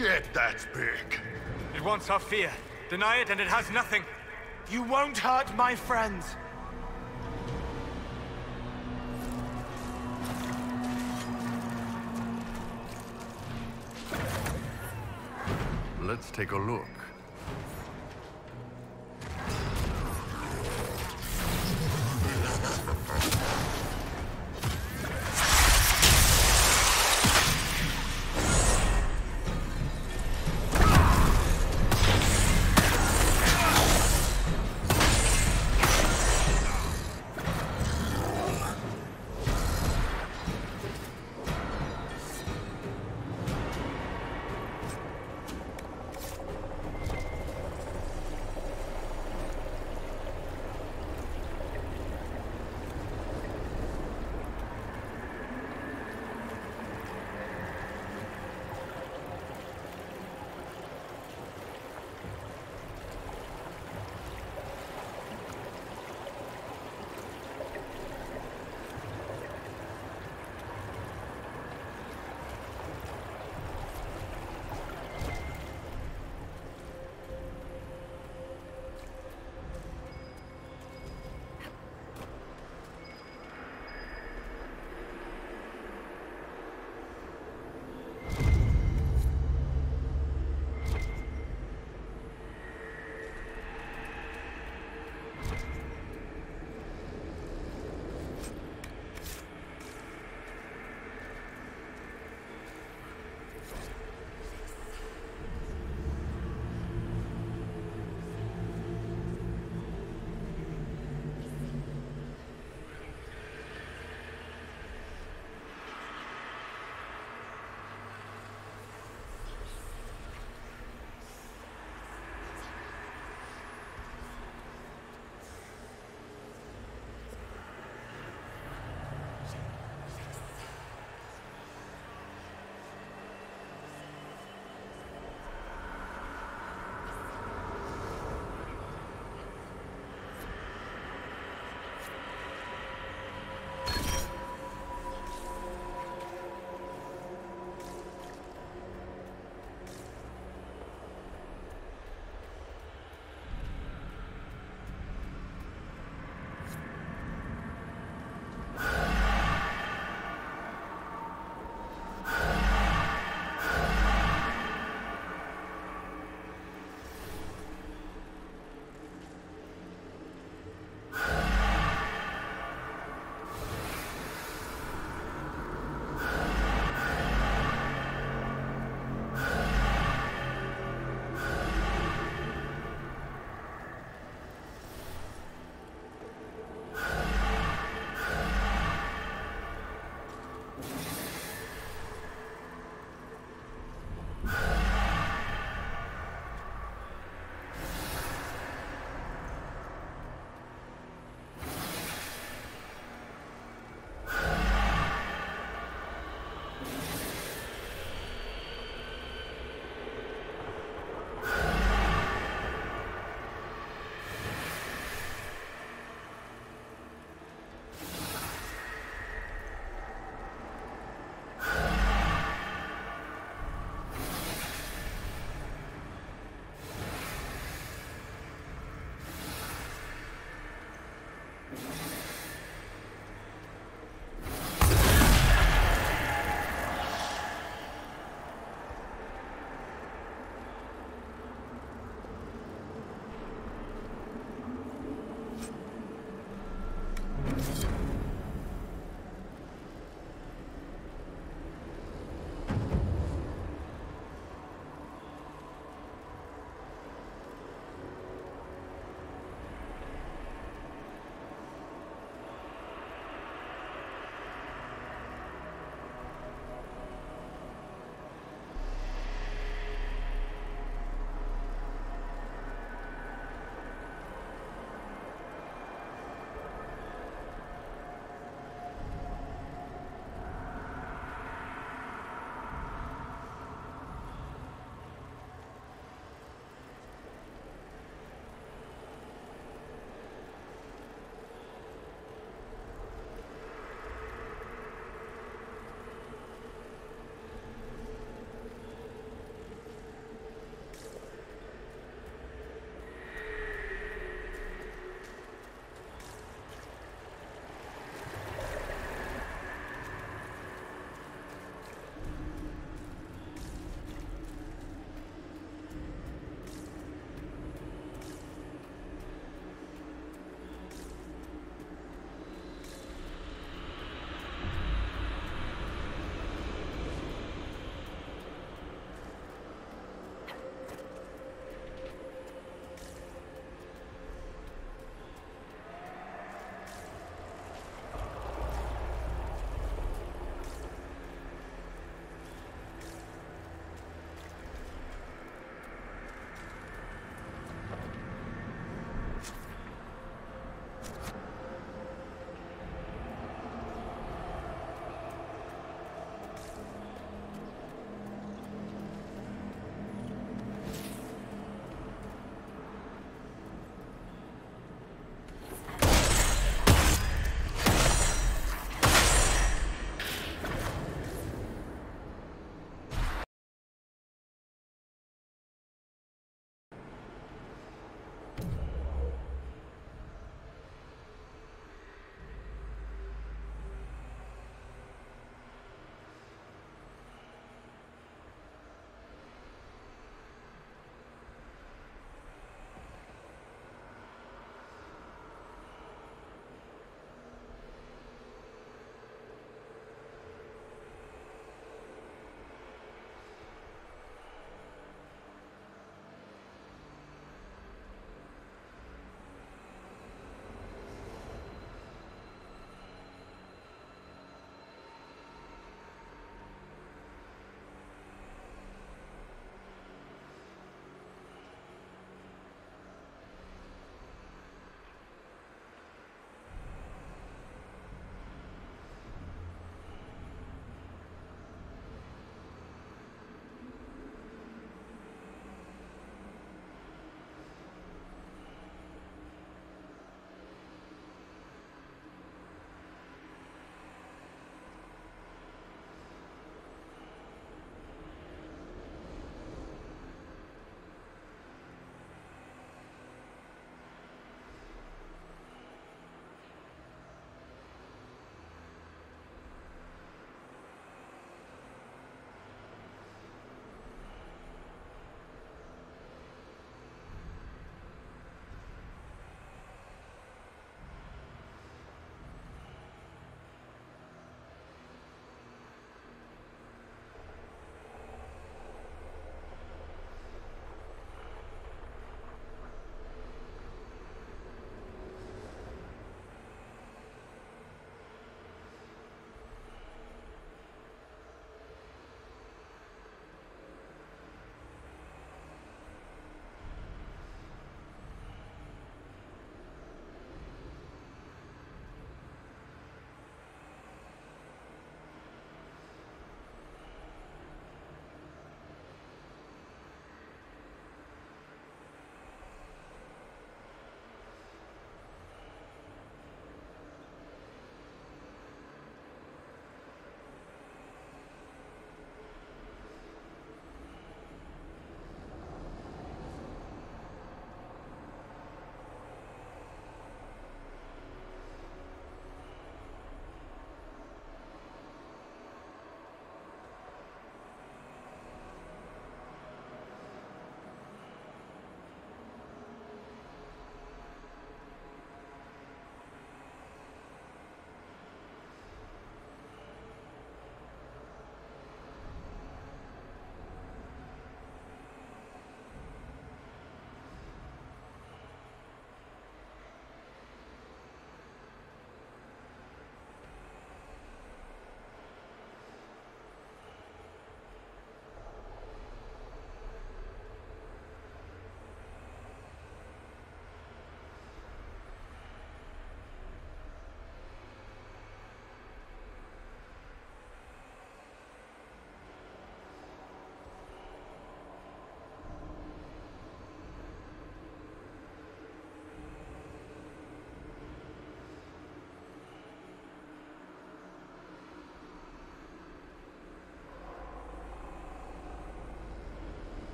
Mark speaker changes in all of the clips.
Speaker 1: shit that's big.
Speaker 2: It wants our fear. Deny it and it has nothing.
Speaker 3: You won't hurt my friends.
Speaker 1: Let's take a look.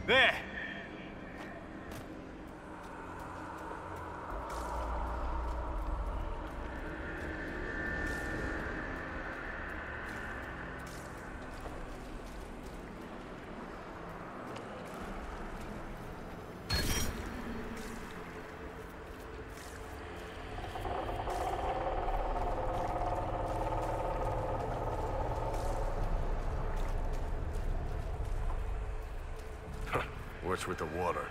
Speaker 2: There!
Speaker 1: What's with the water?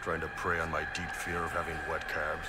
Speaker 1: Trying to prey on my deep fear of having wet calves?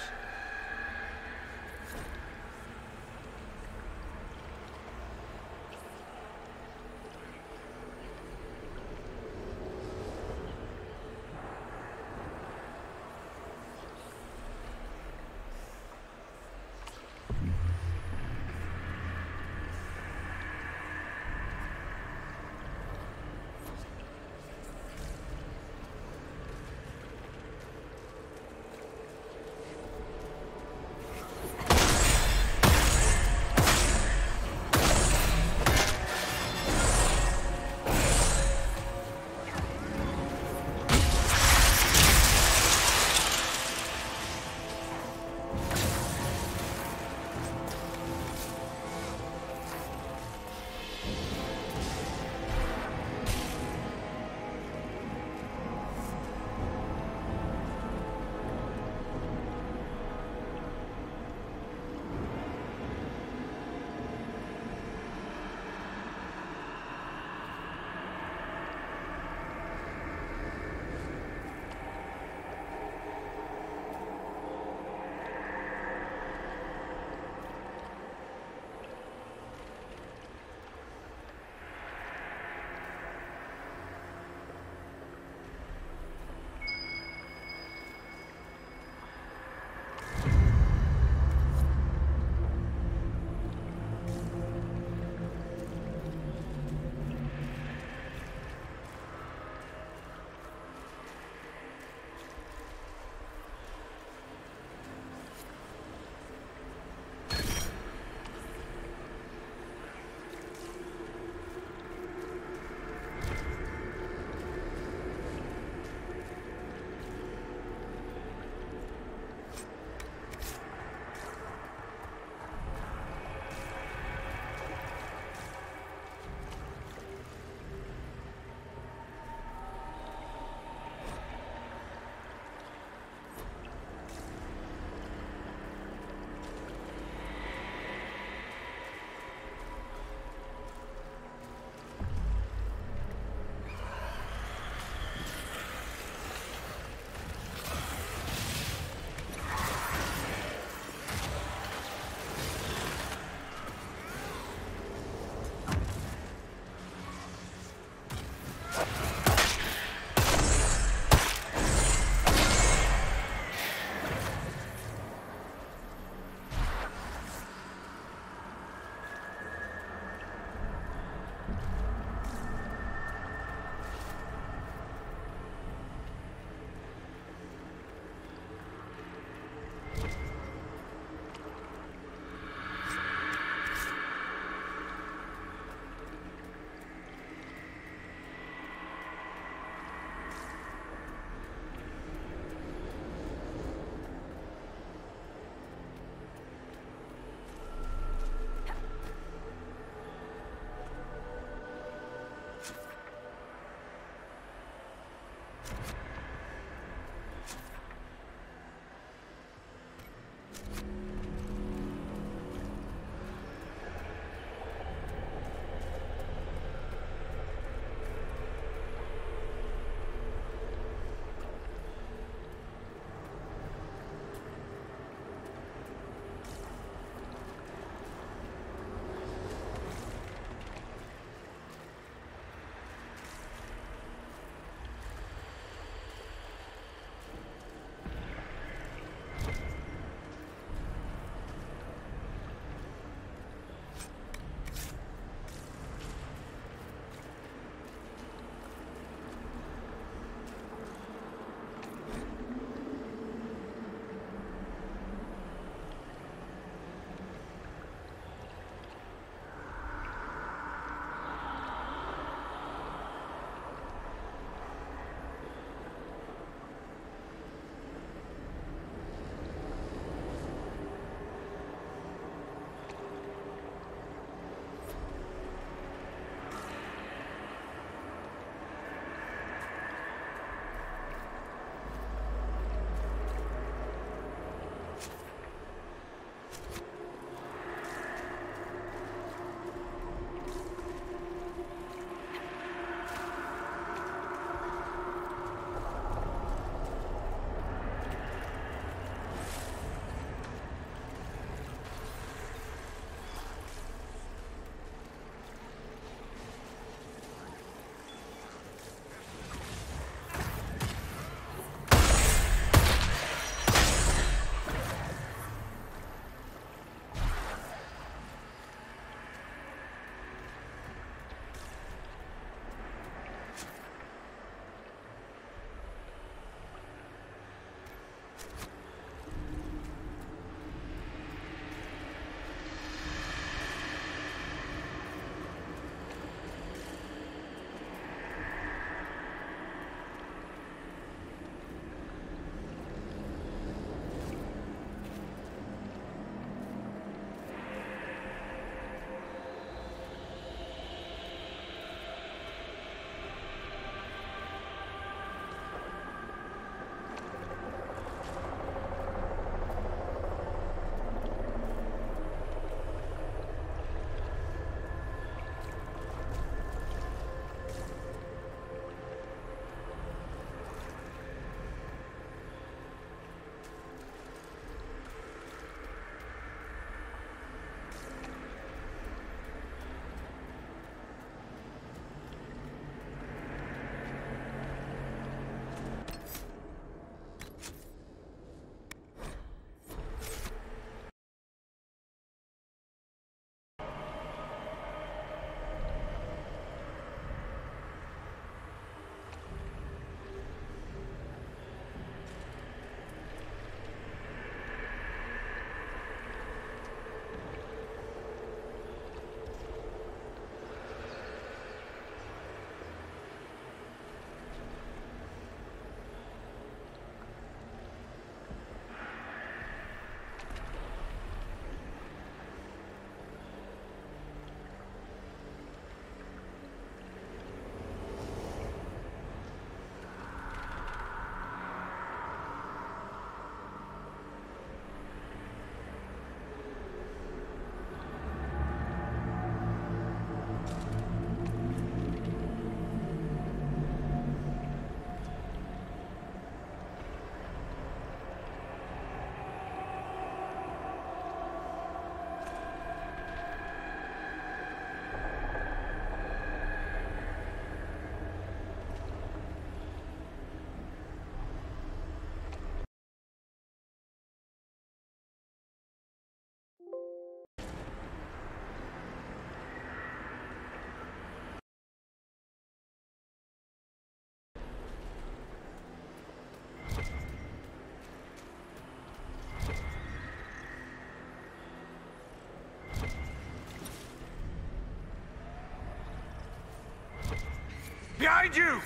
Speaker 3: Behind you!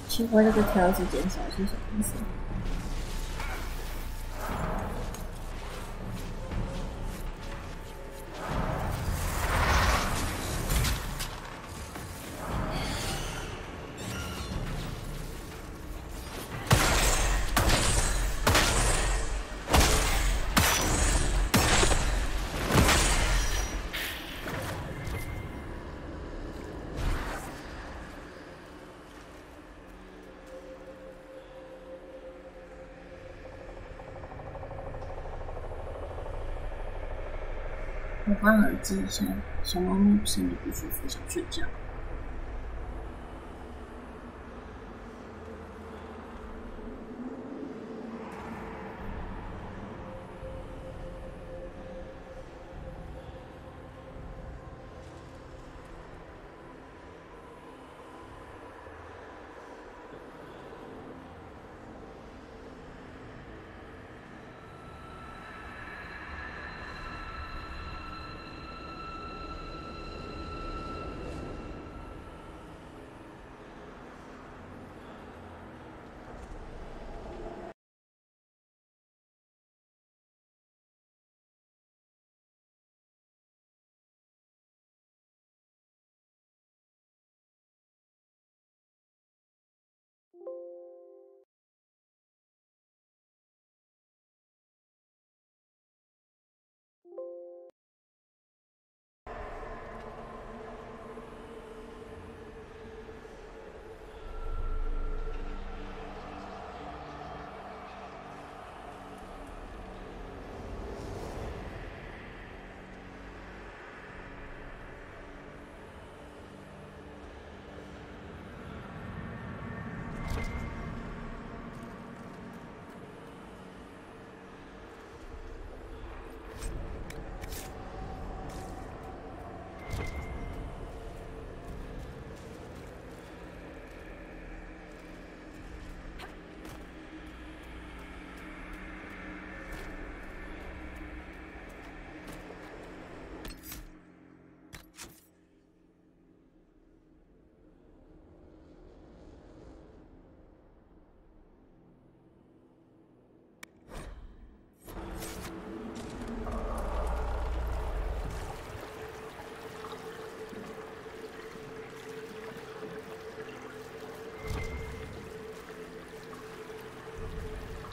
Speaker 4: 奇怪，这个条子减少是什么意思？我关耳机一下，小猫咪身体不舒服，想睡觉。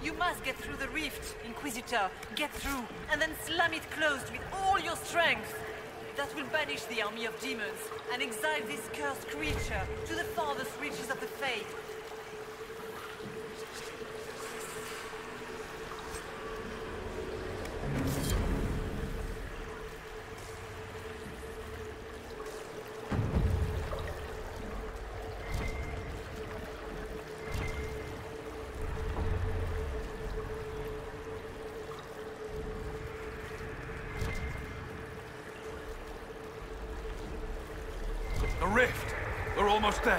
Speaker 5: You must get through the rift, Inquisitor. Get through, and then slam it closed with all your strength. That will banish the army of demons and exile this cursed creature to the farthest reaches of the Fade.
Speaker 2: almost there.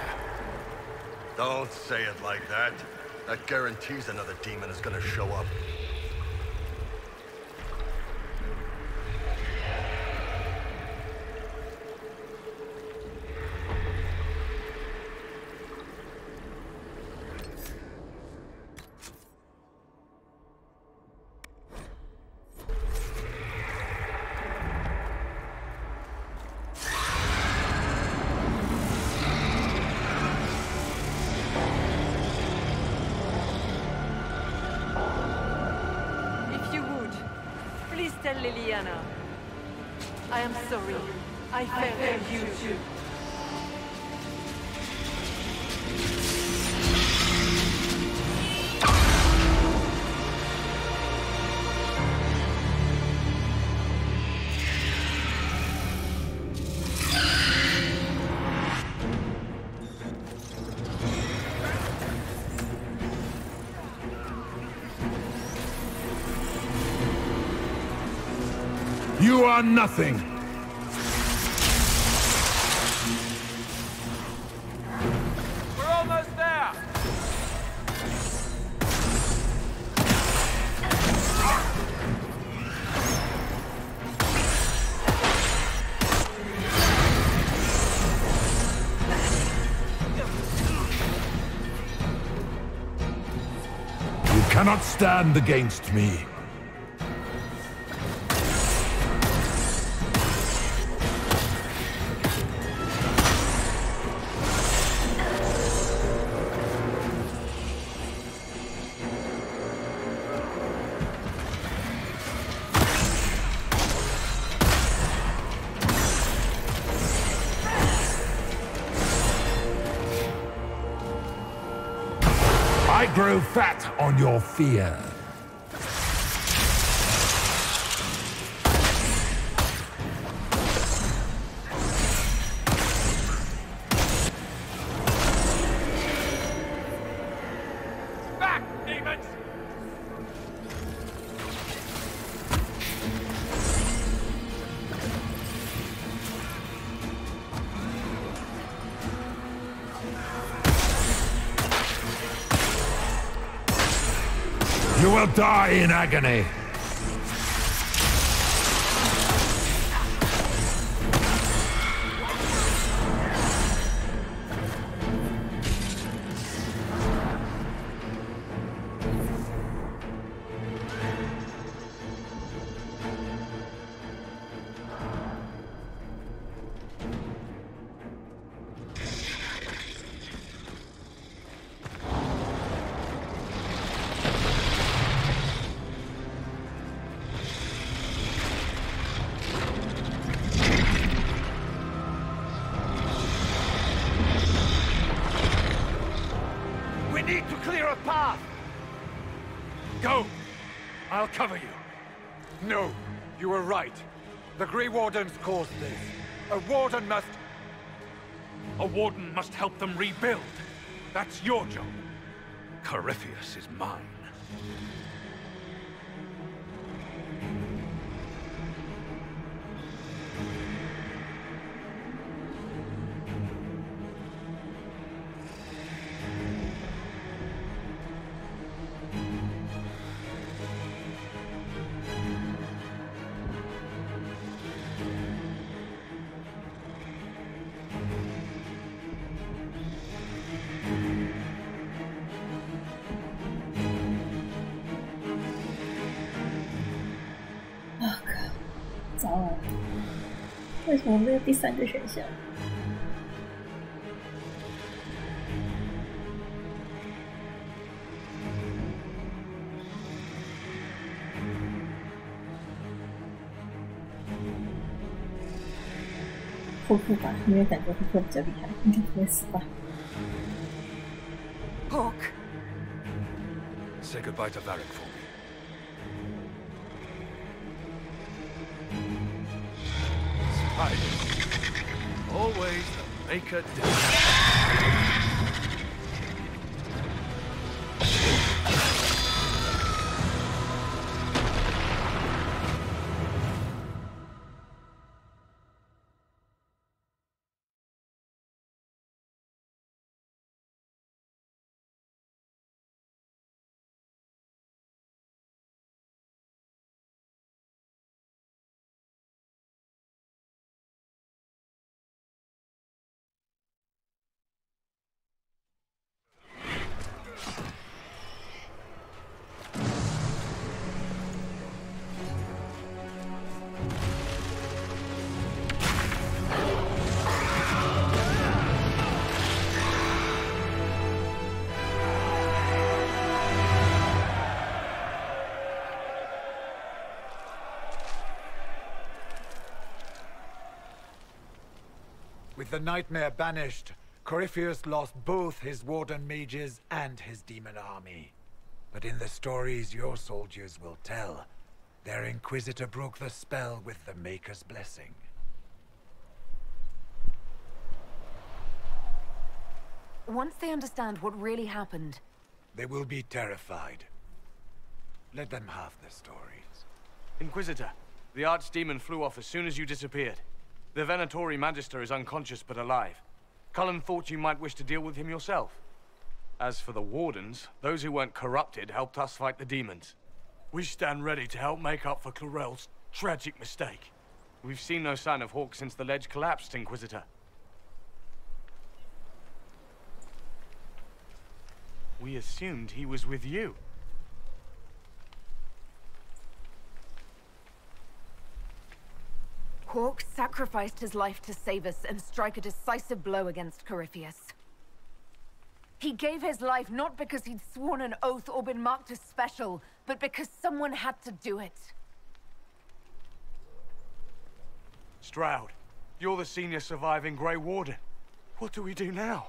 Speaker 1: Don't say it like that. That guarantees another demon is gonna show up.
Speaker 5: Tell Liliana. I am sorry. I failed you too.
Speaker 6: You are nothing!
Speaker 2: We're almost there!
Speaker 6: You cannot stand against me. I grow fat on your fear.
Speaker 2: Back, demons!
Speaker 6: You will die in agony.
Speaker 2: We need to clear a path! Go! I'll cover you. No, you were right. The Grey Wardens caused this. A warden must help them rebuild. That's your job. Corypheus is mine.
Speaker 4: 糟了，为什么没有第三个选项？复刻吧，因为感觉复刻比较厉害，应该不会死吧。
Speaker 5: Hawk.
Speaker 2: Say goodbye to Varric for me. Always the maker difference. With the nightmare banished, Corypheus lost both his warden mages and his demon army. But in the stories your soldiers will tell, their Inquisitor broke the spell with the Maker's blessing.
Speaker 7: Once they understand what really happened...
Speaker 2: They will be terrified. Let them have the stories.
Speaker 3: Inquisitor, the Archdemon flew off as soon as you disappeared. The Venatori Magister is unconscious but alive. Cullen thought you might wish to deal with him yourself. As for the Wardens, those who weren't corrupted helped us fight the demons. We stand ready to help make up for Clorel's tragic mistake. We've seen no sign of Hawk since the ledge collapsed, Inquisitor. We assumed he was with you.
Speaker 7: Hawk sacrificed his life to save us and strike a decisive blow against Corypheus. He gave his life not because he'd sworn an oath or been marked as special, but because someone had to do it.
Speaker 3: Stroud, you're the senior surviving Grey Warden. What do we do now?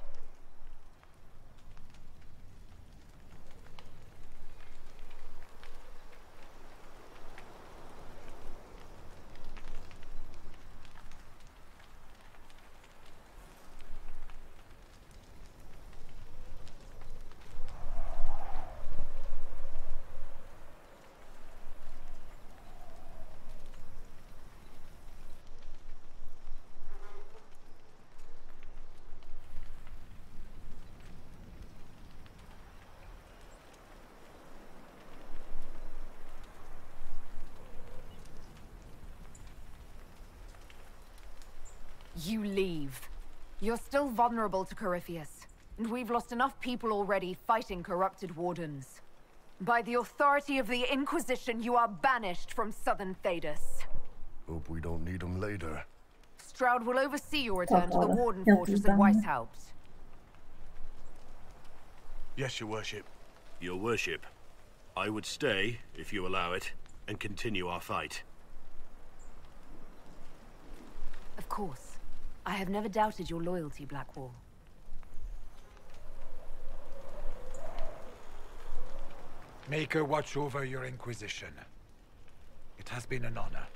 Speaker 7: You leave. You're still vulnerable to Corypheus, and we've lost enough people already fighting corrupted Wardens. By the authority of the Inquisition, you are banished from Southern Thedas.
Speaker 1: Hope we don't need them later.
Speaker 7: Stroud will oversee your return to the Warden Fortress at Weishaupt.
Speaker 3: Yes, your worship.
Speaker 8: Your worship, I would stay, if you allow it, and continue our fight.
Speaker 7: Of course. I have never doubted your loyalty, Blackwall.
Speaker 2: Maker watch over your Inquisition. It has been an honor.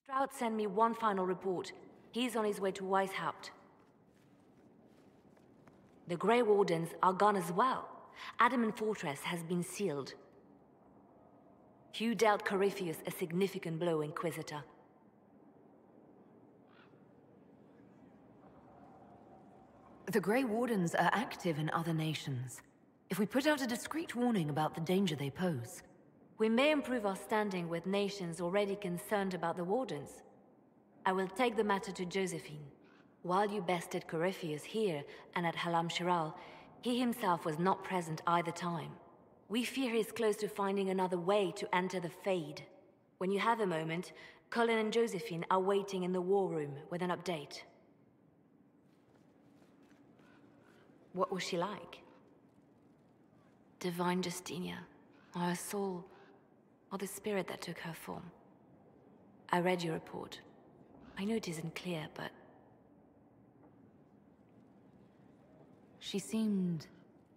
Speaker 9: Stroud sent me one final report. He's on his way to Weishaupt. The Grey Wardens are gone as well. Adamant Fortress has been sealed. You dealt Corypheus a significant blow, Inquisitor.
Speaker 7: The Grey Wardens are active in other nations. If we put out a discreet warning about the danger they pose...
Speaker 9: We may improve our standing with nations already concerned about the Wardens. I will take the matter to Josephine. While you bested Corypheus here and at Halam Shiral, he himself was not present either time. We fear he's close to finding another way to enter the Fade. When you have a moment, Colin and Josephine are waiting in the war room with an update. What was she like? Divine Justinia, or her soul, or the spirit that took her form. I read your report. I know it isn't clear, but...
Speaker 7: She seemed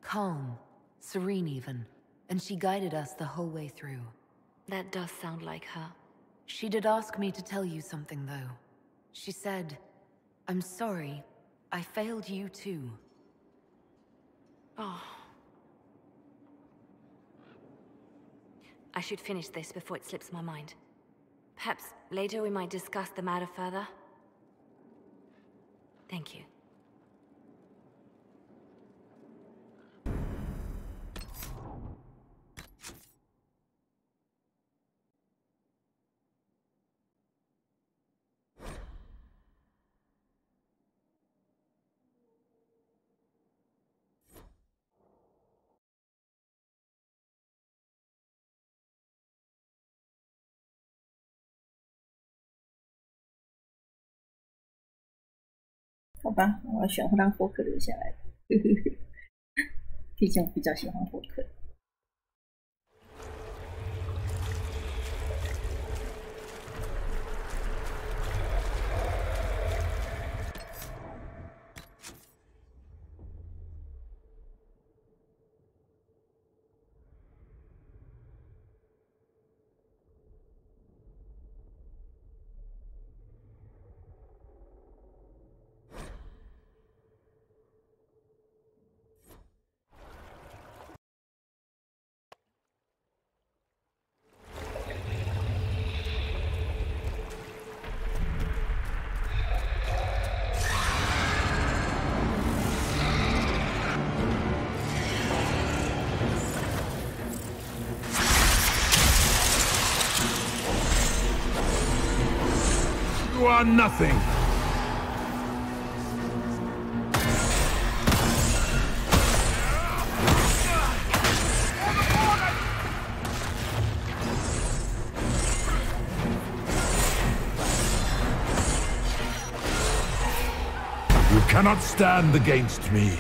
Speaker 7: calm, serene even, and she guided us the whole way through.
Speaker 9: That does sound like her.
Speaker 7: She did ask me to tell you something, though. She said, "I'm sorry, I failed you too."
Speaker 9: Oh. I should finish this before it slips my mind. Perhaps later we might discuss the matter further. Thank you.
Speaker 4: 好吧，我要选让霍克留下来。毕竟我比较喜欢霍克。
Speaker 6: You are nothing. You cannot stand against me.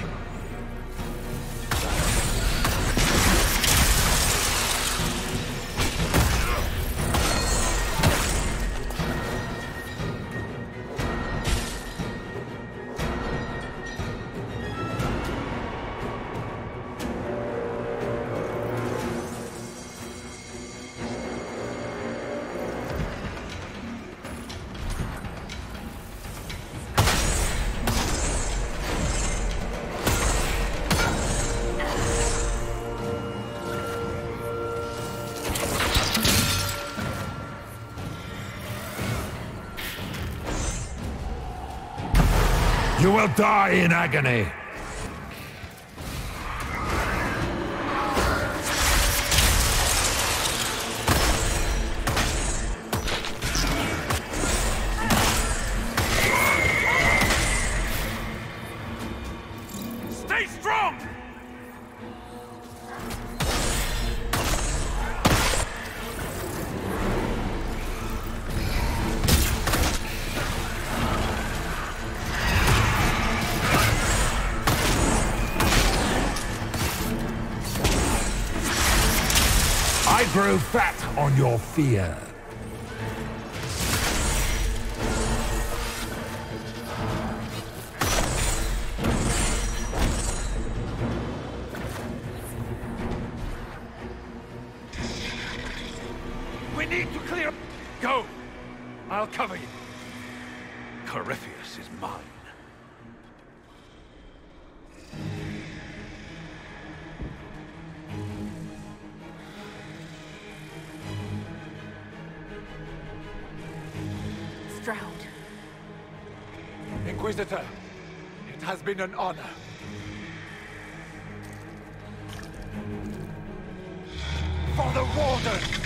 Speaker 6: You will die in agony.
Speaker 3: Stay strong!
Speaker 6: I grow fat on your fear.
Speaker 3: We need to clear... Go! I'll cover you. Corypheus is mine.
Speaker 7: Stroud.
Speaker 2: Inquisitor, it has been an honor. For the Warden!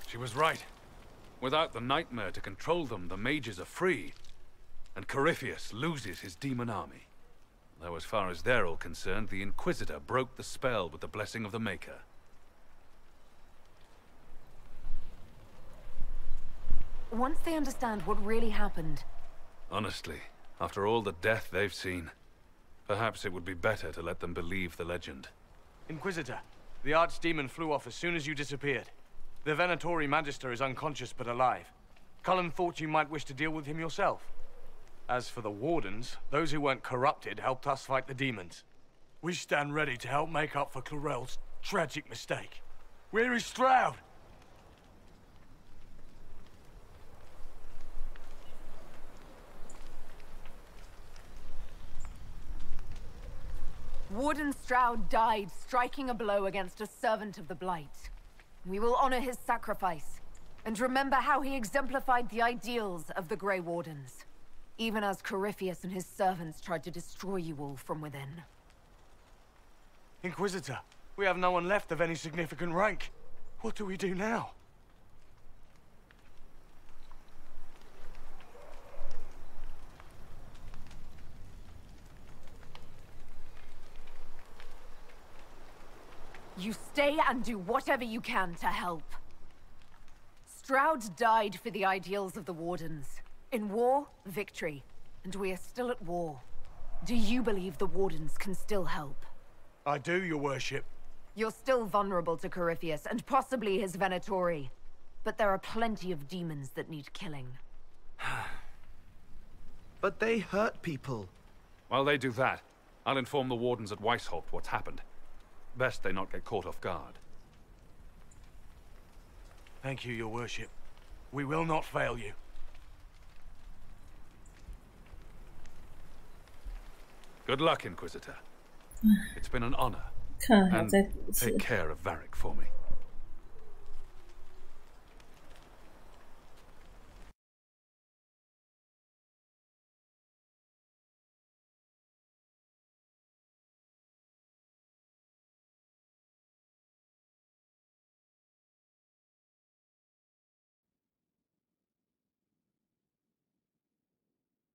Speaker 3: She was right. Without the nightmare to control them, the mages are free. And Corypheus loses his demon army. Though as far as they're all concerned, the Inquisitor broke the spell with the blessing of the Maker.
Speaker 7: Once they understand what really happened...
Speaker 3: Honestly, after all the death they've seen, perhaps it would be better to let them believe the legend. Inquisitor, the Archdemon flew off as soon as you disappeared. The Venatori Magister is unconscious but alive. Cullen thought you might wish to deal with him yourself. As for the Wardens, those who weren't corrupted helped us fight the demons. We stand ready to help make up for Clarel's tragic mistake. Where is Stroud?
Speaker 7: Warden Stroud died striking a blow against a servant of the Blight. We will honor his sacrifice, and remember how he exemplified the ideals of the Grey Wardens, even as Corypheus and his servants tried to destroy you all from within.
Speaker 3: Inquisitor, we have no one left of any significant rank. What do we do now?
Speaker 7: You stay and do whatever you can to help. Stroud died for the ideals of the Wardens. In war, victory. And we are still at war. Do you believe the Wardens can still help?
Speaker 3: I do, your worship.
Speaker 7: You're still vulnerable to Corypheus, and possibly his Venatori. But there are plenty of demons that need killing.
Speaker 10: But they hurt people.
Speaker 11: While they do that, I'll inform the Wardens at Weishaupt what's happened. Best they not get caught off guard.
Speaker 3: Thank you, your worship. We will not fail you.
Speaker 11: Good luck, Inquisitor. It's been an honor.
Speaker 4: 看好
Speaker 11: And
Speaker 4: 再补次
Speaker 11: take care of Varric for me.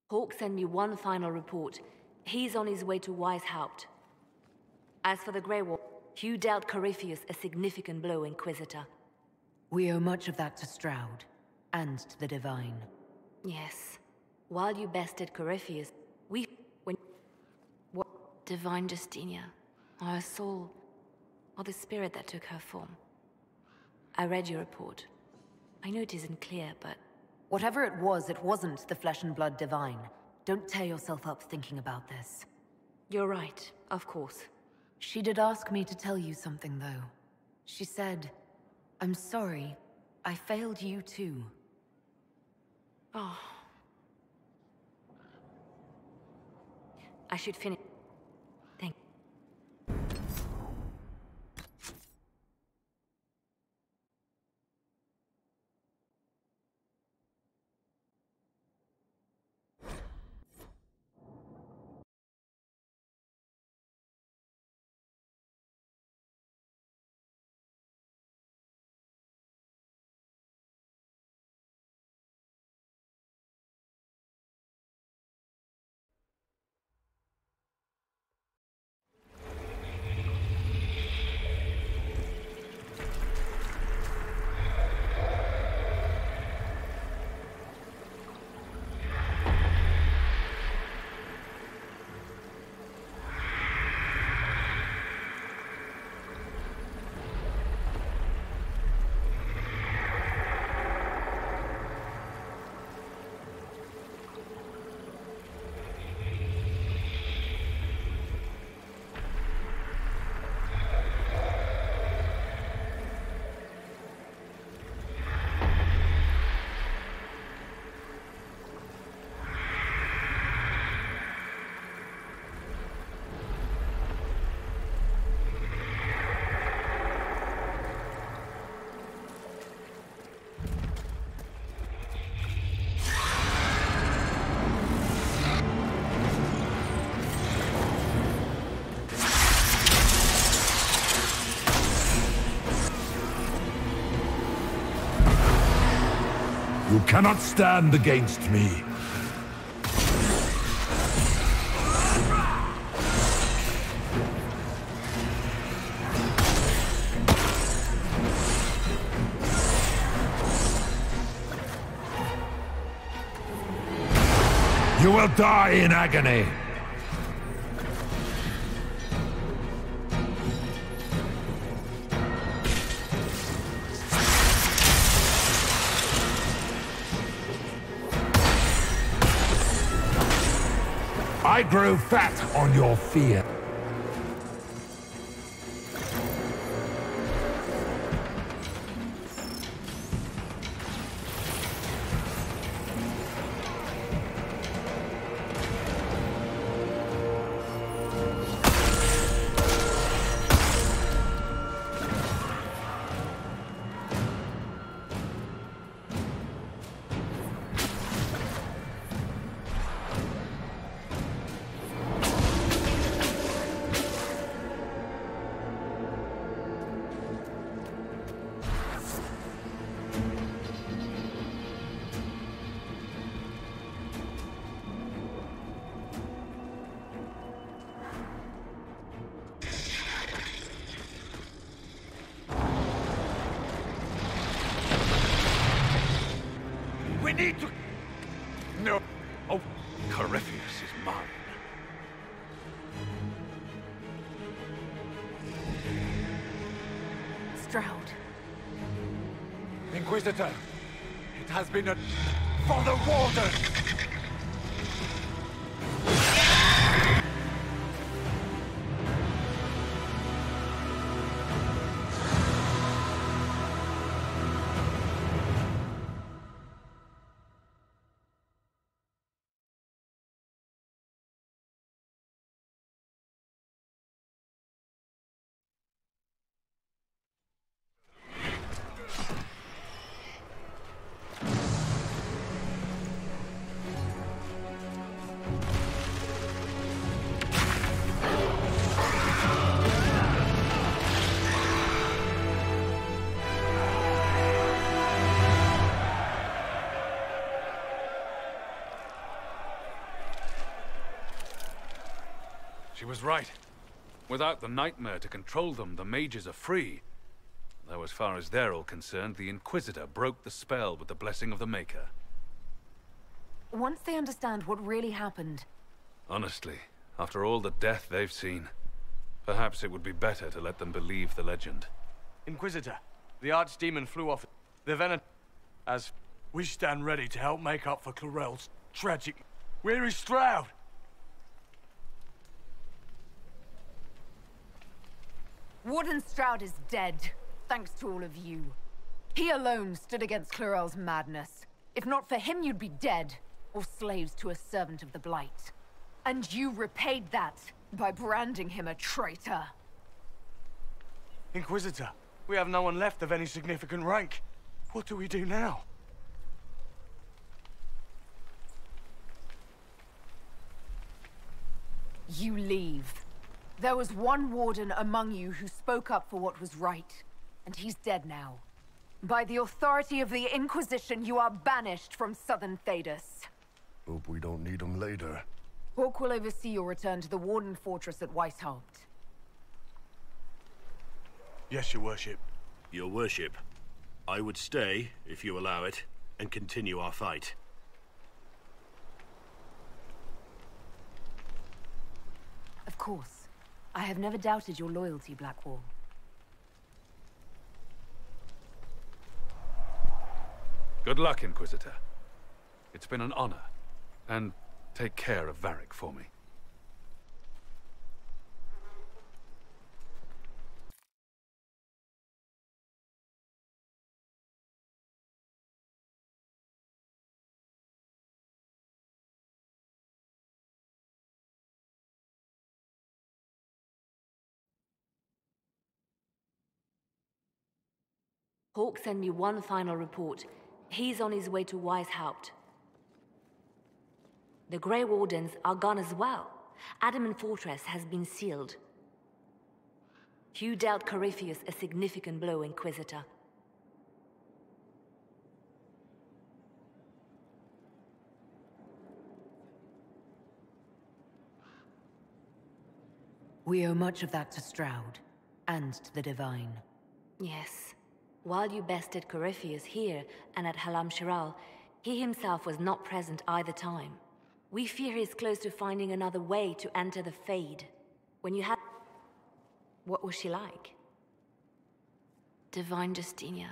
Speaker 9: Hawk sent me one final report. He's on his way to Weishaupt. As for the Grey War, you dealt Corypheus a significant blow, Inquisitor.
Speaker 7: We owe much of that to Stroud, and to the Divine.
Speaker 9: Yes. While you bested Corypheus, what? Divine Justinia, or her soul, or the spirit that took her form. I read your report. I know it isn't clear, but...
Speaker 7: Whatever it wasn't the flesh and blood Divine. Don't tear yourself up thinking about this.
Speaker 9: You're right, of course.
Speaker 7: She did ask me to tell you something, though. She said, I'm sorry, I failed you too.
Speaker 9: Oh. I should finish. Thank you.
Speaker 6: You cannot stand against me. You will die in agony. I grow fat on your fear.
Speaker 2: need to... No.
Speaker 11: Oh, Corypheus is mine.
Speaker 7: Stroud.
Speaker 2: Inquisitor, it has been a... for the Warden!
Speaker 11: She was right. Without the nightmare to control them, the mages are free. Though as far as they're all concerned, the Inquisitor broke the spell with the blessing of the Maker.
Speaker 7: Once they understand what really happened...
Speaker 11: Honestly, after all the death they've seen, perhaps it would be better to let them believe the legend.
Speaker 3: Inquisitor, the Archdemon flew off the as we stand ready to help make up for Clarel's tragic... Where is Stroud?
Speaker 7: Warden Stroud is dead, thanks to all of you. He alone stood against Clarel's madness. If not for him, you'd be dead, or slaves to a servant of the Blight. And you repaid that by branding him a traitor.
Speaker 3: Inquisitor, we have no one left of any significant rank. What do we do now?
Speaker 7: You leave. There was one warden among you who spoke up for what was right, and he's dead now. By the authority of the Inquisition, you are banished from Southern Thedas.
Speaker 1: Hope we don't need him later.
Speaker 7: Hawk will oversee your return to the Warden Fortress at Weishaupt.
Speaker 3: Yes, Your Worship.
Speaker 8: Your Worship, I would stay, if you allow it, and continue our fight.
Speaker 7: Of course. I have never doubted your loyalty, Blackwall.
Speaker 11: Good luck, Inquisitor. It's been an honor. And take care of Varric for me.
Speaker 9: Hawk sent me one final report. He's on his way to Weishaupt. The Grey Wardens are gone as well. Adamant Fortress has been sealed. You dealt Corypheus a significant blow, Inquisitor.
Speaker 7: We owe much of that to Stroud, and to the Divine.
Speaker 9: Yes. While you bested Corypheus here and at Halam-Shiral, he himself was not present either time. We fear he's close to finding another way to enter the Fade. When you had... What was she like? Divine Justinia,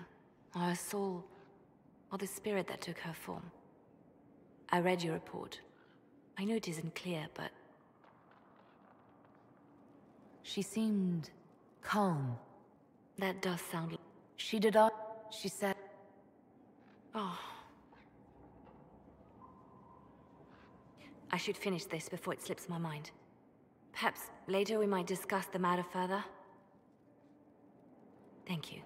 Speaker 9: or her soul, or the spirit that took her form. I read your report. I know it isn't clear, but...
Speaker 7: She seemed... calm.
Speaker 9: That does sound...
Speaker 7: She did all... She said...
Speaker 9: Oh. I should finish this before it slips my mind. Perhaps later we might discuss the matter further. Thank you.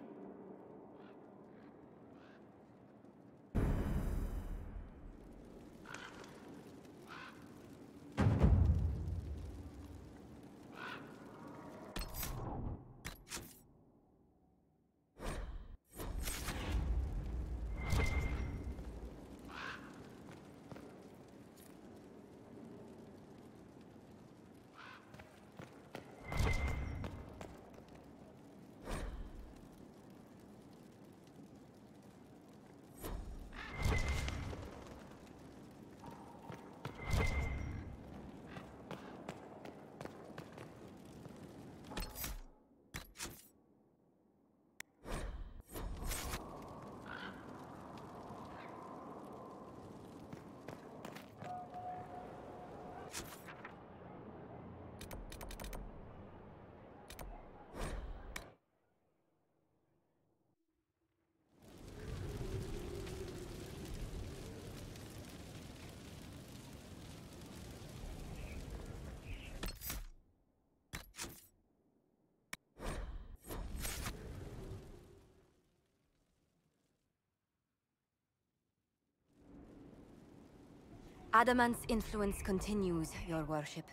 Speaker 9: Adamant's influence continues, your worship.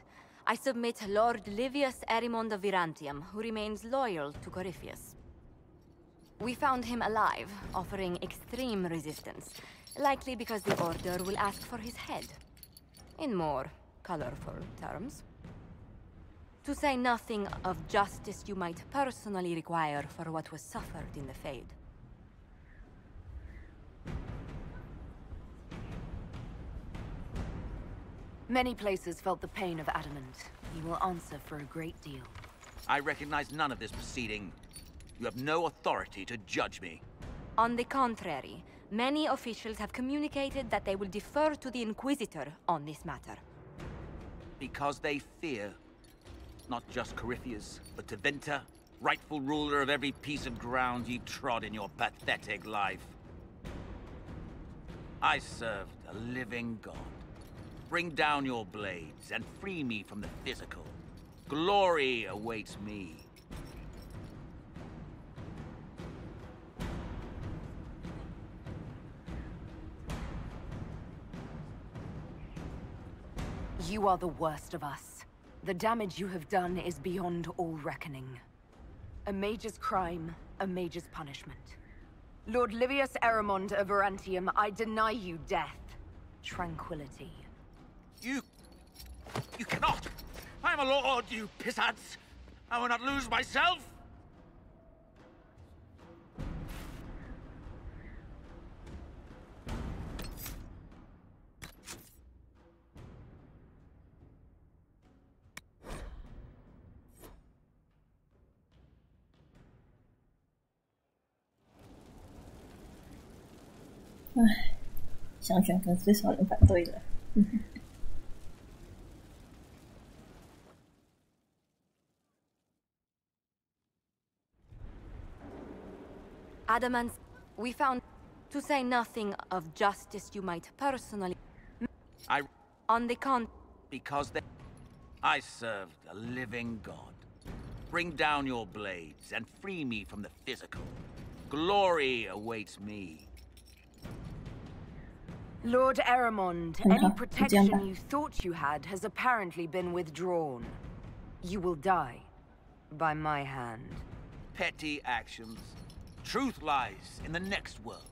Speaker 9: I submit Lord Livius Erimond of Virantium, who remains loyal to Corypheus. We found him alive, offering extreme resistance, likely because the Order will ask for his head. In more colorful terms. To say nothing of justice you might personally require for what was suffered in the Fade.
Speaker 7: Many places felt the pain of Adamant. He will answer for a great deal.
Speaker 12: I recognize none of this proceeding. You have no authority to judge me.
Speaker 9: On the contrary, many officials have communicated that they will defer to the Inquisitor on this matter.
Speaker 12: Because they fear. Not just Corypheus, but Tevinter, rightful ruler of every piece of ground ye trod in your pathetic life. I served a living god. Bring down your blades and free me from the physical. Glory awaits me.
Speaker 7: You are the worst of us. The damage you have done is beyond all reckoning. A mage's crime, a mage's punishment. Lord Livius Erimond of Virantium, I deny you death. Tranquility.
Speaker 12: You cannot! I am a lord, you pissants! I will not lose myself!
Speaker 4: 想选跟最少人反对了。
Speaker 9: Adamant, we found, to say nothing of justice you might personally... On the
Speaker 12: Because I served a living god. Bring down your blades and free me from the physical. Glory awaits me.
Speaker 7: Lord Erimond, any protection you thought you had has apparently been withdrawn. You will die. By my hand.
Speaker 12: Petty actions. Truth lies in the next world.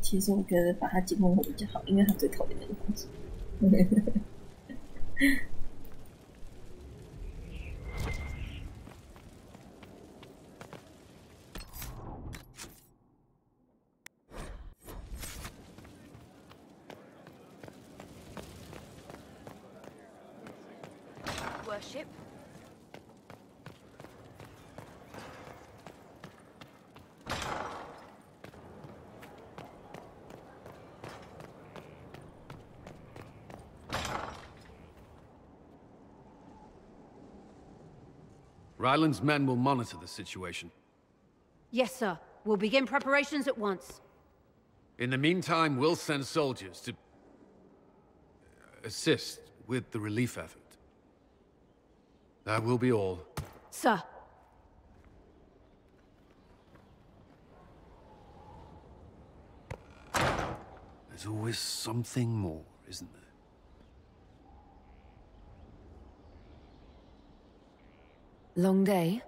Speaker 4: 其实我觉得把他解梦会比较好，因为他最讨厌那个东西。
Speaker 7: Worship.
Speaker 13: Ryland's men will monitor the situation.
Speaker 14: Yes, sir. We'll begin preparations at once.
Speaker 13: In the meantime, we'll send soldiers to... assist with the relief effort. That will be all.
Speaker 14: Sir.
Speaker 13: There's always something more, isn't there?
Speaker 7: Long day?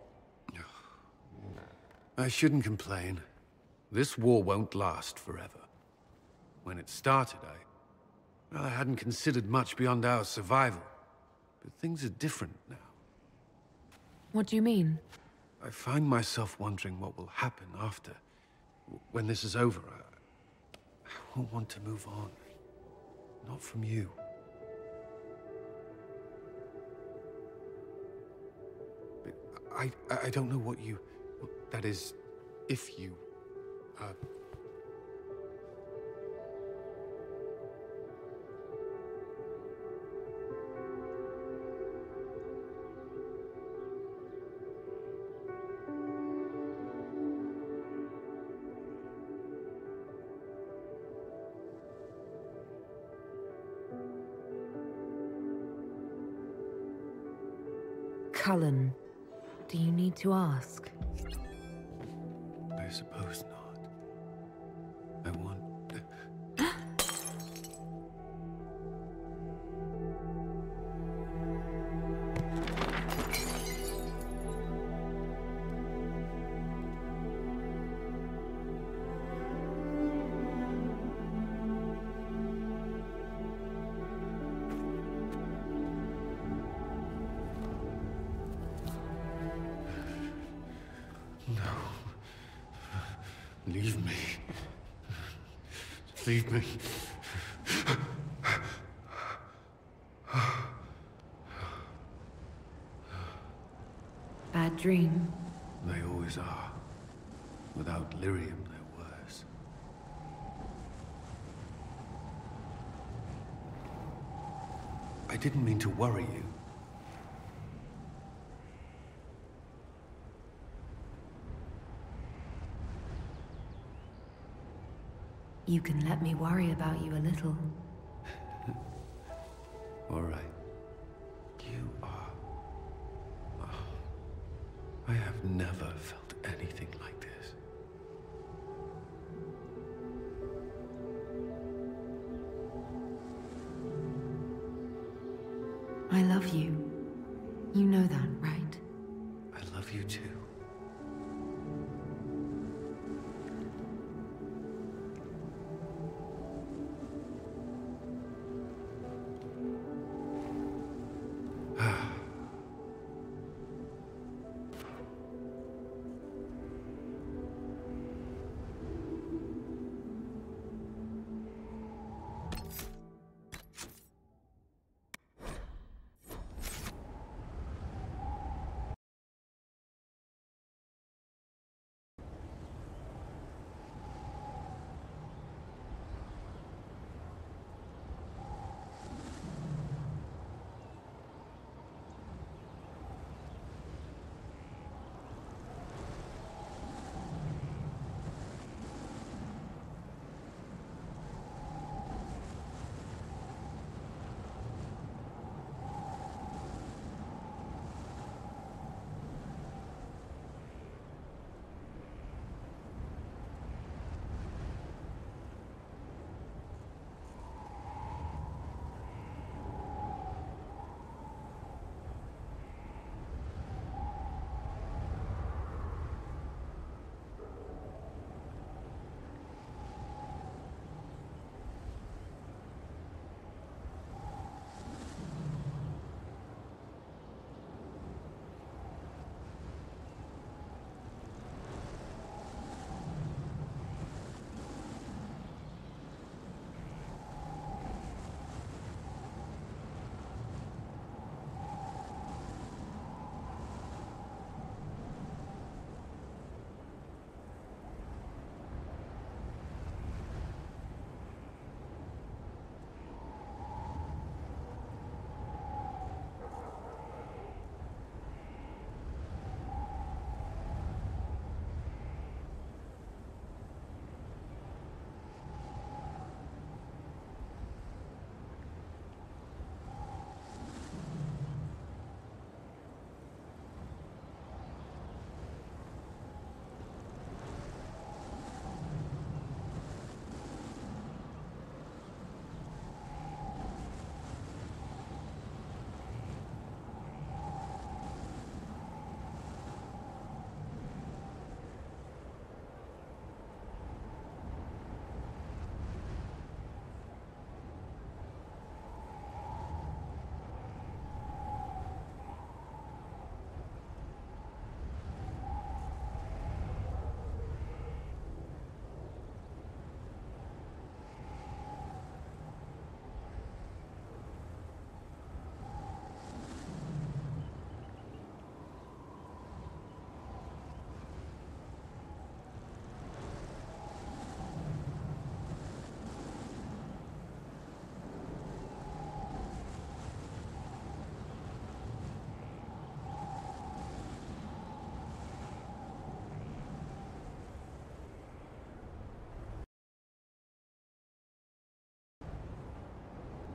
Speaker 13: I shouldn't complain. This war won't last forever. When it started, I hadn't considered much beyond our survival. But things are different now.
Speaker 7: What do you mean?
Speaker 13: I find myself wondering what will happen after. When this is over, I won't want to move on. Not from you. I don't know what you... that is, if you...
Speaker 7: Cullen, do you need to ask?
Speaker 13: I suppose not. I want... No. Leave me. Leave me.
Speaker 7: Bad dream?
Speaker 13: They always are. Without lyrium, they're worse. I didn't mean to worry you.
Speaker 7: You can let me worry about you a little.
Speaker 13: All right. You are... Oh, I have never felt anything like this.
Speaker 7: I love you. You know that, right?
Speaker 13: I love you too.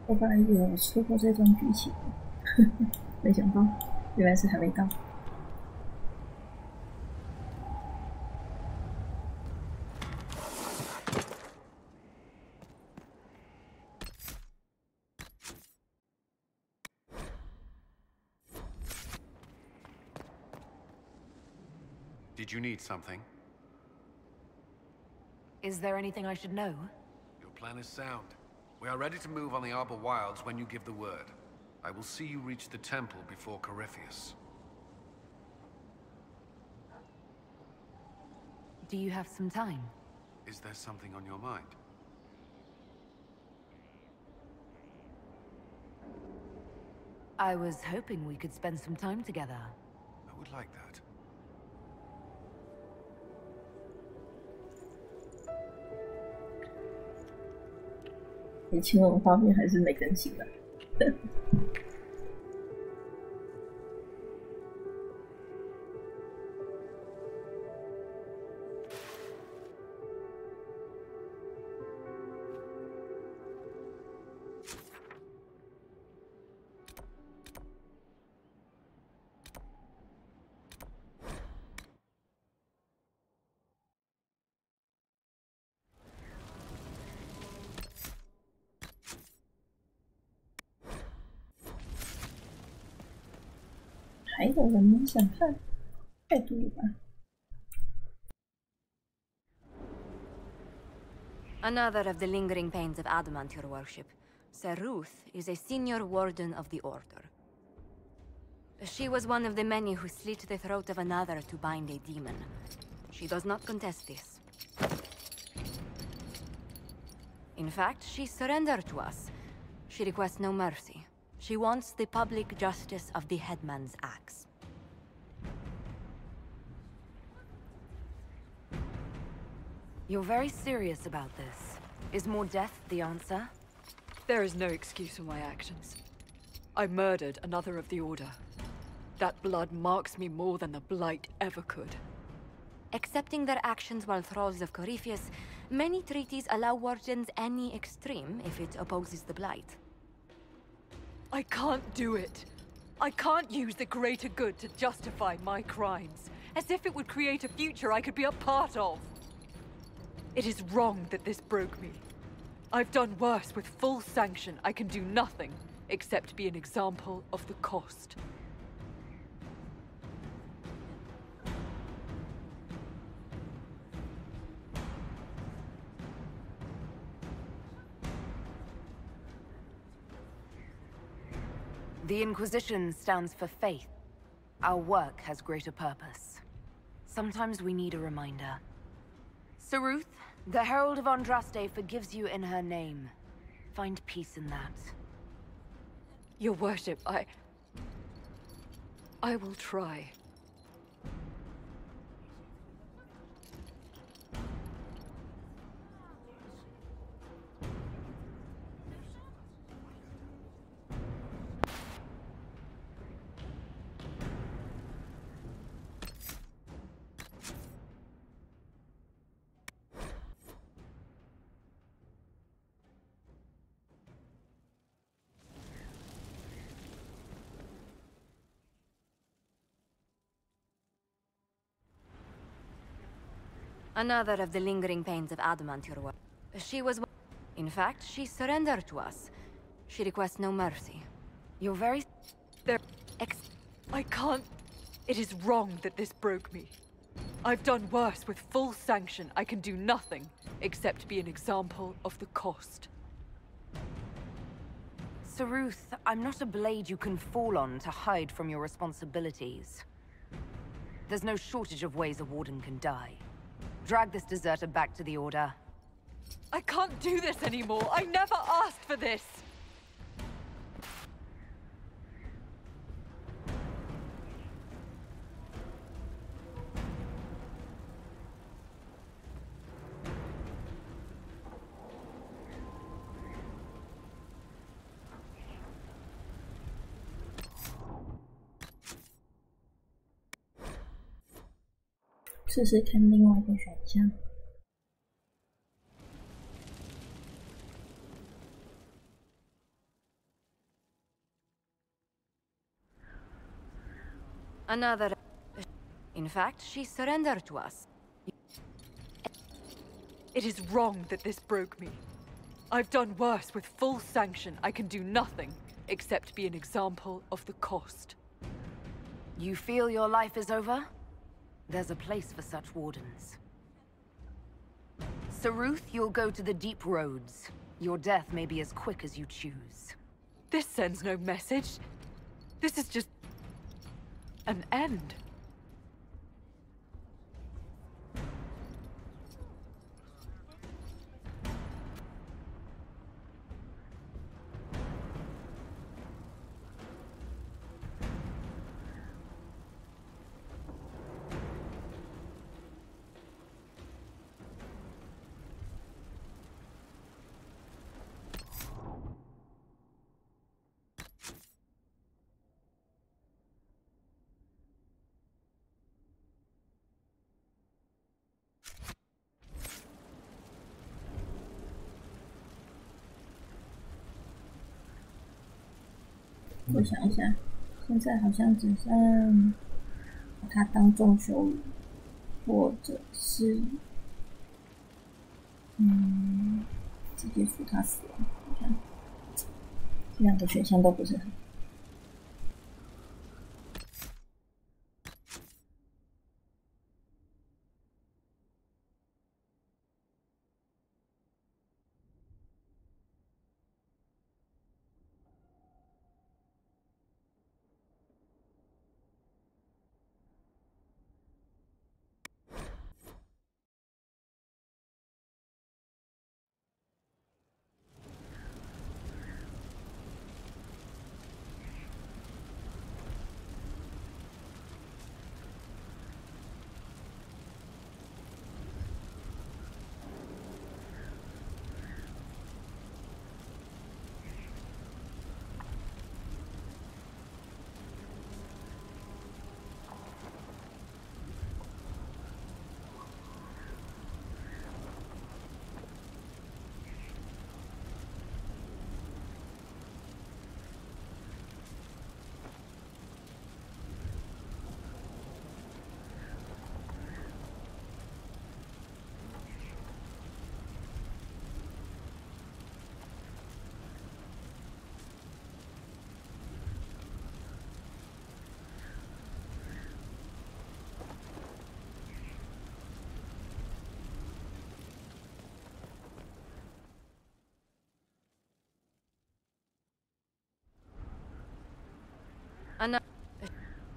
Speaker 4: 我本来以为我错过这段剧情，没想到原来是还没到。
Speaker 13: Did you need something?
Speaker 7: Is there anything I should know?
Speaker 13: Your plan is sound. We are ready to move on the Arbor Wilds when you give the word. I will see you reach the temple before Corypheus.
Speaker 7: Do you have some time?
Speaker 13: Is there something on your mind?
Speaker 7: I was hoping we could spend some time together.
Speaker 13: I would like that.
Speaker 4: 你亲吻画面还是没更新的。还有人没想看，太多了吧。
Speaker 9: Another of the lingering pains of adamant, your worship. Saruth is a senior warden of the Order. She was one of the many who slit the throat of another to bind a demon. She does not contest this. In fact, she surrendered to us. She requests no mercy. She wants the public justice of the headman's axe.
Speaker 7: You're very serious about this. Is more death the answer?
Speaker 15: There is no excuse for my actions. I murdered another of the Order. That blood marks me more than the Blight ever could.
Speaker 9: Accepting their actions while thralls of Corypheus, many treaties allow wardens any extreme if it opposes the Blight.
Speaker 15: I can't do it. I can't use the greater good to justify my crimes, as if it would create a future I could be a part of. It is wrong that this broke me. I've done worse with full sanction. I can do nothing except be an example of the cost.
Speaker 7: The Inquisition stands for faith. Our work has greater purpose. Sometimes we need a reminder. Saruth, the Herald of Andraste forgives you in her name. Find peace in that.
Speaker 15: Your worship, I will try.
Speaker 9: Another of the lingering pains of adamant, your worship. She was... In fact, she surrendered to us. She requests no mercy.
Speaker 7: You're very...
Speaker 15: I can't... It is wrong that this broke me. I've done worse with full sanction. I can do nothing except be an example of the cost.
Speaker 7: Saruth, I'm not a blade you can fall on to hide from your responsibilities. There's no shortage of ways a warden can die. Drag this deserter back to the Order.
Speaker 15: I can't do this anymore! I never asked for this!
Speaker 4: 试试看另外一个选项。
Speaker 7: Another... In fact, she surrendered to us.
Speaker 15: It is wrong that this broke me. I've done worse with full sanction. I can do nothing except be an example of the cost.
Speaker 7: You feel your life is over? There's a place for such wardens. Saruth, you'll go to the deep roads. Your death may be as quick as you choose.
Speaker 15: This sends no message. This is just... an end.
Speaker 4: 我想一下，现在好像只剩把他当众羞辱，或者是直接处他死亡。你看，这两个选项都不是很。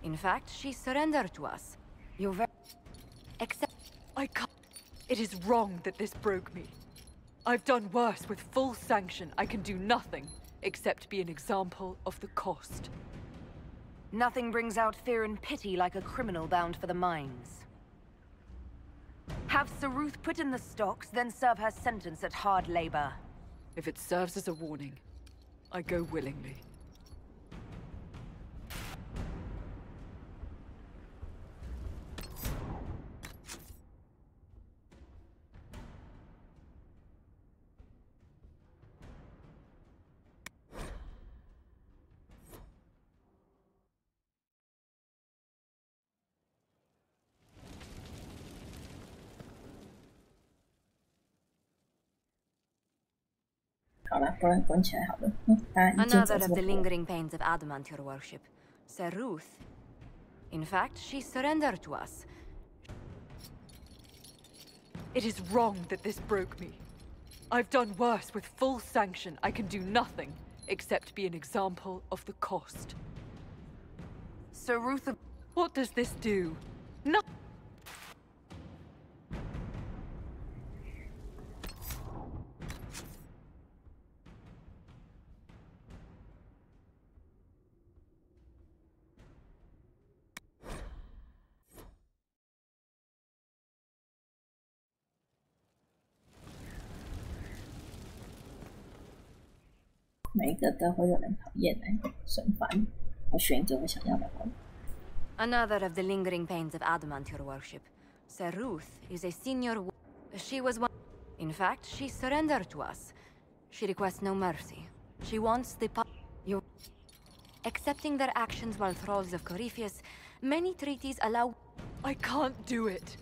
Speaker 7: In fact, she surrendered to us. You're very...
Speaker 15: Except... I can't... It is wrong that this broke me. I've done worse with full sanction. I can do nothing except be an example of the cost.
Speaker 7: Nothing brings out fear and pity like a criminal bound for the mines. Have Saruth put in the stocks, then serve her sentence at hard labor.
Speaker 15: If it serves as a warning, I go willingly.
Speaker 7: Another of the lingering pains of adamant, your worship. Saruth. In fact, she surrendered to us.
Speaker 15: It is wrong that this broke me. I've done worse with full sanction. I can do nothing except be an example of the cost.
Speaker 7: Saruth...
Speaker 15: What does this do? No...
Speaker 7: Another of the lingering pains of adamant, your worship. Saruth is a senior... She was one... In fact, she surrendered to us. She requests no mercy. She wants the... Accepting their actions while thralls of Corypheus,
Speaker 16: Many treaties allow...
Speaker 15: I can't do it.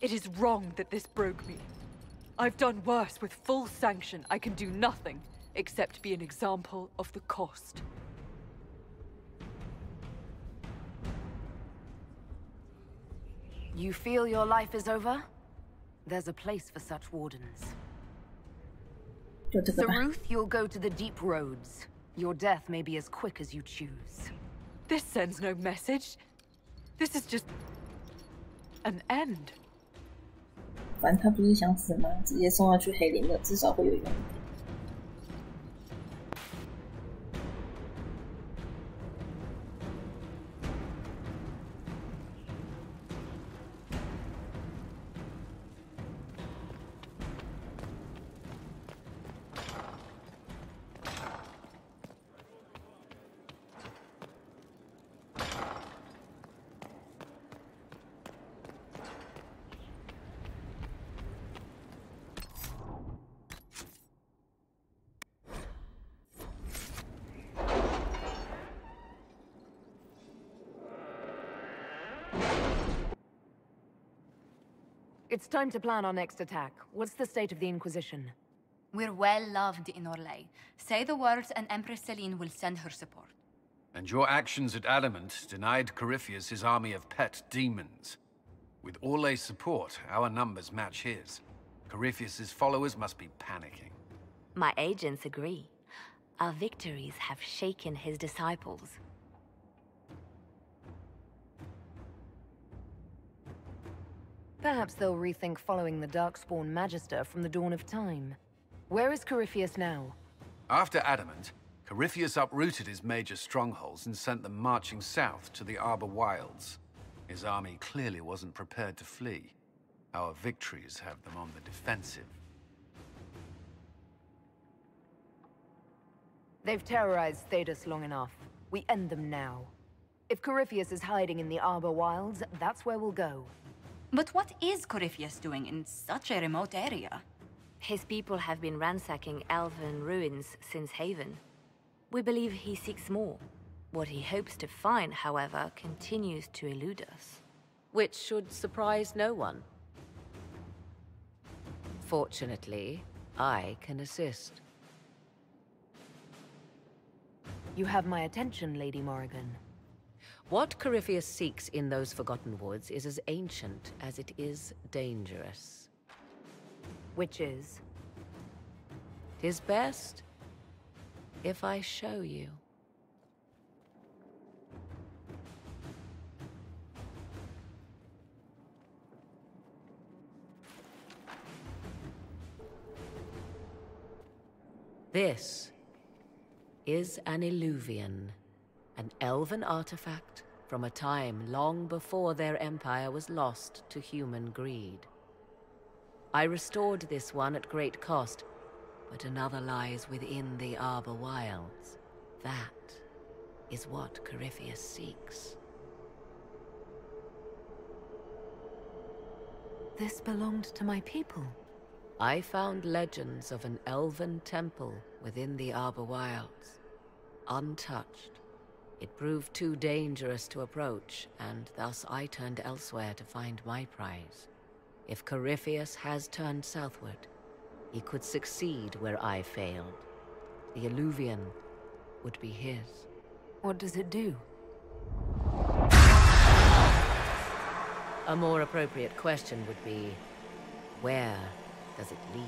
Speaker 15: It is wrong that this broke me. I've done worse with full sanction. I can do nothing except be an example of the cost.
Speaker 7: You feel your life is over? There's a place for such wardens. Saruth, you'll go to the deep roads. Your death may be as quick as you choose.
Speaker 15: This sends no message. This is just an end.
Speaker 4: 反正他不是想死吗？直接送他去黑林的，至少会有用一点。
Speaker 7: It's time to plan our next attack. What's the state of the Inquisition?
Speaker 17: We're well loved in Orlais. Say the words and Empress Celine will send her support.
Speaker 13: And your actions at Adamant denied Corypheus his army of pet demons. With Orlais' support, our numbers match his. Corypheus' followers must be panicking.
Speaker 9: My agents agree. Our victories have shaken his disciples.
Speaker 7: Perhaps they'll rethink following the Darkspawn Magister from the dawn of time. Where is Corypheus now?
Speaker 13: After Adamant, Corypheus uprooted his major strongholds and sent them marching south to the Arbor Wilds. His army clearly wasn't prepared to flee. Our victories have them on the defensive.
Speaker 7: They've terrorized Thedas long enough. We end them now. If Corypheus is hiding in the Arbor Wilds, that's where we'll go.
Speaker 17: But what is Corypheus doing in such a remote area?
Speaker 9: His people have been ransacking elven ruins since Haven. We believe he seeks more. What he hopes to find, however, continues to elude us.
Speaker 18: Which should surprise no one. Fortunately, I can assist.
Speaker 7: You have my attention, Lady Morrigan.
Speaker 18: What Corypheus seeks in those Forgotten Woods is as ancient as it is dangerous.
Speaker 7: Which is?
Speaker 18: 'Tis best if I show you. This is an Illuvian. An elven artifact from a time long before their empire was lost to human greed. I restored this one at great cost, but another lies within the Arbor Wilds. That is what Corypheus seeks.
Speaker 7: This belonged to my people.
Speaker 18: I found legends of an elven temple within the Arbor Wilds, untouched. It proved too dangerous to approach, and thus I turned elsewhere to find my prize. If Corypheus has turned southward, he could succeed where I failed. The Illuvian would be his.
Speaker 7: What does it do?
Speaker 18: A more appropriate question would be, where does it lead?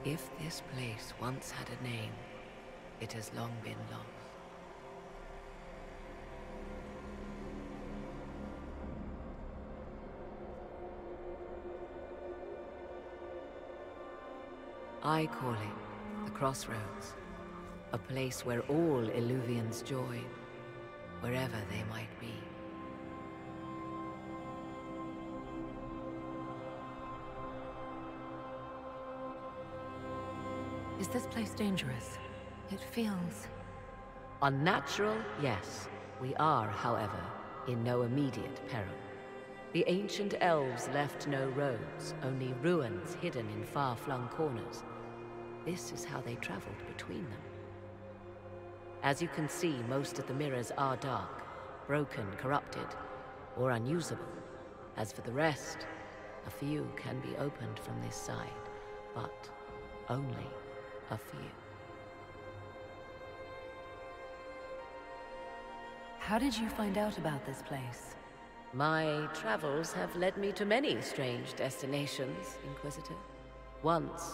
Speaker 18: If this place once had a name, it has long been lost. I call it the Crossroads. A place where all Illuvians join, wherever they might be.
Speaker 7: Is this place dangerous? It feels...
Speaker 18: Unnatural, yes. We are, however, in no immediate peril. The ancient elves left no roads, only ruins hidden in far-flung corners. This is how they traveled between them. As you can see, most of the mirrors are dark, broken, corrupted, or unusable. As for the rest, a few can be opened from this side, but only a few.
Speaker 7: How did you find out about this place?
Speaker 18: My travels have led me to many strange destinations, Inquisitor. Once,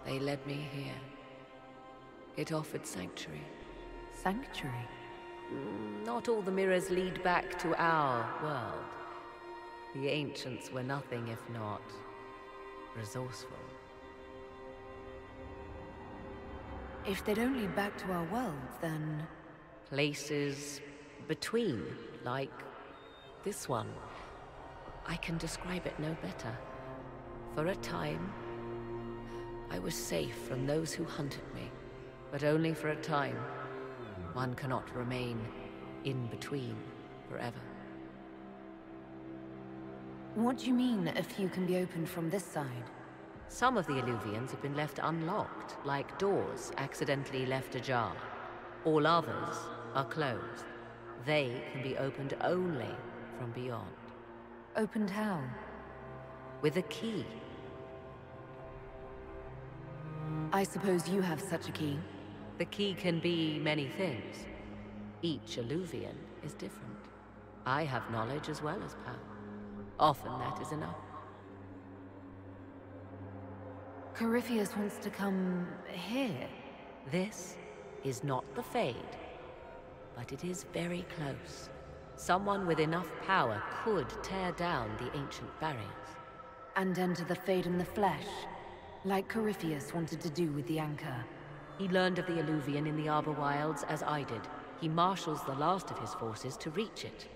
Speaker 18: they led me here. It offered sanctuary.
Speaker 7: Sanctuary?
Speaker 18: Not all the mirrors lead back to our world. The ancients were nothing if not resourceful.
Speaker 7: If they don't lead back to our world, then...
Speaker 18: Places between, like this one. I can describe it no better. For a time, I was safe from those who hunted me, but only for a time. One cannot remain in between forever.
Speaker 7: What do you mean, a few can be opened from this side?
Speaker 18: Some of the Illuvians have been left unlocked, like doors accidentally left ajar. All others are closed. They can be opened only from beyond.
Speaker 7: Opened how?
Speaker 18: With a key.
Speaker 7: I suppose you have such a key.
Speaker 18: The key can be many things. Each Illuvian is different. I have knowledge as well as power. Often that is enough.
Speaker 7: Corypheus wants to come here.
Speaker 18: This is not the Fade, but it is very close. Someone with enough power could tear down the ancient barriers.
Speaker 7: And enter the Fade in the flesh, like Corypheus wanted to do with the Anchor.
Speaker 18: He learned of the Illuvian in the Arbor Wilds as I did. He marshals the last of his forces to reach it.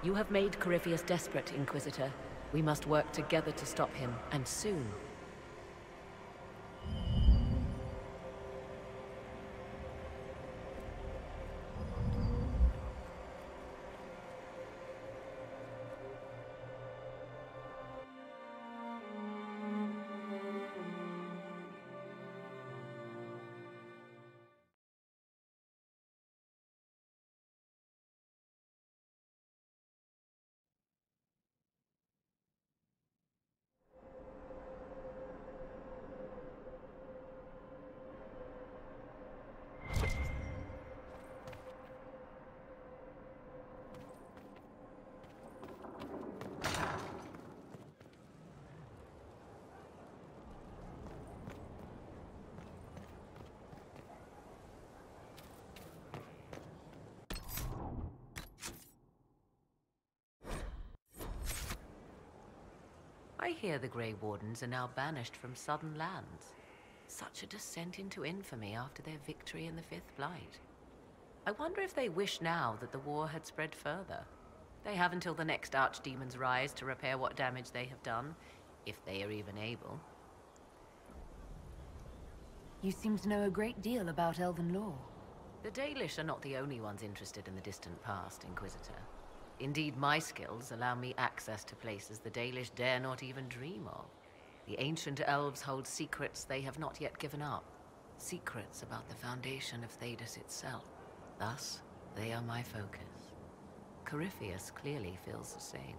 Speaker 18: You have made Corypheus desperate, Inquisitor. We must work together to stop him, and soon. I hear the Grey Wardens are now banished from southern lands. Such a descent into infamy after their victory in the Fifth Blight. I wonder if they wish now that the war had spread further. They have until the next archdemons rise to repair what damage they have done, if they are even able.
Speaker 7: You seem to know a great deal about elven lore.
Speaker 18: The Dalish are not the only ones interested in the distant past, Inquisitor. Indeed, my skills allow me access to places the Dalish dare not even dream of. The ancient elves hold secrets they have not yet given up. Secrets about the foundation of Thedas itself. Thus, they are my focus. Corypheus clearly feels the same.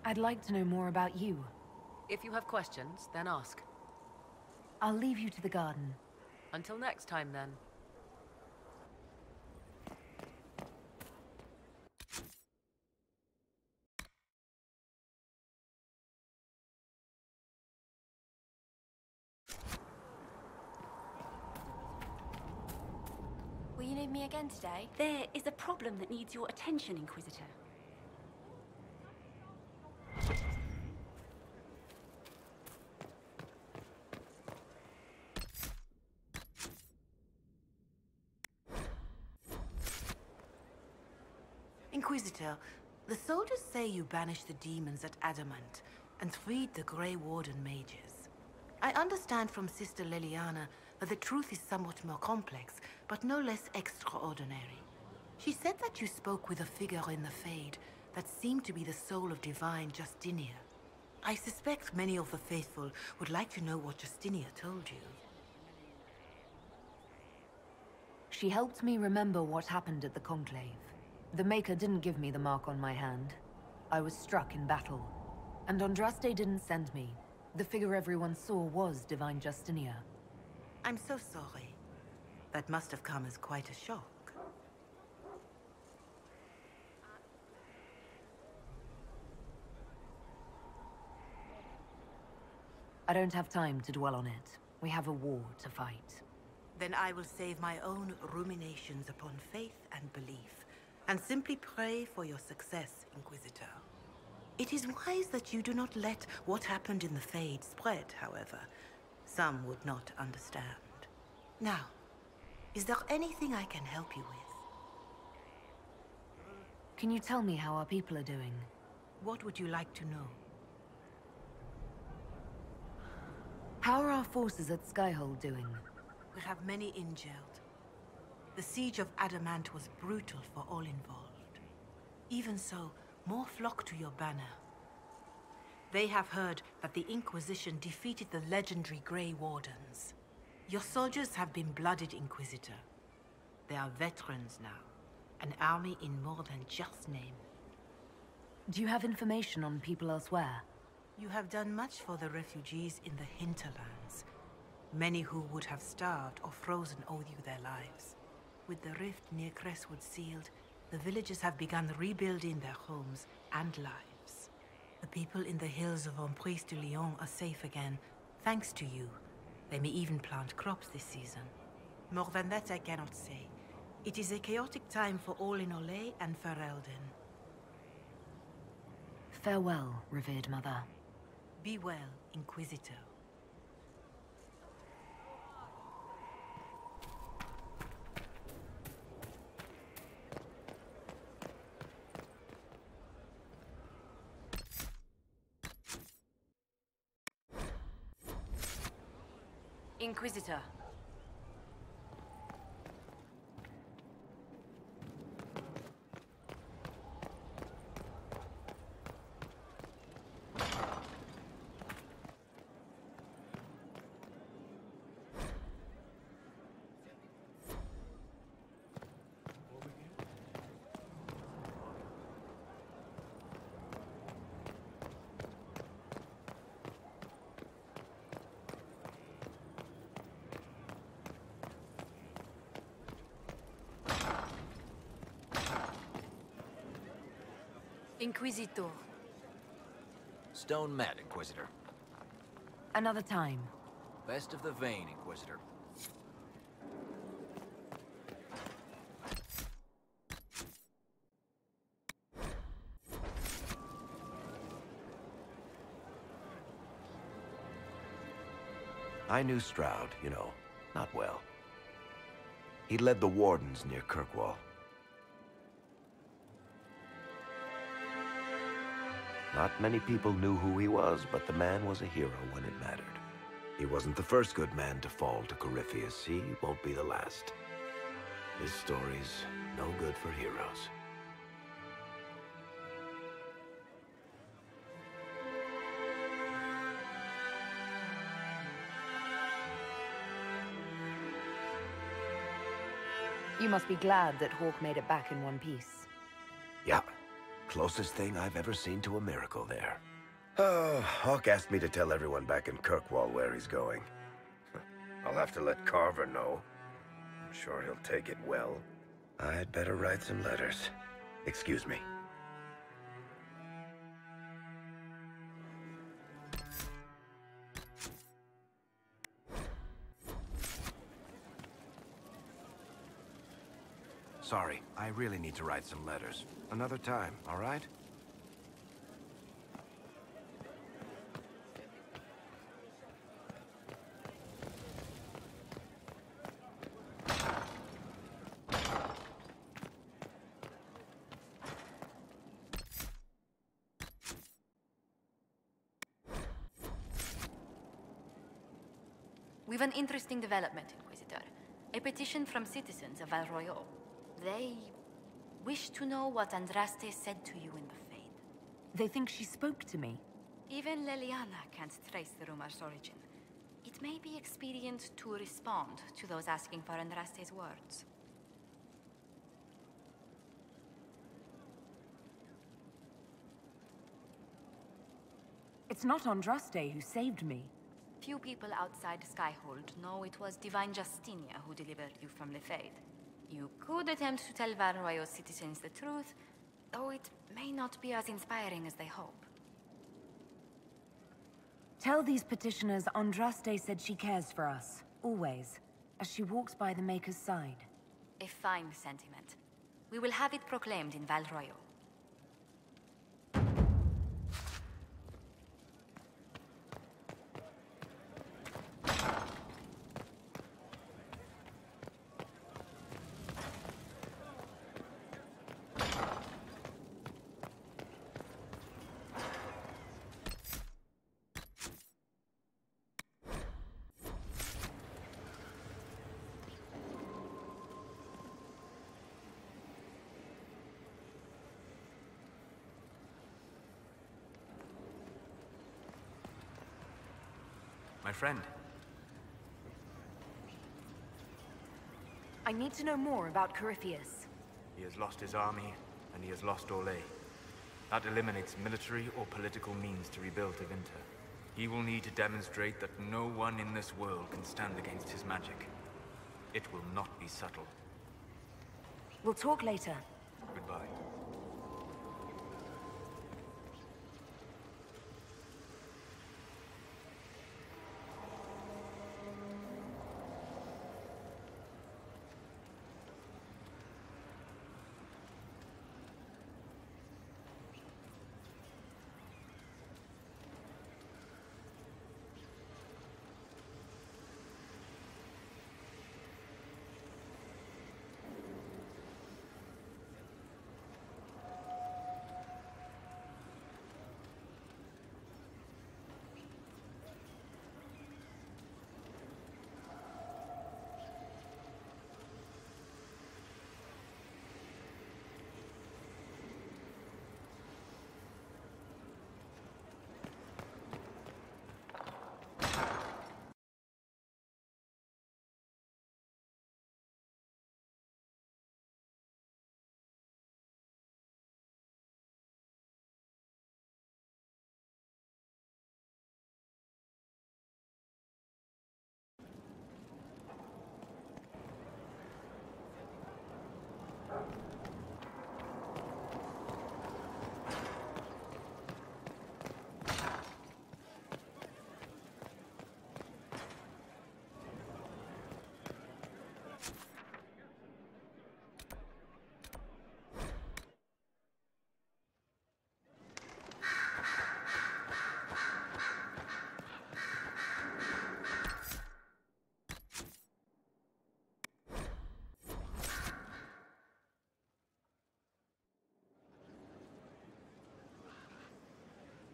Speaker 7: I'd like to know more about you.
Speaker 18: If you have questions, then ask.
Speaker 7: I'll leave you to the garden.
Speaker 18: Until next time, then.
Speaker 17: Will you need me again today?
Speaker 16: There is a problem that needs your attention, Inquisitor.
Speaker 19: Inquisitor, the soldiers say you banished the demons at Adamant and freed the Grey Warden mages. I understand from Sister Leliana that the truth is somewhat more complex, but no less extraordinary. She said that you spoke with a figure in the Fade that seemed to be the soul of divine Justinia. I suspect many of the faithful would like to know what Justinia told you.
Speaker 7: She helped me remember what happened at the Conclave. The Maker didn't give me the mark on my hand. I was struck in battle. And Andraste didn't send me. The figure everyone saw was Divine Justinia.
Speaker 19: I'm so sorry. That must have come as quite a shock.
Speaker 7: I don't have time to dwell on it. We have a war to fight.
Speaker 19: Then I will save my own ruminations upon faith and belief, and simply pray for your success, Inquisitor. It is wise that you do not let what happened in the Fade spread, however. Some would not understand. Now, is there anything I can help you with?
Speaker 7: Can you tell me how our people are doing?
Speaker 19: What would you like to know?
Speaker 7: How are our forces at Skyhold doing?
Speaker 19: We have many injured. The siege of Adamant was brutal for all involved. Even so, more flock to your banner. They have heard that the Inquisition defeated the legendary Grey Wardens. Your soldiers have been blooded, Inquisitor. They are veterans now, an army in more than just name.
Speaker 7: Do you have information on people elsewhere?
Speaker 19: You have done much for the refugees in the hinterlands. Many who would have starved or frozen owe you their lives. With the rift near Crestwood sealed, the villagers have begun rebuilding their homes and lives. The people in the hills of Emprise de Lyon are safe again, thanks to you. They may even plant crops this season. More than that I cannot say. It is a chaotic time for all in Olay and Ferelden.
Speaker 7: Farewell, revered mother.
Speaker 19: Be well, Inquisitor.
Speaker 7: Inquisitor.
Speaker 20: Inquisitor.
Speaker 21: Stone Mat, Inquisitor.
Speaker 7: Another time.
Speaker 21: Best of the vein, Inquisitor.
Speaker 22: I knew Stroud, you know, not well. He led the Wardens near Kirkwall. Not many people knew who he was, but the man was a hero when it mattered. He wasn't the first good man to fall to Corypheus. He won't be the last. His story's no good for heroes.
Speaker 7: You must be glad that Hawke made it back in one piece.
Speaker 22: Yeah. Closest thing I've ever seen to a miracle there. Oh, Hawke asked me to tell everyone back in Kirkwall where he's going. I'll have to let Carver know. I'm sure he'll take it well. I'd better write some letters. Excuse me. Sorry, I really need to write some letters. Another time, all right?
Speaker 17: We've an interesting development, Inquisitor. A petition from citizens of Val Royeaux. They wish to know what Andraste said to you in the Fade.
Speaker 7: They think she spoke to me?
Speaker 17: Even Leliana can't trace the rumor's origin. It may be expedient to respond to those asking for Andraste's words.
Speaker 7: It's not Andraste who saved me.
Speaker 17: Few people outside Skyhold know it was Divine Justinia who delivered you from the Fade. You could attempt to tell Val Royeaux citizens the truth, though it may not be as inspiring as they hope.
Speaker 7: Tell these petitioners Andraste said she cares for us, always, as she walks by the Maker's side.
Speaker 17: A fine sentiment. We will have it proclaimed in Val Royeaux.
Speaker 3: My friend.
Speaker 7: I need to know more about Corypheus.
Speaker 3: He has lost his army, and he has lost Orlais. That eliminates military or political means to rebuild Tevinter. He will need to demonstrate that no one in this world can stand against his magic. It will not be subtle.
Speaker 7: We'll talk later.
Speaker 3: Goodbye.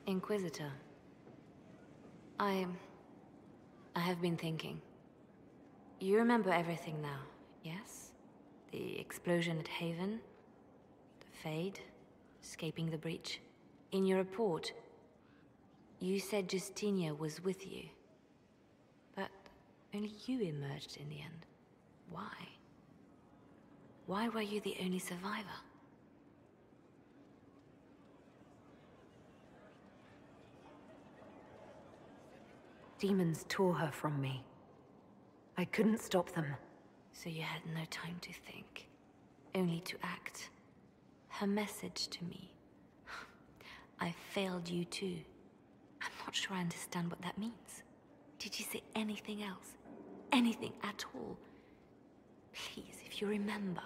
Speaker 9: Inquisitor. I have been thinking. You remember everything now, yes? The explosion at Haven, the Fade, escaping the breach. In your report, you said Justinia was with you. But only you emerged in the end. Why? Why were you the only survivor?
Speaker 7: Demons tore her from me. I couldn't stop them.
Speaker 9: So you had no time to think, only to act. Her message to me. I failed you too. I'm not sure I understand what that means. Did you say anything else? Anything at all? Please, if you remember.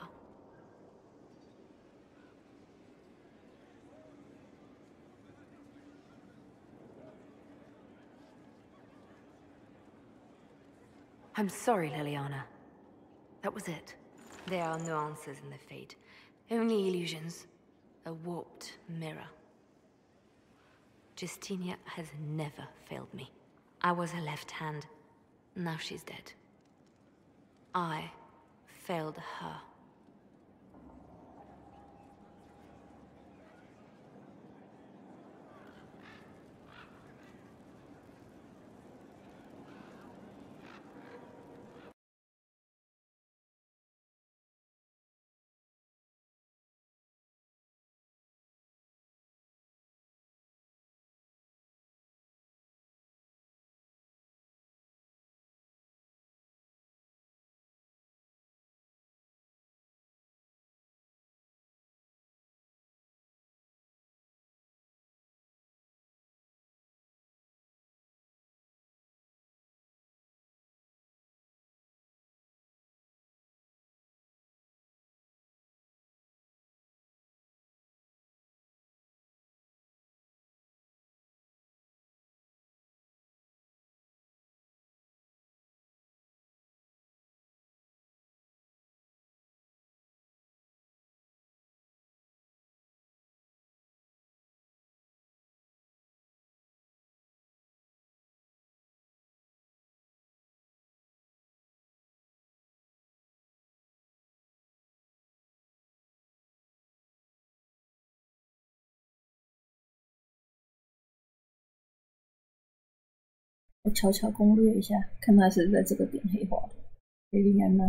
Speaker 9: I'm sorry, Liliana. That was it. There are nuances in the fate. Only illusions. A warped mirror. Justinia has never failed me. I was her left hand. Now she's dead. I failed her.
Speaker 4: 我悄悄攻略一下，看他是在这个点黑化的。菲利安娜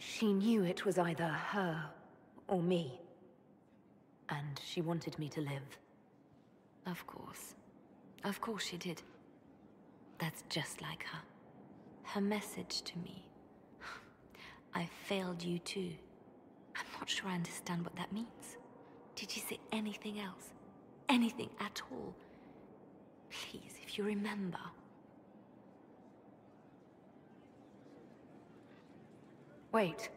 Speaker 4: ，She
Speaker 9: knew it was either her or me. And she wanted me to live. Of course. Of course she did. That's just like her. Her message to me. I failed you too. I'm not sure I understand what that means. Did you say anything else? Anything at all? Please, if you remember. Wait.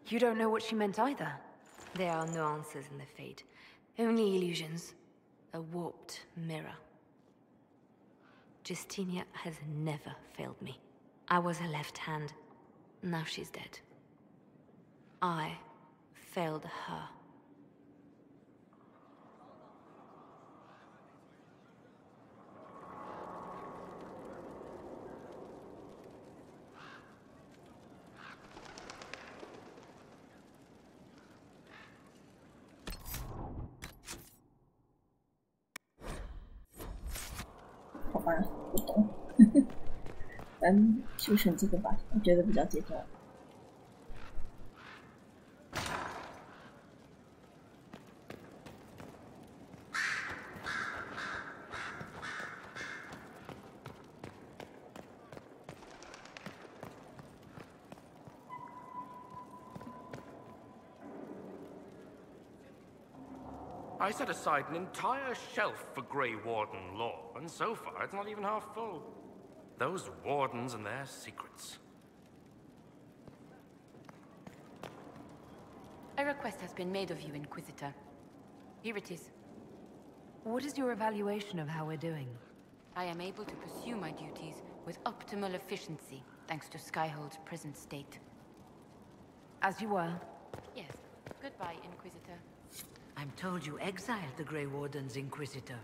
Speaker 9: You don't know what she meant either? There are nuances in the fate. Only illusions. A warped mirror. Justinia has never failed me. I was her left hand. Now she's dead. I failed her.
Speaker 4: 吧，不懂。反正就选这个吧，我觉得比较接近我。
Speaker 5: I set aside an entire shelf for Grey Warden lore, and so far it's not even half full. Those wardens and their secrets.
Speaker 17: A request has been made of you, Inquisitor. Here it is.
Speaker 7: What is your evaluation of how we're doing?
Speaker 17: I am able to pursue my duties with optimal efficiency, thanks to Skyhold's present state.
Speaker 7: As you were.
Speaker 17: Yes. Goodbye, Inquisitor.
Speaker 20: I'm told you exiled the Grey Wardens, Inquisitor.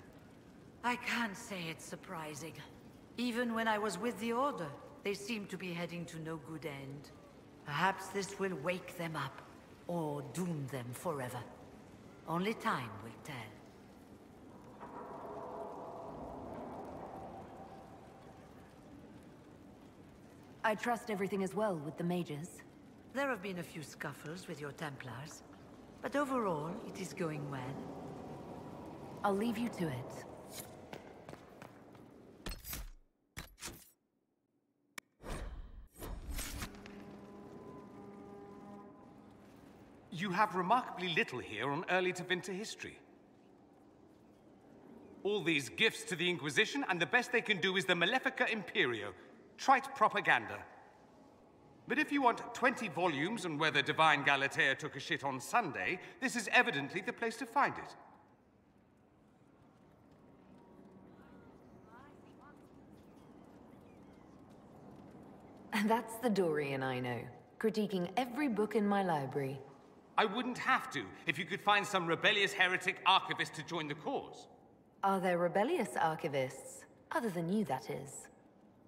Speaker 20: I can't say it's surprising. Even when I was with the Order, they seemed to be heading to no good end. Perhaps this will wake them up, or doom them forever. Only time will tell.
Speaker 7: I trust everything is well with the mages.
Speaker 20: There have been a few scuffles with your Templars, but overall, it is going well.
Speaker 7: I'll leave you to it.
Speaker 23: You have remarkably little here on early Tevinter history. All these gifts to the Inquisition, and the best they can do is the Malefica Imperio. Trite propaganda. But if you want 20 volumes on whether Divine Galatea took a shit on Sunday, this is evidently the place to find it.
Speaker 7: And that's the Dorian I know, critiquing every book in my library.
Speaker 23: I wouldn't have to, if you could find some rebellious heretic archivist to join the cause.
Speaker 7: Are there rebellious archivists? Other than you, that is.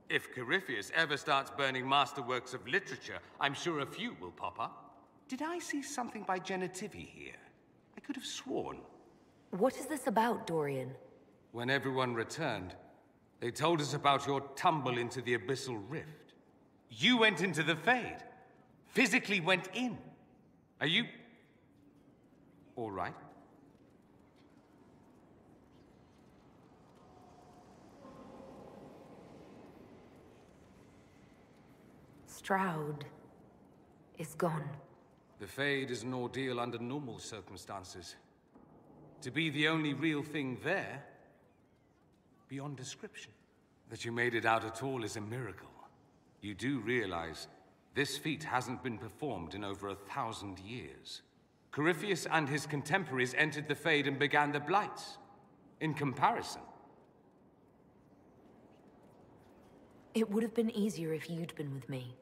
Speaker 23: If Corypheus ever starts burning masterworks of literature, I'm sure a few will pop up. Did I see something by Genitivi here? I could have sworn.
Speaker 7: What is this about, Dorian?
Speaker 23: When everyone returned, they told us about your tumble into the Abyssal Rift. You went into the Fade. Physically went in. Are you... all right?
Speaker 7: Stroud is gone.
Speaker 23: The Fade is an ordeal under normal circumstances. To be the only real thing there, beyond description. That you made it out at all is a miracle. You do realize this feat hasn't been performed in over 1,000 years. Corypheus and his contemporaries entered the Fade and began the Blights. In comparison.
Speaker 7: It would have been easier if you'd been with me.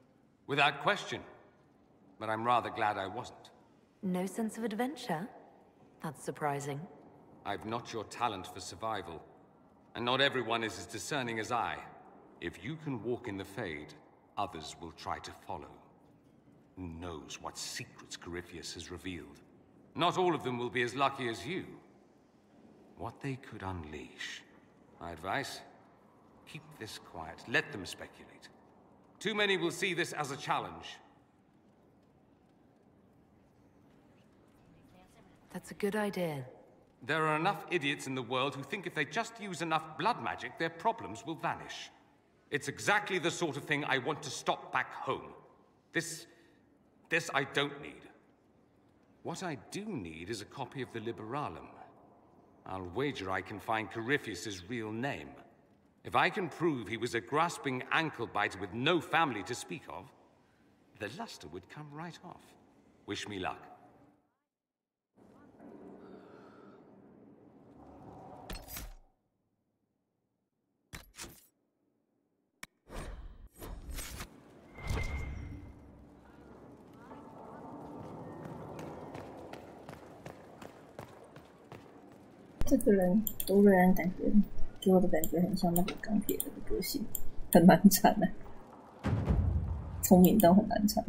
Speaker 23: Without question. But I'm rather glad I wasn't.
Speaker 7: No sense of adventure? That's surprising.
Speaker 23: I've not your talent for survival. And not everyone is as discerning as I. If you can walk in the Fade, others will try to follow. Who knows what secrets Corypheus has revealed? Not all of them will be as lucky as you. What they could unleash. My advice? Keep this quiet. Let them speculate. Too many will see this as a challenge.
Speaker 7: That's a good idea.
Speaker 23: There are enough idiots in the world who think if they just use enough blood magic, their problems will vanish. It's exactly the sort of thing I want to stop back home. This I don't need. What I do need is a copy of the Liberalum. I'll wager I can find Corypheus's real name. If I can prove he was a grasping ankle-biter with no family to speak of, the luster would come right off. Wish me luck.
Speaker 4: 这个人多瑞安感觉给我的感觉很像那个钢铁人的个性，很难缠的，聪明到很难缠，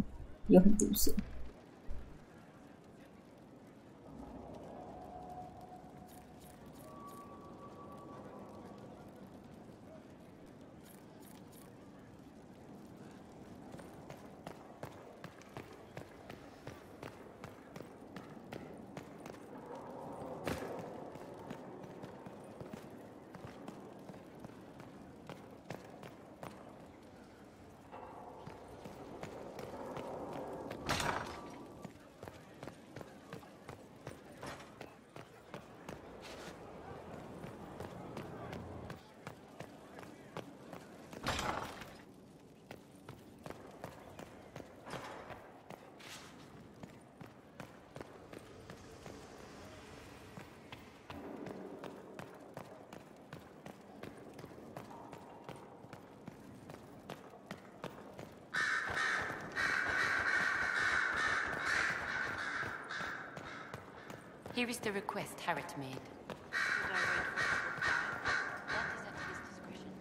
Speaker 4: 又很毒舌。
Speaker 17: Here is the request Harriet made. Should I wait for his reply? That is at his discretion.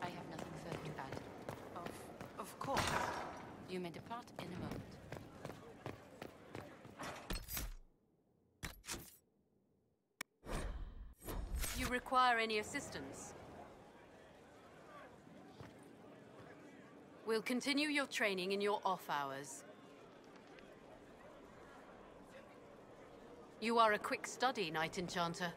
Speaker 17: I have nothing further to add.
Speaker 19: Of course.
Speaker 17: You may depart in a moment.
Speaker 9: You require any assistance? We'll continue your training in your off hours. You are a quick study, Knight Enchanter.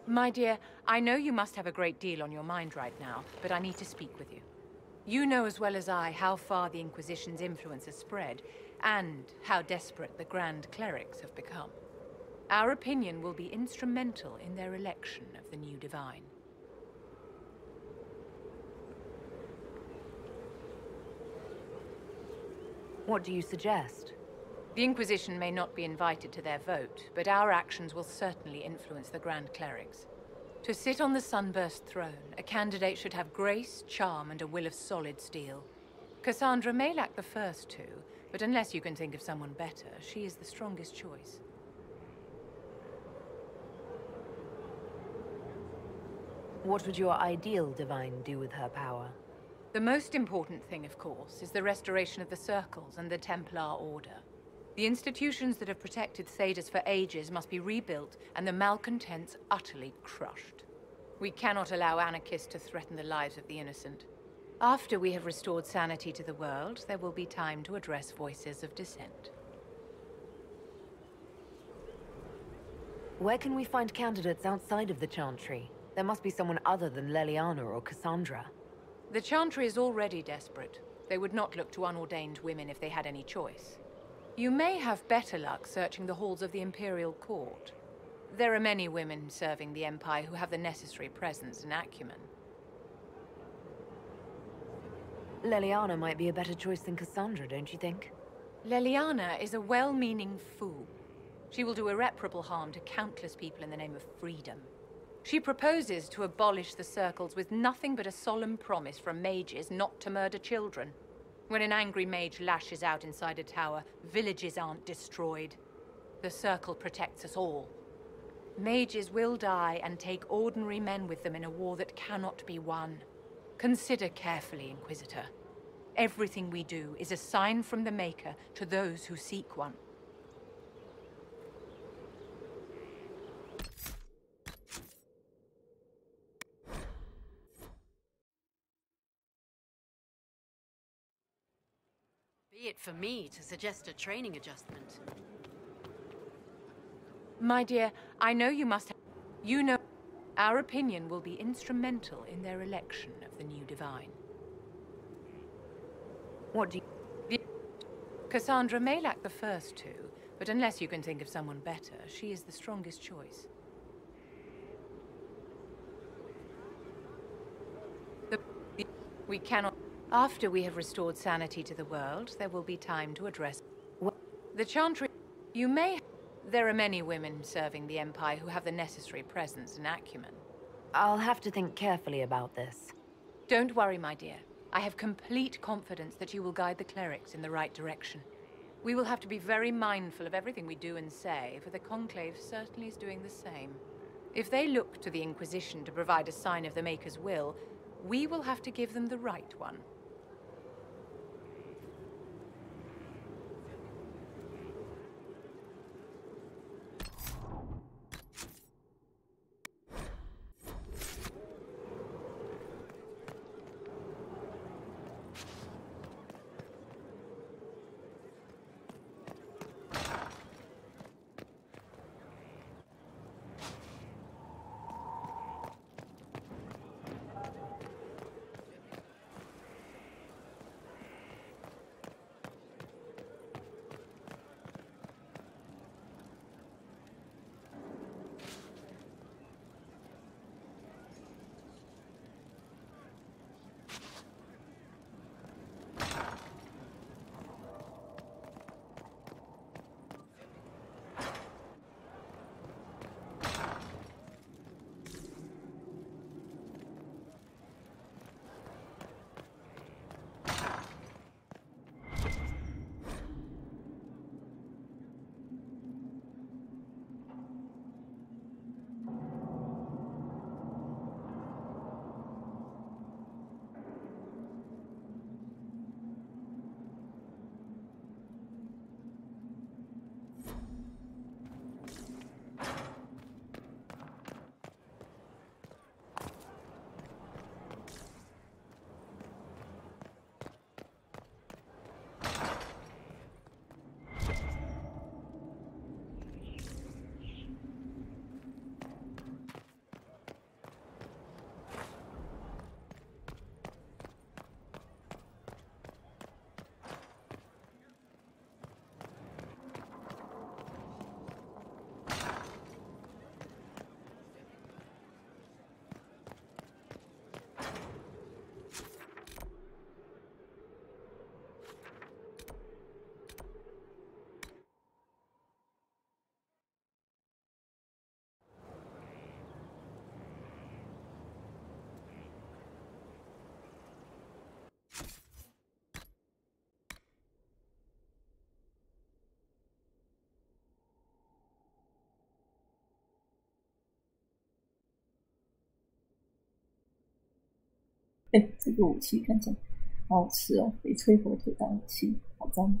Speaker 2: My dear, I know you must have a great deal on your mind right now, but I need to speak with you. You know as well as I how far the Inquisition's influence has spread, and how desperate the Grand Clerics have become. Our opinion will be instrumental in their election of the new Divine.
Speaker 7: What do you suggest?
Speaker 2: The Inquisition may not be invited to their vote, but our actions will certainly influence the Grand Clerics. To sit on the Sunburst throne, a candidate should have grace, charm, and a will of solid steel. Cassandra may lack the first two, but unless you can think of someone better, she is the strongest choice.
Speaker 7: What would your ideal Divine do with her power?
Speaker 2: The most important thing, of course, is the restoration of the Circles and the Templar Order. The institutions that have protected Thedas for ages must be rebuilt, and the malcontents utterly crushed. We cannot allow anarchists to threaten the lives of the innocent. After we have restored sanity to the world, there will be time to address voices of dissent.
Speaker 7: Where can we find candidates outside of the Chantry? There must be someone other than Leliana or Cassandra.
Speaker 2: The Chantry is already desperate. They would not look to unordained women if they had any choice. You may have better luck searching the halls of the Imperial Court. There are many women serving the Empire who have the necessary presence and acumen.
Speaker 7: Leliana might be a better choice than Cassandra, don't you think?
Speaker 2: Leliana is a well-meaning fool. She will do irreparable harm to countless people in the name of freedom. She proposes to abolish the Circles with nothing but a solemn promise from mages not to murder children. When an angry mage lashes out inside a tower, villages aren't destroyed. The Circle protects us all. Mages will die and take ordinary men with them in a war that cannot be won. Consider carefully, Inquisitor. Everything we do is a sign from the Maker to those who seek one.
Speaker 9: Be it for me to suggest a training adjustment.
Speaker 2: My dear, I know you must have... You know... Our opinion will be instrumental in their election of the new Divine.
Speaker 7: What do you...
Speaker 2: Cassandra may lack the first two, but unless you can think of someone better, she is the strongest choice. We cannot... After we have restored sanity to the world, there will be time to address... The Chantry... You may... There are many women serving the Empire who have the necessary presence and acumen.
Speaker 7: I'll have to think carefully about this.
Speaker 2: Don't worry, my dear. I have complete confidence that you will guide the clerics in the right direction. We will have to be very mindful of everything we do and say, for the Conclave certainly is doing the same. If they look to the Inquisition to provide a sign of the Maker's will, we will have to give them the right one.
Speaker 4: 这个武器看起来好好吃哦，翡翠火腿当武器，好赞。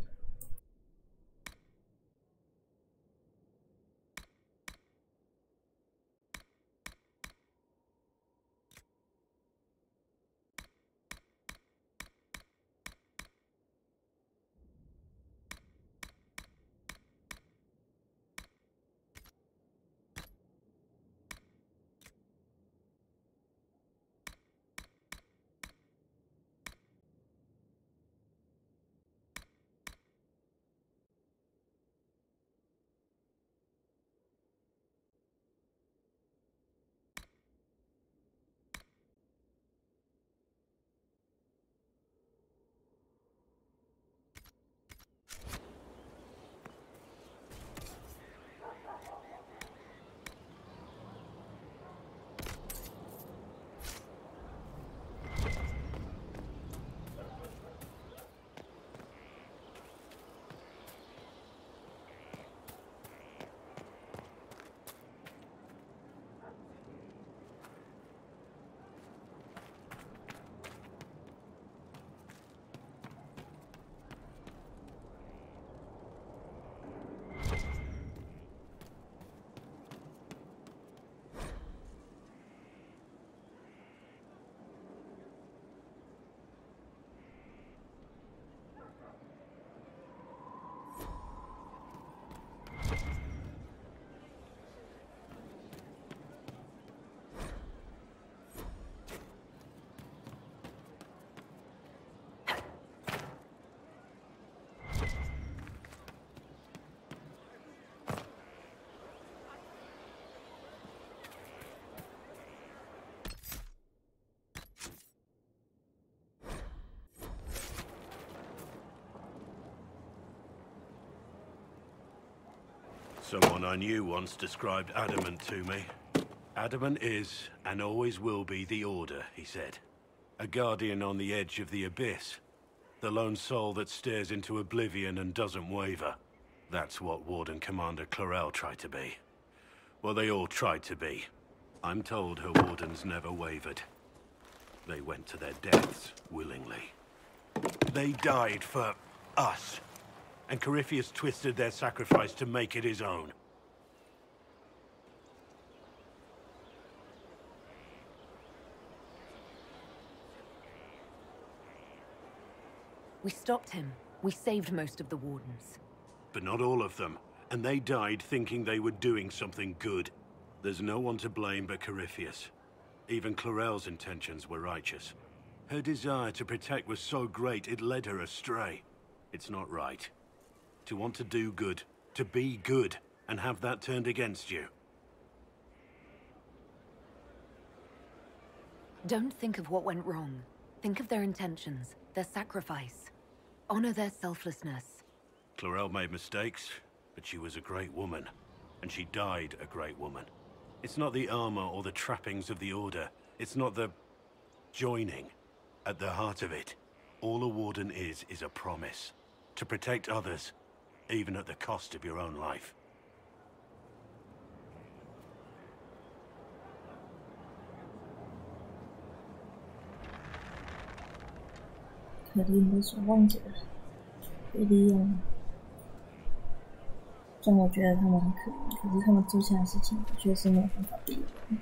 Speaker 8: Someone I knew once described Adamant to me. Adamant is, and always will be, the Order, he said. A guardian on the edge of the abyss. The lone soul that stares into oblivion and doesn't waver. That's what Warden Commander Clarel tried to be. Well, they all tried to be. I'm told her wardens never wavered. They went to their deaths willingly. They died for us. And Corypheus twisted their sacrifice to make it his own.
Speaker 7: We stopped him. We saved most of the Wardens.
Speaker 8: But not all of them. And they died thinking they were doing something good. There's no one to blame but Corypheus. Even Clarel's intentions were righteous. Her desire to protect was so great it led her astray. It's not right. To want to do good, to be good, and have that turned against you.
Speaker 7: Don't think of what went wrong. Think of their intentions, their sacrifice. Honor their selflessness.
Speaker 8: Clarel made mistakes, but she was a great woman. And she died a great woman. It's not the armor or the trappings of the Order. It's not the joining. At the heart of it, all a Warden is a promise. To protect others. Even at the cost of your own life.
Speaker 4: 可怜的守望者被利用，让我觉得他们很可怜，可是他们做下的事情确实没有办法被原谅。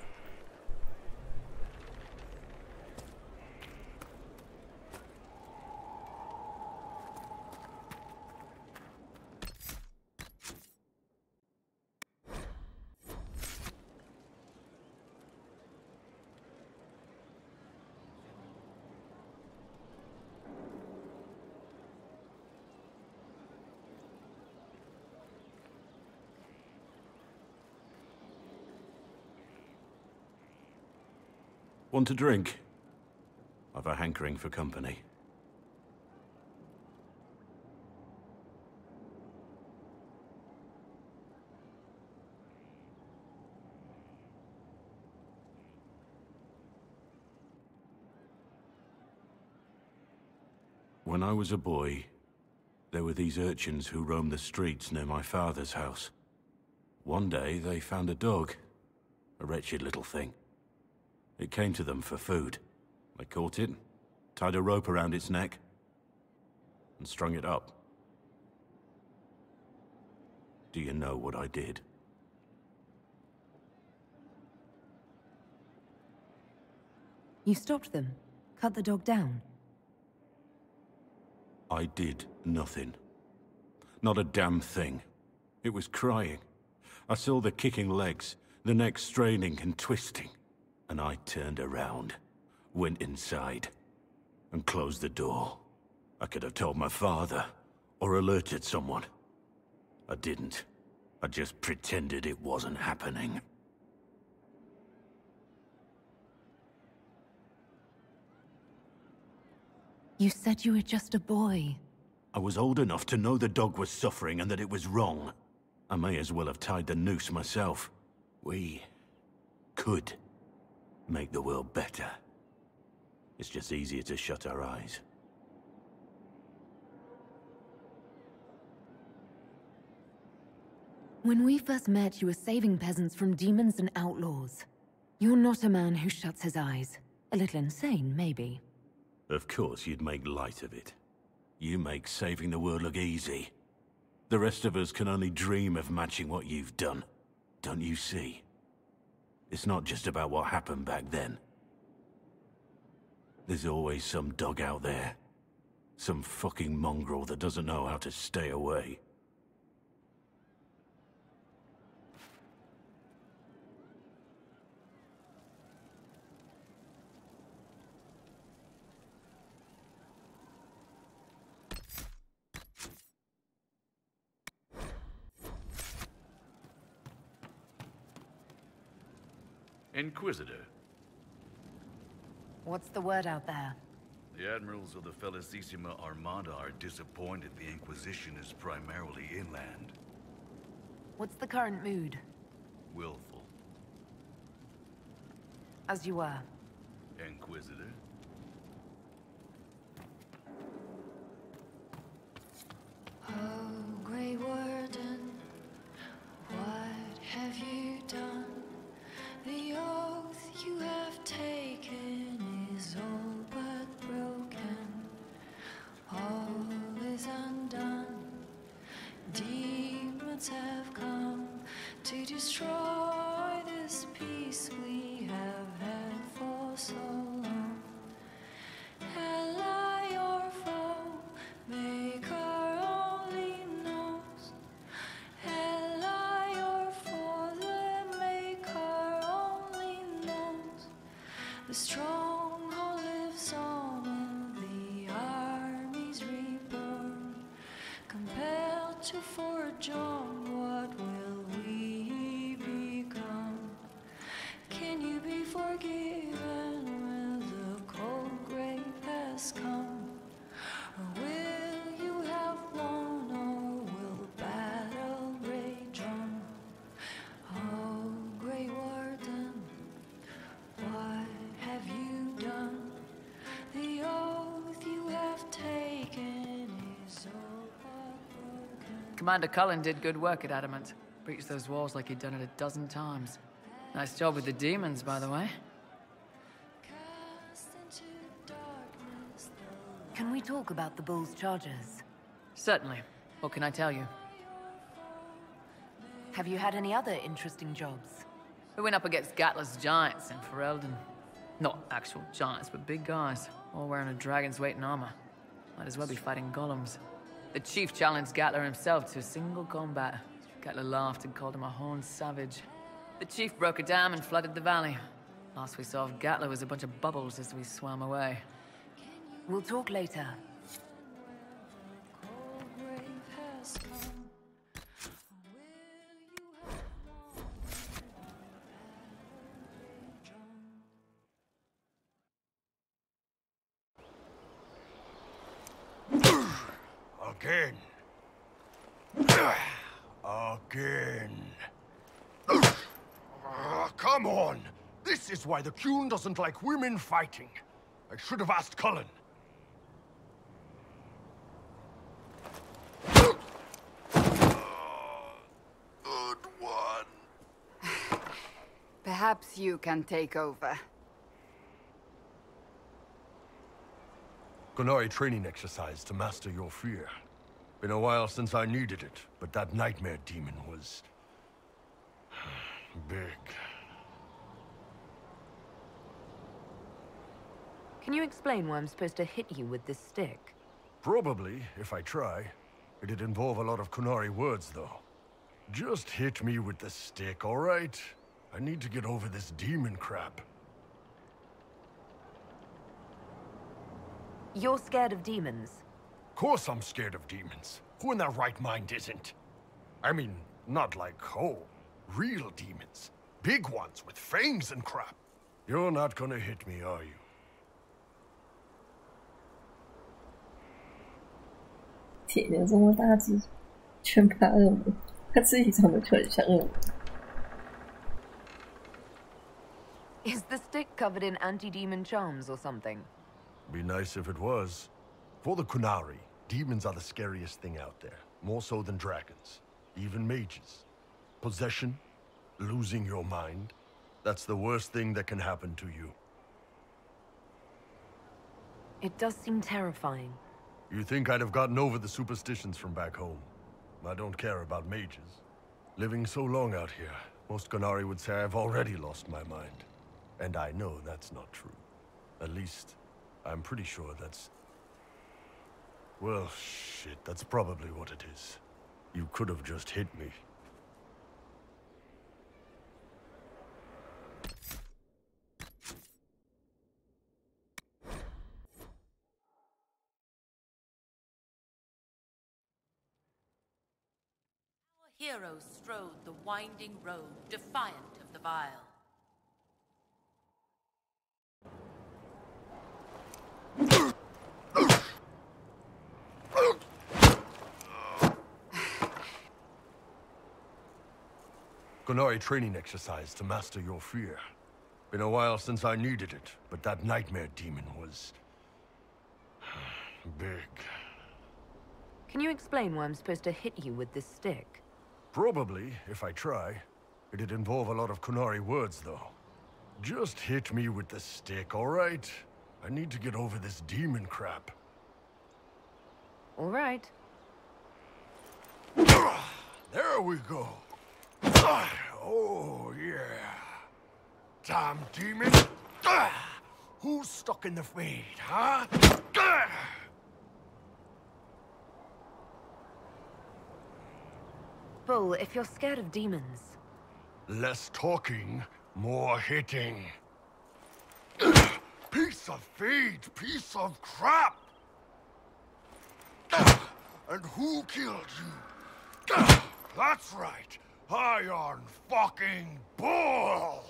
Speaker 8: Want a drink? I've a hankering for company. When I was a boy, there were these urchins who roamed the streets near my father's house. One day, they found a dog. A wretched little thing. It came to them for food. I caught it, tied a rope around its neck, and strung it up. Do you know what I did?
Speaker 7: You stopped them? Cut the dog down?
Speaker 8: I did nothing. Not a damn thing. It was crying. I saw the kicking legs, the neck straining and twisting. And I turned around, went inside, and closed the door. I could have told my father, or alerted someone. I didn't. I just pretended it wasn't happening.
Speaker 7: You said you were just a boy.
Speaker 8: I was old enough to know the dog was suffering and that it was wrong. I may as well have tied the noose myself. We could make the world better. It's just easier to shut our eyes.
Speaker 7: When we first met, you were saving peasants from demons and outlaws. You're not a man who shuts his eyes. A little insane, maybe.
Speaker 8: Of course you'd make light of it. You make saving the world look easy. The rest of us can only dream of matching what you've done. Don't you see? It's not just about what happened back then. There's always some dog out there. Some fucking mongrel that doesn't know how to stay away.
Speaker 11: Inquisitor.
Speaker 7: What's the word out there?
Speaker 11: The admirals of the Felicissima Armada are disappointed the Inquisition is primarily inland.
Speaker 7: What's the current mood?
Speaker 11: Willful.
Speaker 7: As you were.
Speaker 11: Inquisitor.
Speaker 1: Oh, Grey Warden, what have you done? The oath you have taken is all but broken. All is undone. Demons have come to destroy this peace we have had for so long. Ally or foe, make our only knows. Ally or foe, make our only knows. The stronghold lives on and the army's reborn. Compelled to forge on, what will we become? Can you be forgiven when the cold grave has come? Or will you have won, or will battle rage on? Oh, Grey Warden, what have you done? The oath you have taken is all but broken.
Speaker 6: Commander Cullen did good work at Adamant. Breached those walls like he'd done it a dozen times. Nice job with the demons, by the way.
Speaker 7: Can we talk about the Bull's charges?
Speaker 6: Certainly. What can I tell you?
Speaker 7: Have you had any other interesting jobs?
Speaker 6: We went up against Gatler's giants in Ferelden. Not actual giants, but big guys, all wearing a dragon's weight in armor. Might as well be fighting golems. The chief challenged Gatler himself to a single combat. Gatler laughed and called him a horned savage. The chief broke a dam and flooded the valley. Last we saw of Gatler was a bunch of bubbles as we swam away.
Speaker 7: We'll talk later.
Speaker 3: Again. Again. Come on! This is why the Qun doesn't like women fighting. I should have asked Cullen.
Speaker 1: Good one.
Speaker 10: Perhaps you can take over. Kunari training exercise to master your fear. Been a while since I needed it, but that nightmare demon was... big.
Speaker 18: Can you explain why I'm supposed to hit you with this stick?
Speaker 10: Probably, if I try. It'd involve a lot of Kunari words, though. Just hit me with the stick, alright? I need to get over this demon crap.
Speaker 18: You're scared of demons?
Speaker 10: Of course I'm scared of demons. Who in their right mind isn't? I mean, not like, oh, real demons. Big ones with fangs and crap. You're not gonna hit me, are you?
Speaker 4: 铁牛这么大只，全怕恶魔。他自己长得就很像恶魔。
Speaker 18: Is the stick covered in anti-demon charms or something?
Speaker 10: Be nice if it was. For the Kunari, demons are the scariest thing out there. More so than dragons. Even mages. Possession, losing your mind. That's the worst thing that can happen to you.
Speaker 18: It does seem terrifying.
Speaker 10: You think I'd have gotten over the superstitions from back home? I don't care about mages. Living so long out here, most Kunari would say I've already lost my mind. And I know that's not true. At least, I'm pretty sure that's... Well, shit, that's probably what it is. You could have just hit me.
Speaker 12: Heroes strode the winding road, defiant of the vile.
Speaker 10: Kunari training exercise to master your fear. Been a while since I needed it, but that nightmare demon was... big.
Speaker 18: Can you explain why I'm supposed to hit you with this stick?
Speaker 10: Probably, if I try. It'd involve a lot of Kunari words, though. Just hit me with the stick, alright? I need to get over this demon crap.
Speaker 18: Alright.
Speaker 10: There we go. Oh, yeah. Damn demon. Who's stuck in the fade, huh?
Speaker 18: Bull, if you're scared of demons...
Speaker 10: Less talking, more hitting. Piece of feed, piece of crap! And who killed you? That's right, Iron fucking Bull!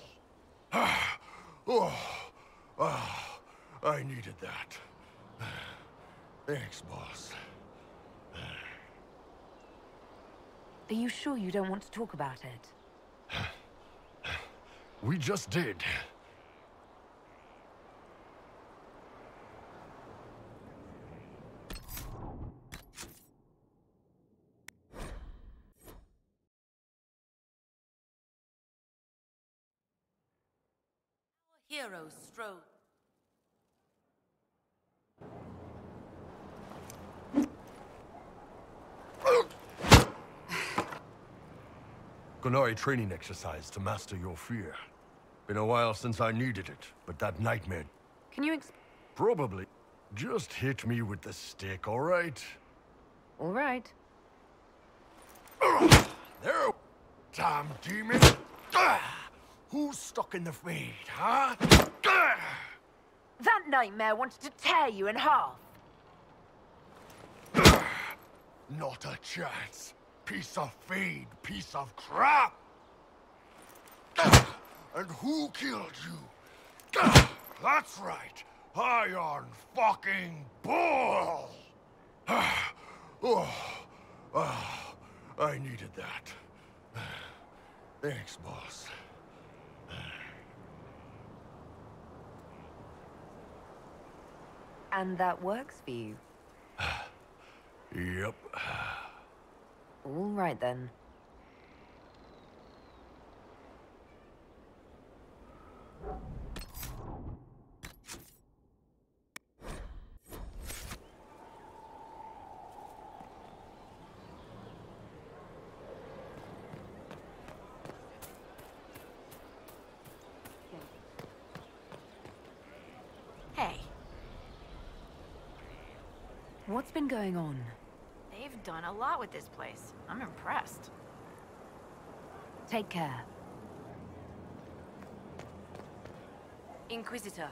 Speaker 10: I needed that. Thanks, boss.
Speaker 18: Are you sure you don't want to talk about it?
Speaker 10: We just did.
Speaker 12: Heroes strode.
Speaker 10: Kunari training exercise to master your fear. Been a while since I needed it, but that nightmare...
Speaker 18: Can you
Speaker 10: Probably. Just hit me with the stick, alright?
Speaker 18: Alright.
Speaker 10: There... Damn demon! Who's stuck in the fade, huh?
Speaker 7: That nightmare wanted to tear you in half.
Speaker 10: Not a chance. Piece of feed, piece of crap! And who killed you? That's right, Iron fucking Bull! I needed that. Thanks, boss.
Speaker 18: And that works for you?
Speaker 10: Yep.
Speaker 18: All right, then.
Speaker 7: What's been going on?
Speaker 13: They've done a lot with this place. I'm impressed.
Speaker 7: Take care.
Speaker 13: Inquisitor.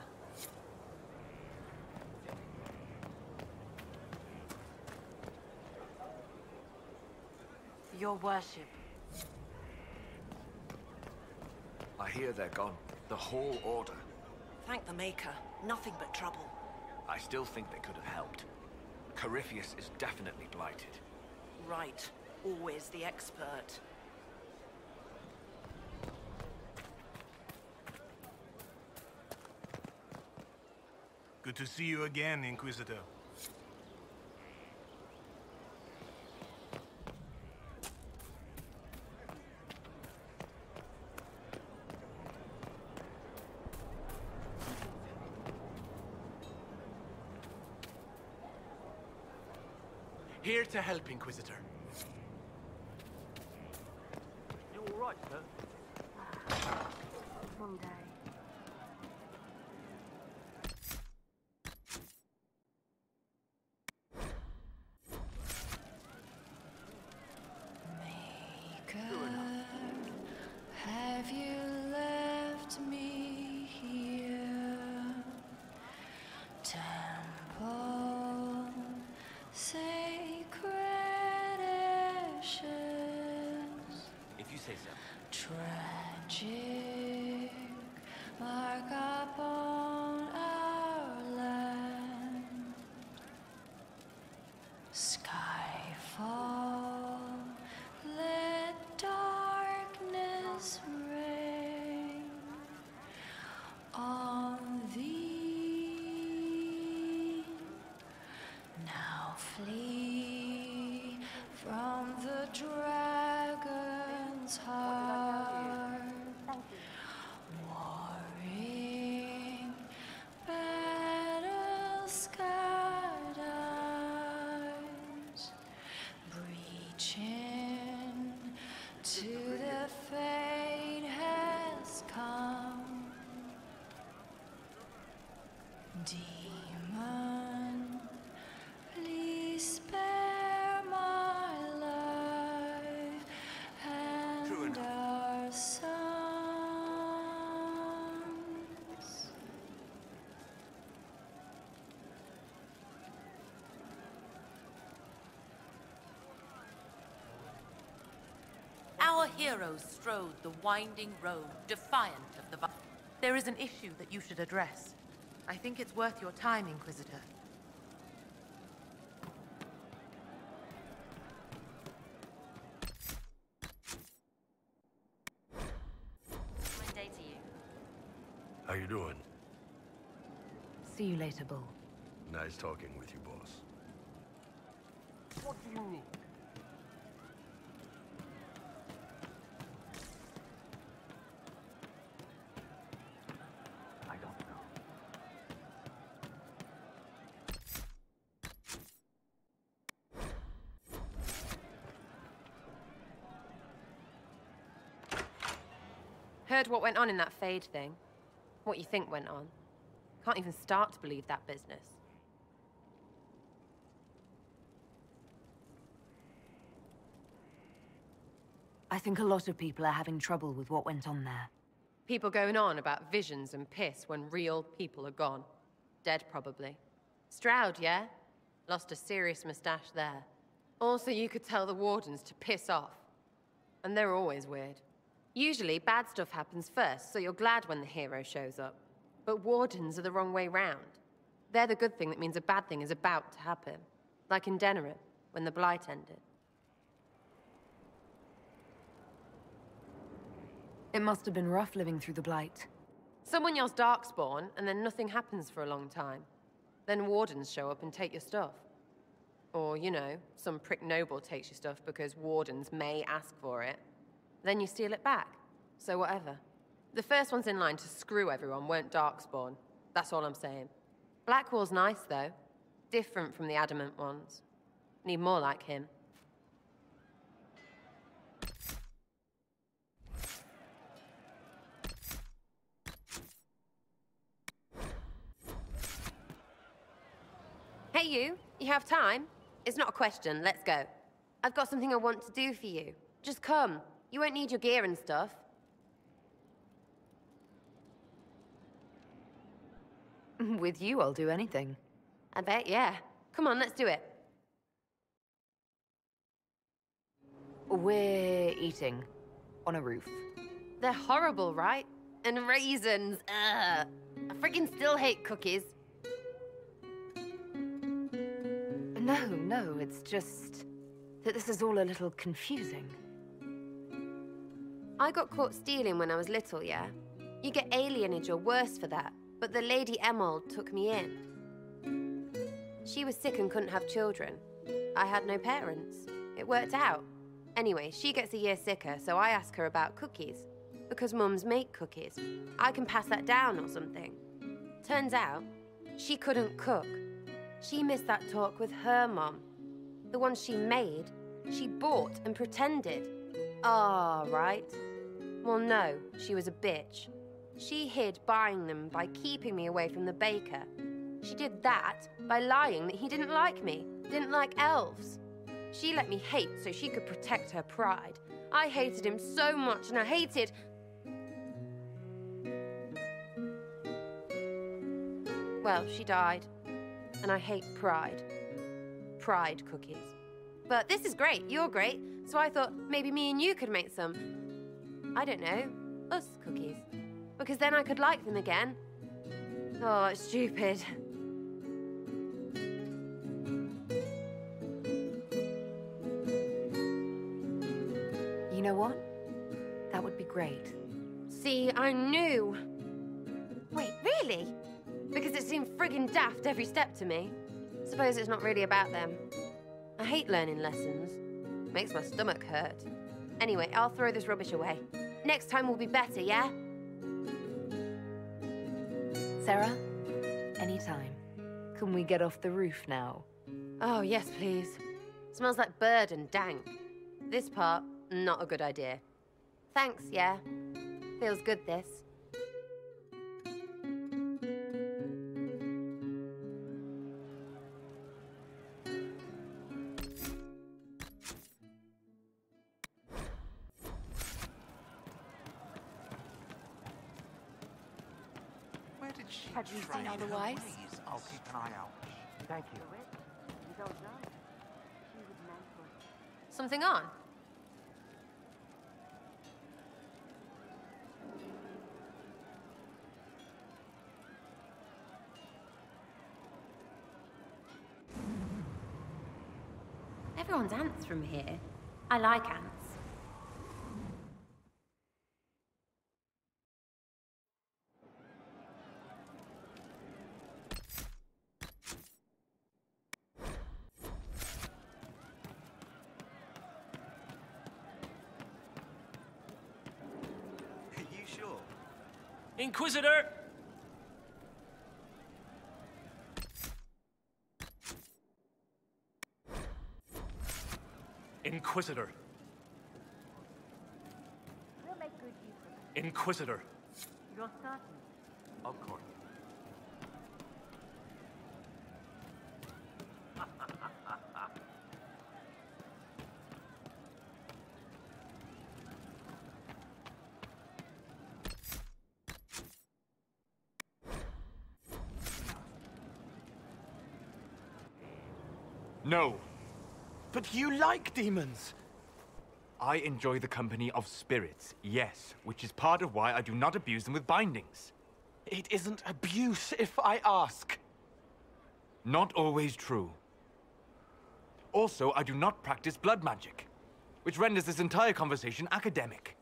Speaker 13: Your worship.
Speaker 21: I hear they're gone. The whole order.
Speaker 14: Thank the Maker. Nothing but trouble.
Speaker 21: I still think they could have helped. Corypheus is definitely blighted.
Speaker 14: Right. Always the expert.
Speaker 15: Good to see you again, Inquisitor.
Speaker 24: Here to help, Inquisitor.
Speaker 25: You all right, sir?
Speaker 13: Long day.
Speaker 1: Have you left me here? Temple, sacred ashes.
Speaker 21: If you say so.
Speaker 1: Tragic mark upon our land. Skyfall, let darkness reign on thee. Now flee from the dragon's heart. Warring battle scarred eyes, breaching to the fate has come. Demon, please spare my life and our sons.
Speaker 12: Our heroes strode the winding road, defiant of the
Speaker 2: There is an issue that you should address. I think it's worth your time, Inquisitor.
Speaker 13: My day to you.
Speaker 10: How you doing?
Speaker 7: See you later, Bull.
Speaker 10: Nice talking with you, boss.
Speaker 25: What do you need? I don't know.
Speaker 2: Heard what went on in that Fade thing? What you think went on? Can't even start to believe that business.
Speaker 7: I think a lot of people are having trouble with what went on there.
Speaker 2: People going on about visions and piss when real people are gone. Dead, probably. Stroud, yeah? Lost a serious moustache there. Also, you could tell the Wardens to piss off. And they're always weird. Usually, bad stuff happens first, so you're glad when the hero shows up. But Wardens are the wrong way round. They're the good thing that means a bad thing is about to happen. Like in Denerim, when the Blight ended.
Speaker 7: It must have been rough living through the Blight.
Speaker 2: Someone yells Darkspawn, and then nothing happens for a long time. Then Wardens show up and take your stuff. Or, you know, some prick noble takes your stuff because Wardens may ask for it. Then you steal it back. So whatever. The first ones in line to screw everyone weren't Darkspawn. That's all I'm saying. Blackwall's nice, though. Different from the Adamant ones. Need more like him.
Speaker 5: Hey you have time? It's not a question, let's go. I've got something I want to do for you. Just come. You won't need your gear and stuff.
Speaker 7: With you, I'll do anything.
Speaker 5: I bet, yeah. Come on, let's do it.
Speaker 7: We're eating. On a roof.
Speaker 5: They're horrible, right? And raisins, ugh. I freaking still hate cookies.
Speaker 7: No, it's just that this is all a little confusing.
Speaker 5: I got caught stealing when I was little, yeah? You get alienage or worse for that, but the Lady Emerald took me in. She was sick and couldn't have children. I had no parents. It worked out. Anyway, she gets a year sicker, so I ask her about cookies. Because mums make cookies. I can pass that down or something. Turns out, she couldn't cook. She missed that talk with her mom. The one she made, she bought and pretended. Ah, right. Well, no, she was a bitch. She hid buying them by keeping me away from the baker. She did that by lying that he didn't like me, didn't like elves. She let me hate so she could protect her pride. I hated him so much, and I hated... Well, she died. And I hate pride. Pride cookies. But this is great, you're great, so I thought maybe me and you could make some, I don't know, us cookies. Because then I could like them again. Oh, it's stupid.
Speaker 7: You know what? That would be great.
Speaker 5: See, I knew. Wait, really? Because it seemed friggin' daft every step to me. Suppose it's not really about them. I hate learning lessons. Makes my stomach hurt. Anyway, I'll throw this rubbish away. Next time will be better, yeah?
Speaker 7: Sarah, anytime. Can we get off the roof now?
Speaker 5: Oh, yes, please. Smells like bird and dank. This part, not a good idea. Thanks, yeah. Feels good, this.
Speaker 13: Had you seen otherwise?
Speaker 25: I'll keep an eye out. Thank you.
Speaker 5: Something on? Everyone's ants from here. I like ants.
Speaker 25: Inquisitor! Inquisitor.
Speaker 13: We'll make good use of it.
Speaker 25: Inquisitor.
Speaker 13: You're certain?
Speaker 25: Of course.
Speaker 16: No.
Speaker 24: But you like demons!
Speaker 16: I enjoy the company of spirits, yes, which is part of why I do not abuse them with bindings.
Speaker 24: It isn't abuse if I ask.
Speaker 16: Not always true. Also, I do not practice blood magic, which renders this entire conversation academic.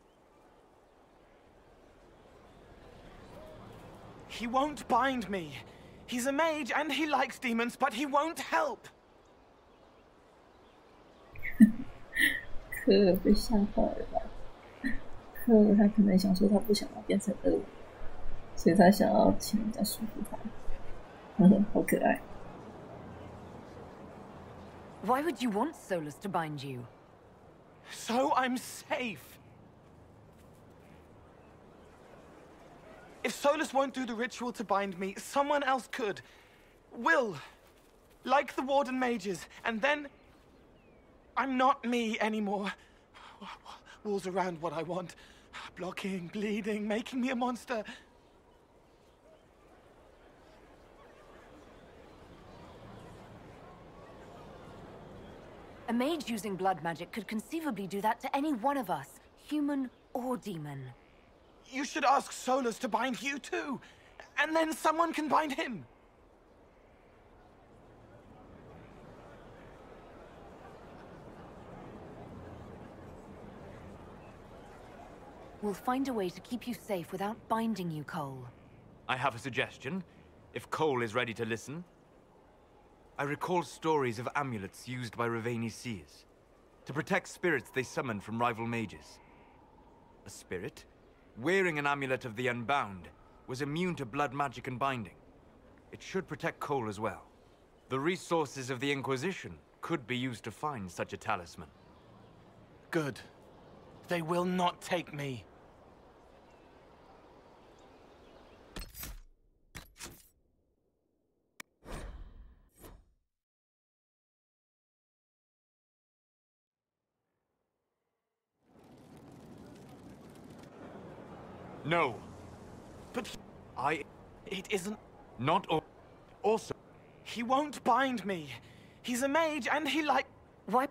Speaker 24: He won't bind me. He's a mage and he likes demons, but he won't help.
Speaker 4: 科尔被吓坏了吧？科尔他可能想说他不想要变成恶魔，所以他想要请人家束缚他。好可爱。
Speaker 7: Why would you want Solus to bind you?
Speaker 24: So I'm safe. If Solus won't do the ritual to bind me, someone else could. Will. like the Warden mages, and then I'm not me anymore. Walls around what I want. Blocking, bleeding, making me a monster.
Speaker 7: A mage using blood magic could conceivably do that to any one of us, human or demon.
Speaker 24: You should ask Solus to bind you too, and then someone can bind him.
Speaker 7: We'll find a way to keep you safe without binding you, Cole.
Speaker 16: I have a suggestion, if Cole is ready to listen. I recall stories of amulets used by Raveni seers to protect spirits they summoned from rival mages. A spirit, wearing an amulet of the Unbound, was immune to blood magic and binding. It should protect Cole as well. The resources of the Inquisition could be used to find such a talisman.
Speaker 24: Good. They will not take me.
Speaker 16: No.
Speaker 24: But It isn't...
Speaker 16: Not all... Also...
Speaker 24: He won't bind me. He's a mage and he
Speaker 7: Why?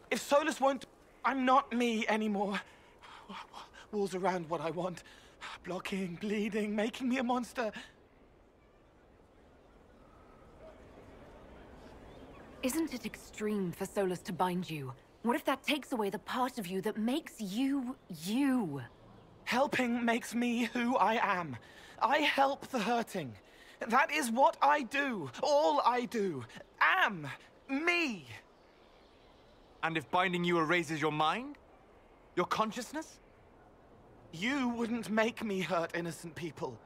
Speaker 24: If Solus won't... I'm not me anymore. Walls around what I want. Blocking, bleeding, making me a monster.
Speaker 7: Isn't it extreme for Solus to bind you? What if that takes away the part of you that makes you, you?
Speaker 24: Helping makes me who I am. I help the hurting. That is what I do. All I do. Am. Me.
Speaker 16: And if binding you erases your mind? Your consciousness?
Speaker 24: You wouldn't make me hurt innocent people.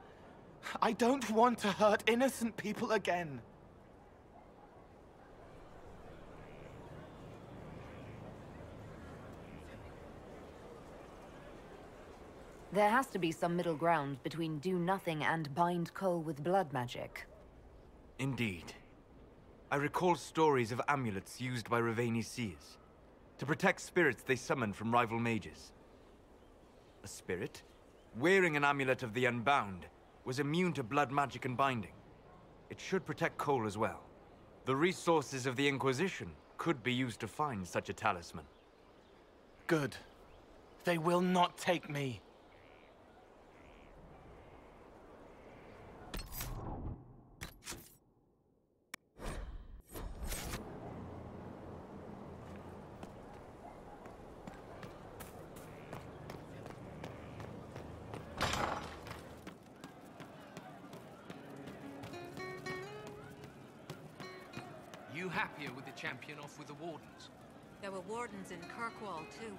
Speaker 24: I don't want to hurt innocent people again.
Speaker 7: There has to be some middle ground between do nothing and bind Cole with blood magic.
Speaker 16: Indeed. I recall stories of amulets used by Raveni seers to protect spirits they summoned from rival mages. A spirit, wearing an amulet of the Unbound, was immune to blood magic and binding. It should protect Cole as well. The resources of the Inquisition could be used to find such a talisman.
Speaker 24: Good. They will not take me.
Speaker 17: You happier with the champion off with the Wardens?
Speaker 2: There were Wardens in Kirkwall, too.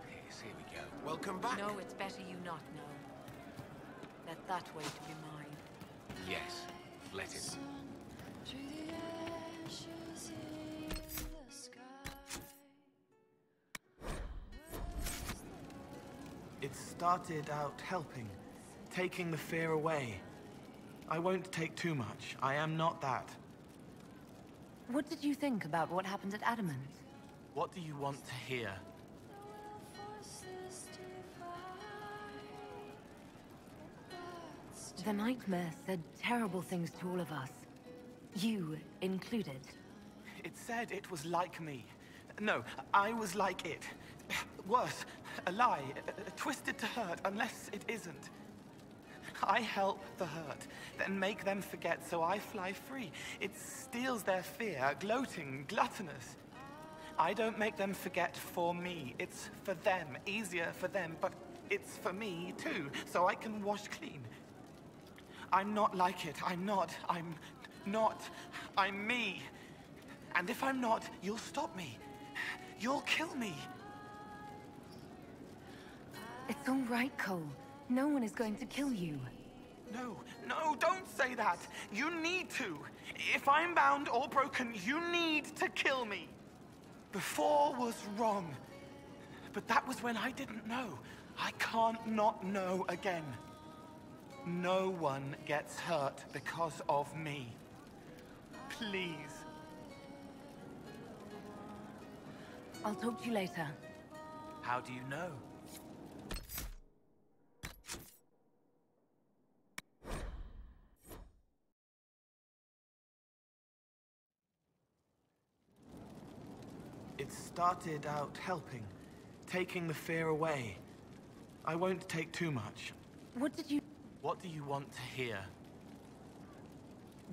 Speaker 17: Yes, here we go. Welcome back.
Speaker 2: No, it's better you not know. Let that weight be mine.
Speaker 17: Yes, let it.
Speaker 24: It started out helping, taking the fear away. I won't take too much. I am not that.
Speaker 7: What did you think about what happened at Adamant?
Speaker 24: What do you want to hear?
Speaker 7: The nightmare said terrible things to all of us. You included.
Speaker 24: It said it was like me. No, I was like it. Worse, a lie, twisted to hurt unless it isn't. I help the hurt, then make them forget so I fly free. It steals their fear, gloating, gluttonous. I don't make them forget for me. It's for them, easier for them, but it's for me too, so I can wash clean. I'm not like it. I'm not. I'm me. And if I'm not, you'll stop me. You'll kill me.
Speaker 7: It's all right, Cole. No one is going to kill you.
Speaker 24: No, don't say that. You need to. If I'm bound or broken, you need to kill me. Before was wrong. But that was when I didn't know. I can't not know again. No one gets hurt because of me. Please.
Speaker 7: I'll talk to you later.
Speaker 24: How do you know? It started out helping, taking the fear away. I won't take too much.
Speaker 7: What did you...
Speaker 24: What do you want to hear?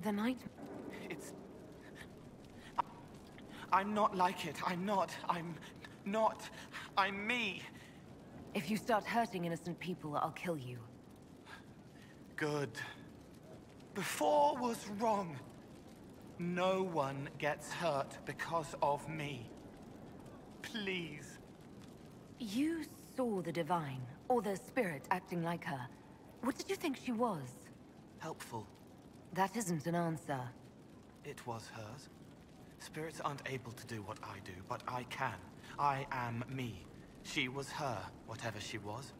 Speaker 7: The night...
Speaker 24: It's... I'm not like it. I'm not. I'm me.
Speaker 7: If you start hurting innocent people, I'll kill you.
Speaker 24: Good. Before was wrong. No one gets hurt because of me. Please.
Speaker 7: You saw the Divine, or the Spirit acting like her. What did you think she was?
Speaker 24: Helpful.
Speaker 7: That isn't an answer.
Speaker 24: It was hers. Spirits aren't able to do what I do, but I can. I am me. She was her, whatever she was.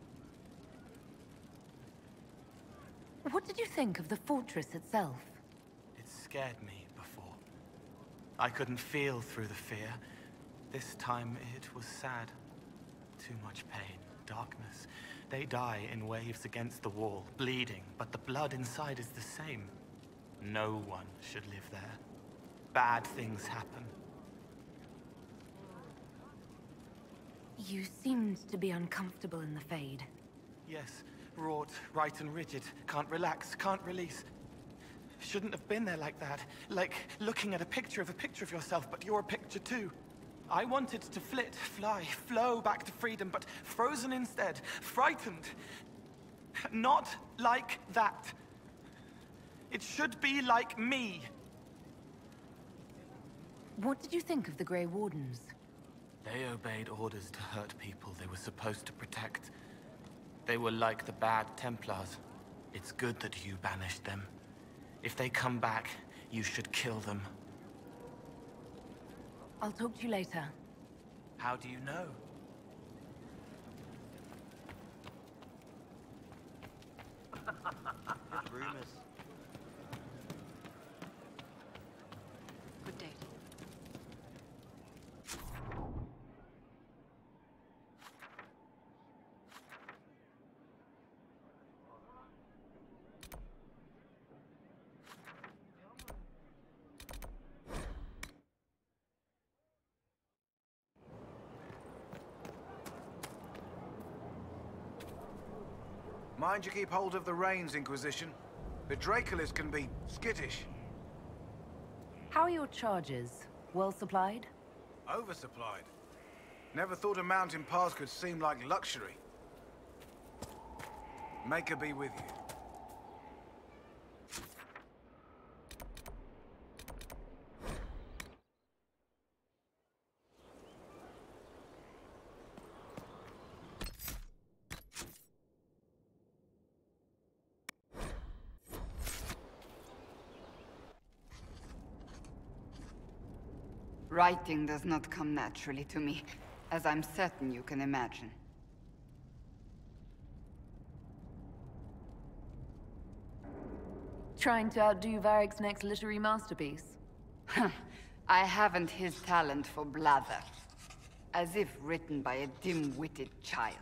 Speaker 7: What did you think of the fortress itself?
Speaker 24: It scared me before. I couldn't feel through the fear. This time it was sad. Too much pain, darkness. They die in waves against the wall, bleeding, but the blood inside is the same. No one should live there. Bad things happen.
Speaker 7: You seemed to be uncomfortable in the Fade.
Speaker 24: Yes, wrought, right and rigid. Can't relax, can't release. Shouldn't have been there like that. Like looking at a picture of yourself, but you're a picture too. I wanted to flit, fly, flow back to freedom, but frozen instead, frightened. Not like that. It should be like me.
Speaker 7: What did you think of the Grey Wardens?
Speaker 24: They obeyed orders to hurt people they were supposed to protect. They were like the bad Templars. It's good that you banished them. If they come back, you should kill them.
Speaker 7: I'll talk to you later.
Speaker 24: How do you know?
Speaker 9: Rumors.
Speaker 2: Good day.
Speaker 19: Mind you keep hold of the reins, Inquisition. The Draculas can be skittish.
Speaker 7: How are your charges? Well supplied?
Speaker 19: Oversupplied. Never thought a mountain pass could seem like luxury. Maker be with you.
Speaker 20: Writing does not come naturally to me, as I'm certain you can imagine.
Speaker 7: Trying to outdo Varric's next literary masterpiece?
Speaker 20: I haven't his talent for blather. As if written by a dim-witted child.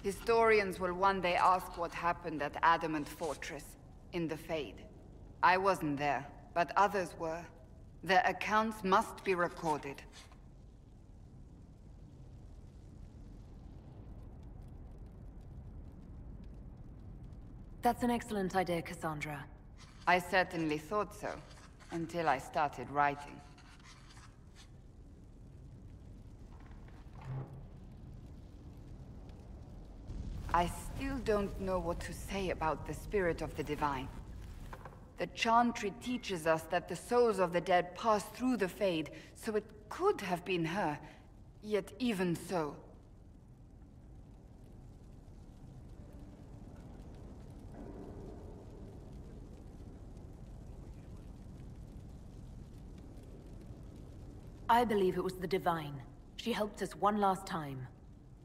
Speaker 20: Historians will one day ask what happened at Adamant Fortress, in the Fade. I wasn't there, but others were. Their accounts must be recorded.
Speaker 7: That's an excellent idea, Cassandra.
Speaker 20: I certainly thought so, until I started writing. I still don't know what to say about the spirit of the Divine. The Chantry teaches us that the souls of the dead pass through the Fade, so it could have been her. Yet even so...
Speaker 7: I believe it was the Divine. She helped us one last time.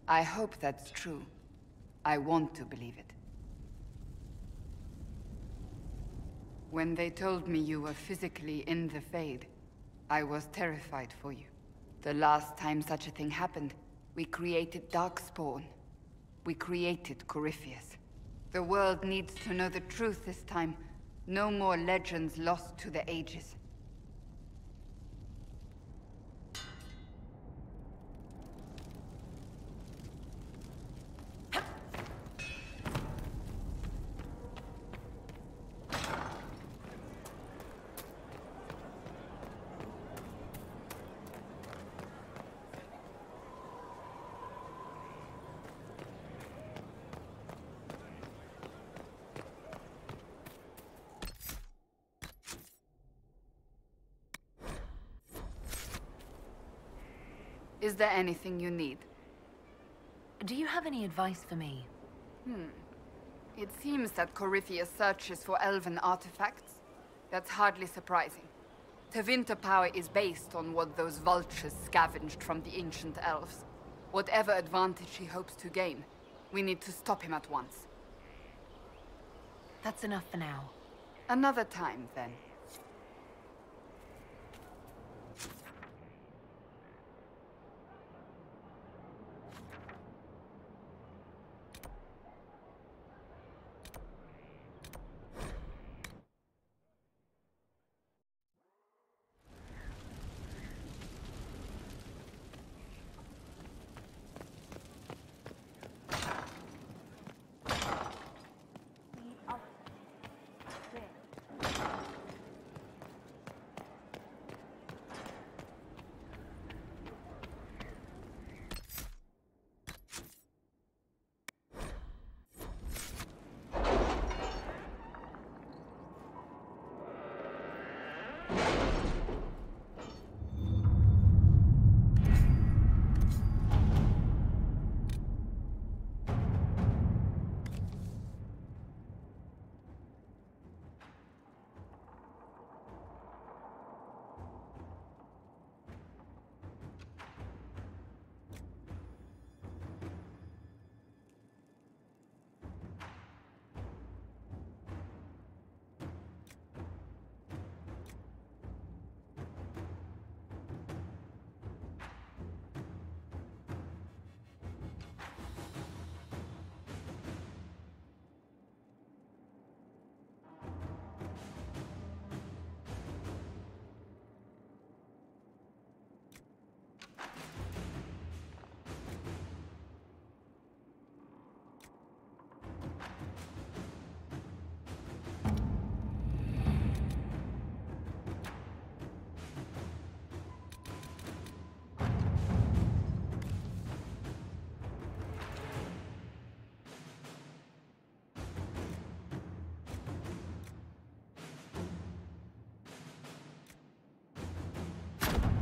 Speaker 20: I hope that's true. I want to believe it. When they told me you were physically in the Fade, I was terrified for you. The last time such a thing happened, we created Darkspawn. We created Corypheus. The world needs to know the truth this time. No more legends lost to the ages. Is there anything you need?
Speaker 7: Do you have any advice for me?
Speaker 20: It seems that Corypheus searches for elven artifacts. That's hardly surprising. Tevinter power is based on what those vultures scavenged from the ancient elves. Whatever advantage he hopes to gain, we need to stop him at once.
Speaker 7: That's enough for now.
Speaker 20: Another time, then.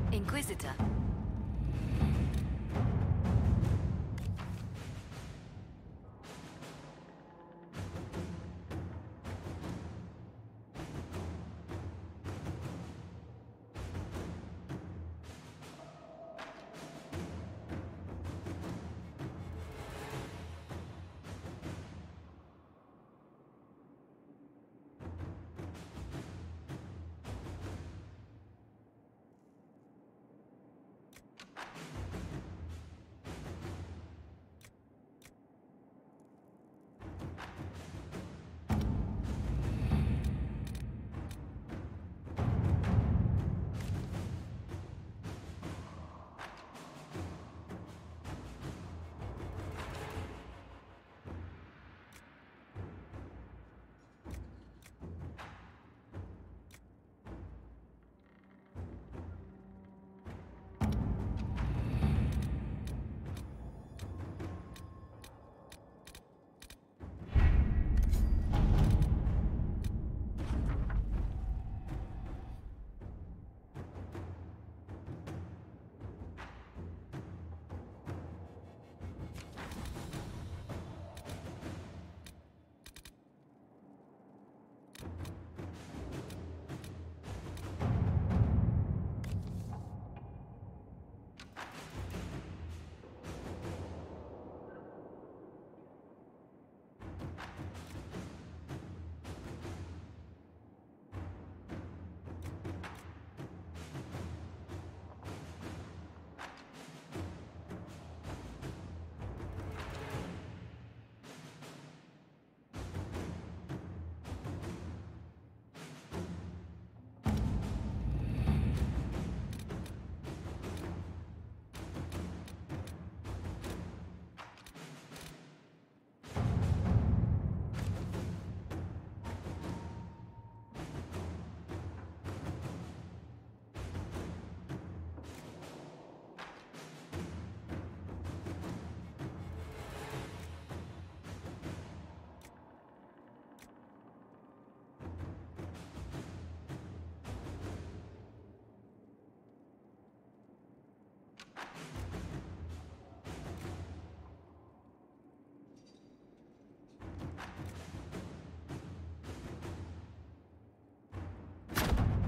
Speaker 7: Inquisitor.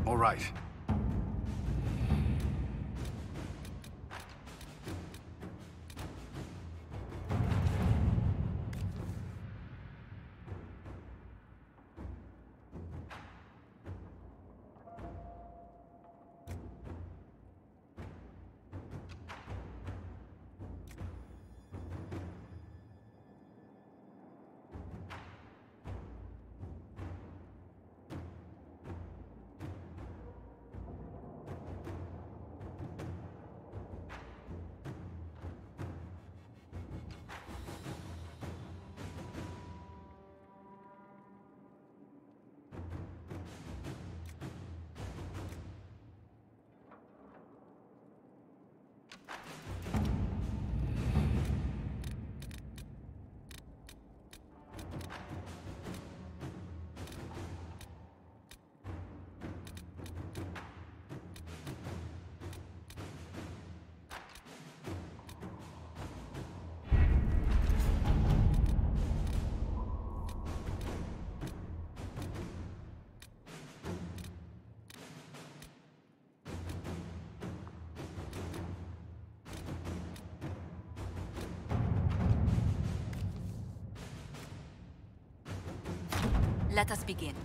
Speaker 10: All right.
Speaker 12: Let us begin.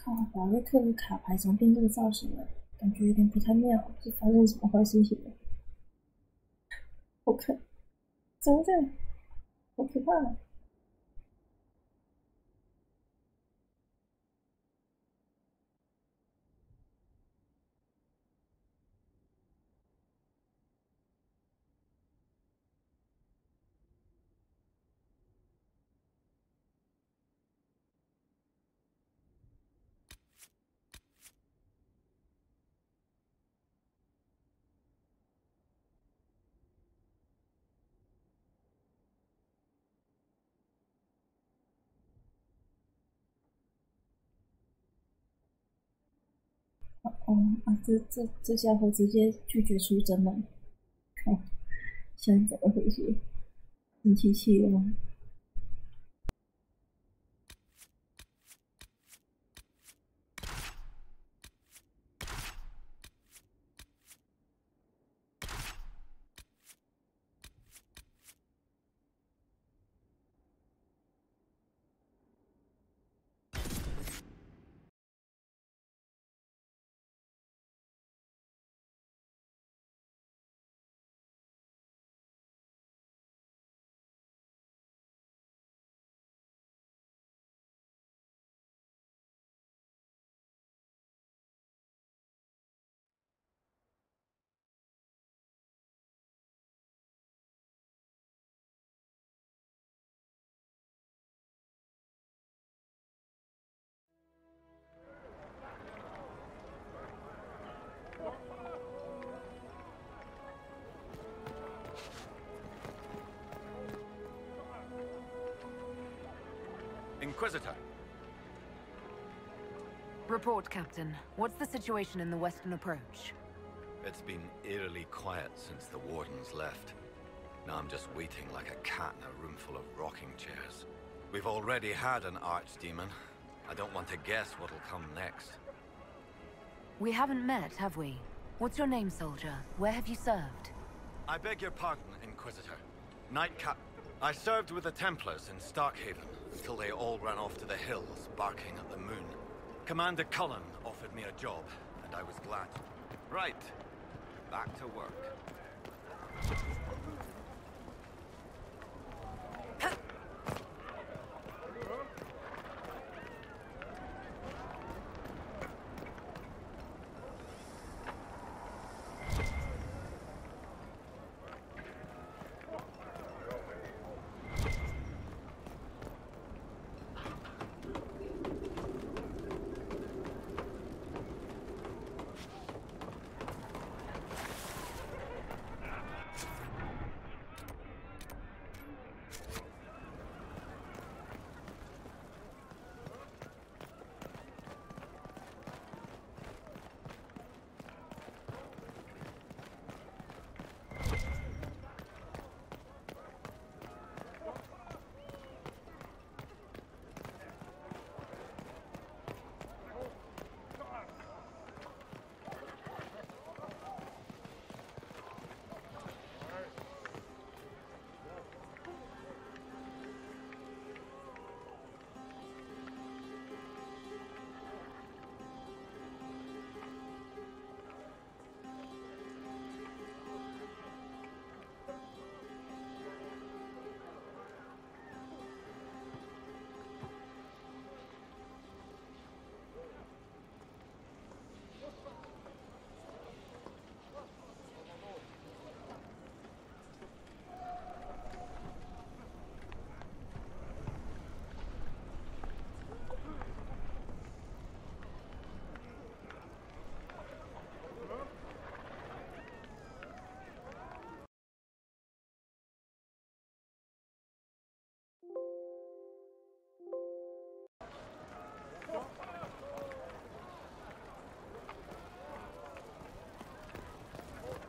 Speaker 4: 靠，把瑞克的卡牌怎么变这个造型了？感觉有点不太妙，是发生什么坏事情了？我看怎么这样？好可怕啊！这家伙直接拒绝出征了，靠！现在怎么回事？生气气了吗？Inquisitor.
Speaker 7: Report, Captain. What's the situation in the western approach?
Speaker 21: It's been eerily quiet since the wardens left. Now I'm just waiting like a cat in a room full of rocking chairs. We've already had an archdemon. I don't want to guess what'll come next.
Speaker 7: We haven't met, have we? What's your name, soldier? Where have you served?
Speaker 21: I beg your pardon, Inquisitor. Nightcap. I served with the Templars in Starkhaven until they all ran off to the hills, barking at the moon. Commander Cullen offered me a job, and I was glad. Right. Back to work.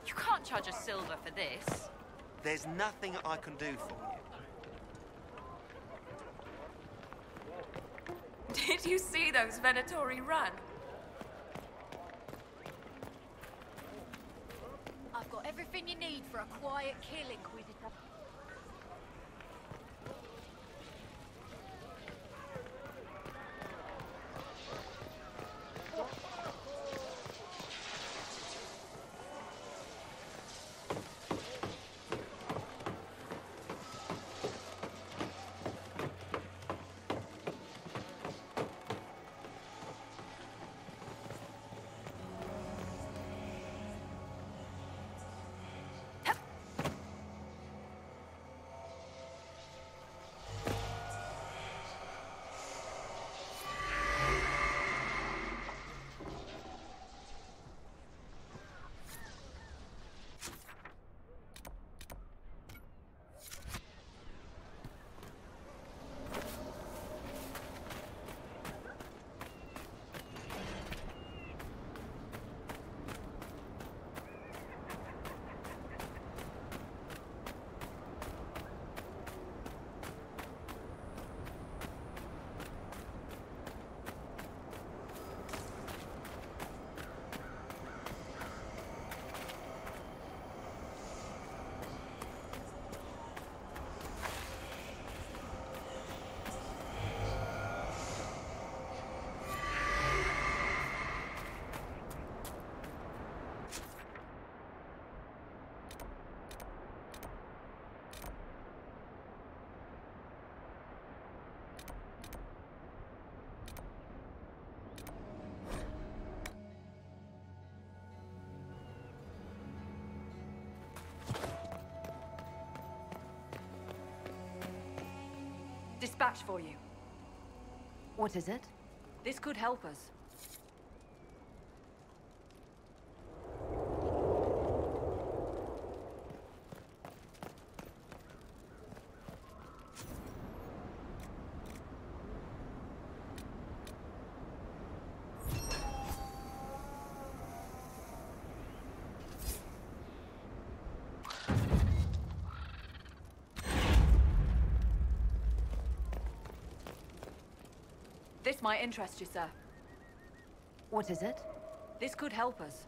Speaker 12: You can't charge a silver for this.
Speaker 8: There's nothing I can do for you.
Speaker 12: Did you see those Venatori run?
Speaker 13: I've got everything you need for a quiet kill, Inquisitor.
Speaker 2: dispatch for you.
Speaker 7: What is it?
Speaker 2: This could help us. This might interest you, sir.
Speaker 7: What is it?
Speaker 2: This could help us.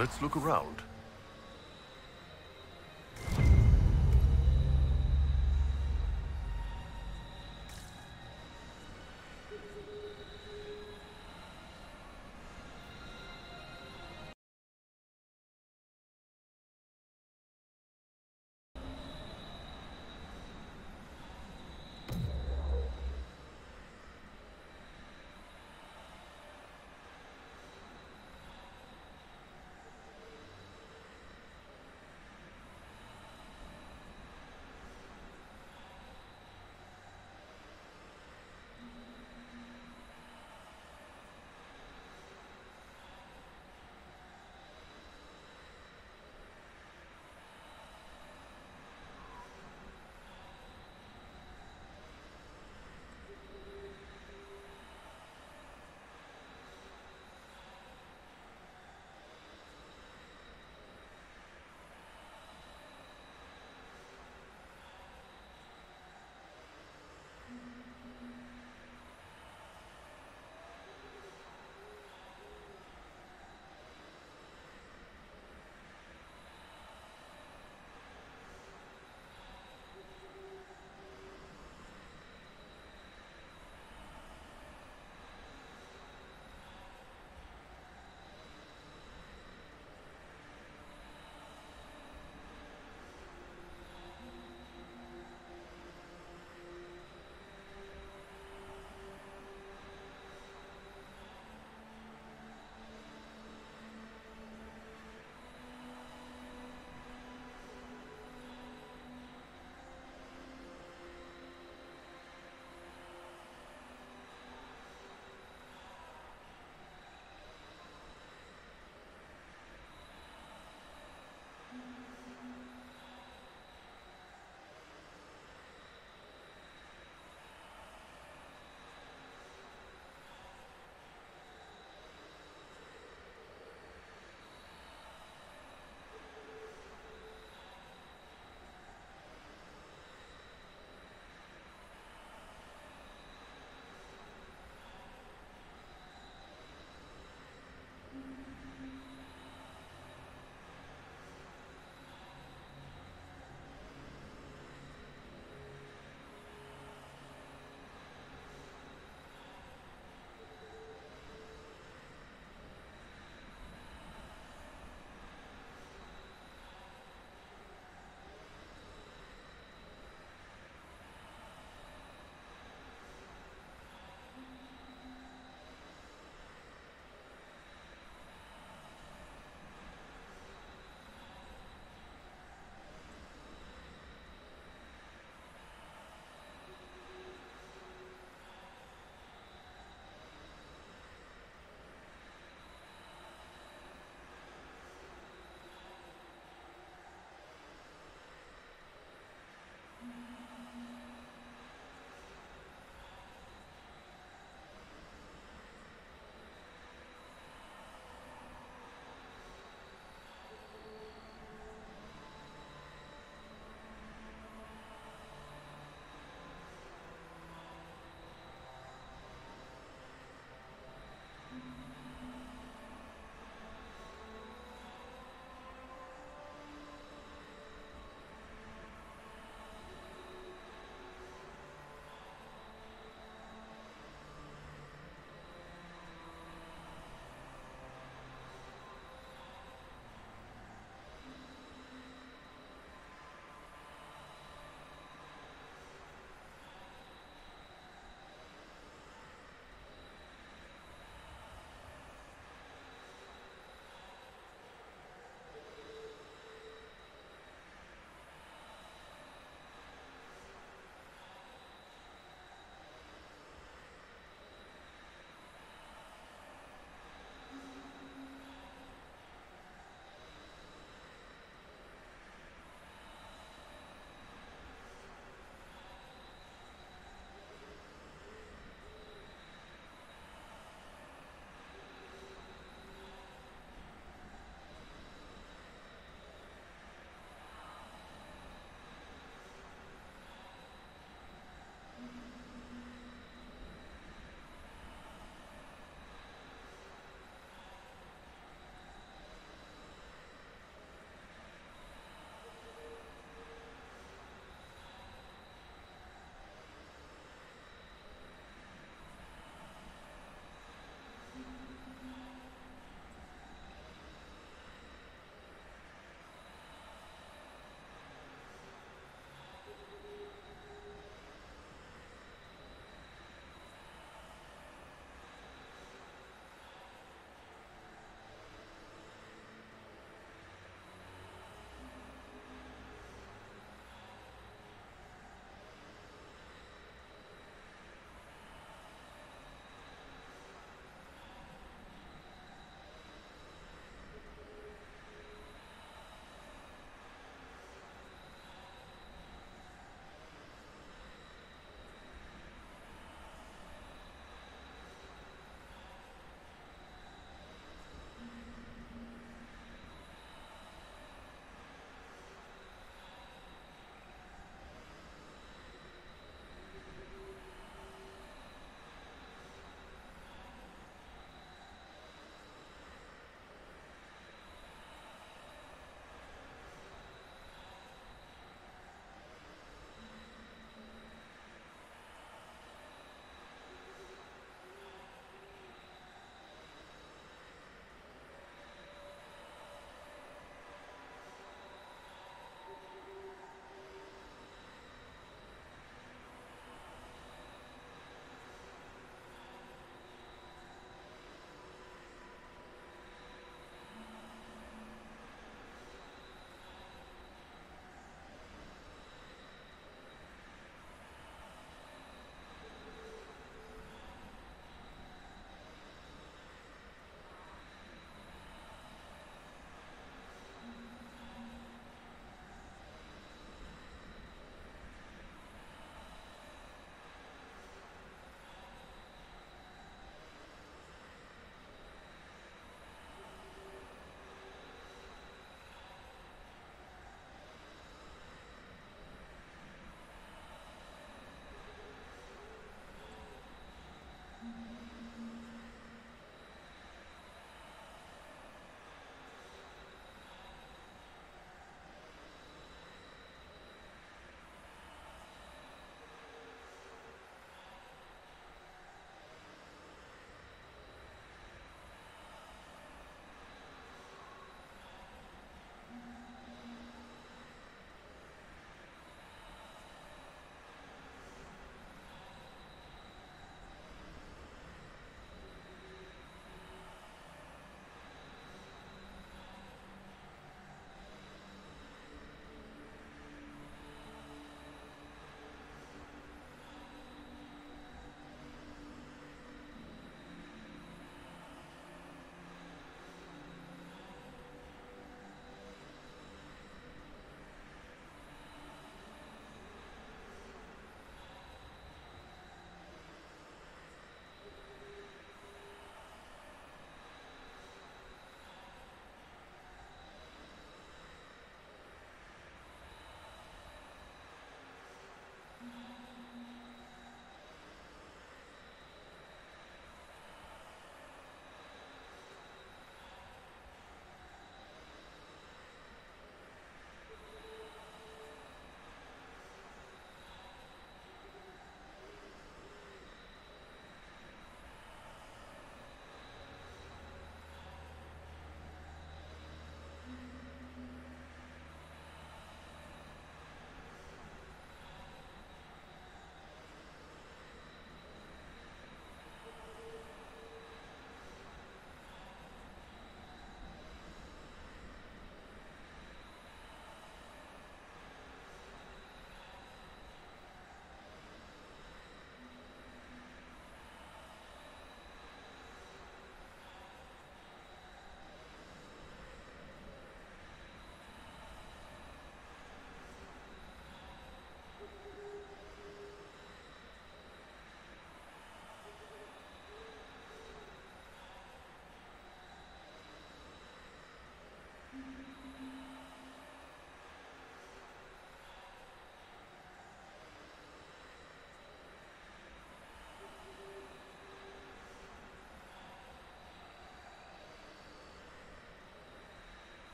Speaker 10: Let's look around.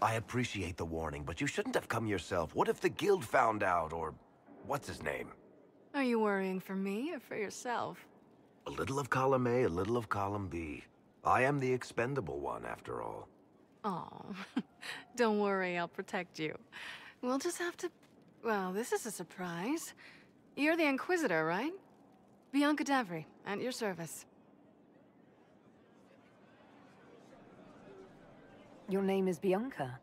Speaker 6: I appreciate the warning, but you shouldn't have come yourself. What if the guild found out, or what's his name?
Speaker 9: Are you worrying for me or for yourself?
Speaker 6: A little of column A, a little of column B. I am the expendable one, after all.
Speaker 9: Oh, don't worry, I'll protect you. We'll just have to... Well, this is a surprise. You're the Inquisitor, right? Bianca Davry, at your service.
Speaker 7: Your name is Bianca?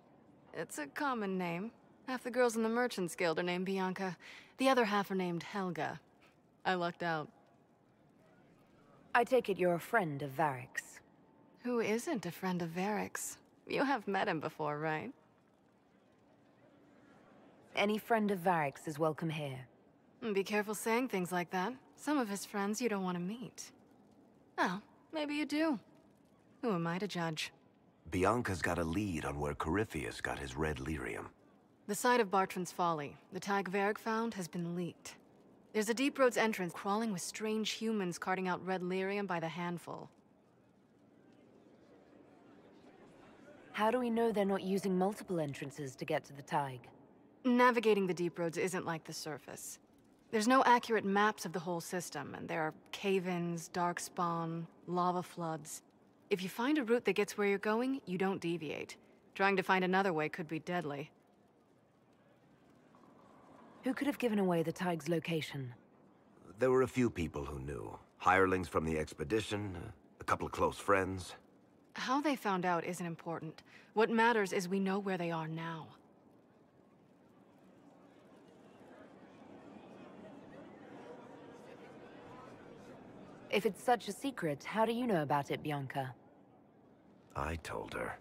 Speaker 9: It's a common name. Half the girls in the Merchants Guild are named Bianca. The other half are named Helga. I lucked out.
Speaker 7: I take it you're a friend of Varric's.
Speaker 9: Who isn't a friend of Varric's? You have met him before, right?
Speaker 7: Any friend of Varric's is welcome here.
Speaker 9: Be careful saying things like that. Some of his friends you don't want to meet. Oh, maybe you do. Who am I to judge?
Speaker 6: Bianca's got a lead on where Corypheus got his red lyrium.
Speaker 9: The site of Bartran's Folly, the tag Varric found, has been leaked. There's a deep roads entrance crawling with strange humans carting out red lyrium by the handful.
Speaker 7: How do we know they're not using multiple entrances to get to the Tig?
Speaker 9: Navigating the deep roads isn't like the surface. There's no accurate maps of the whole system, and there are cave-ins, darkspawn, lava floods. If you find a route that gets where you're going, you don't deviate. Trying to find another way could be deadly.
Speaker 7: Who could have given away the Tig's location?
Speaker 6: There were a few people who knew. Hirelings from the expedition, a couple of close friends.
Speaker 9: How they found out isn't important. What matters is we know where they are now.
Speaker 7: If it's such a secret, how do you know about it, Bianca?
Speaker 6: I told her.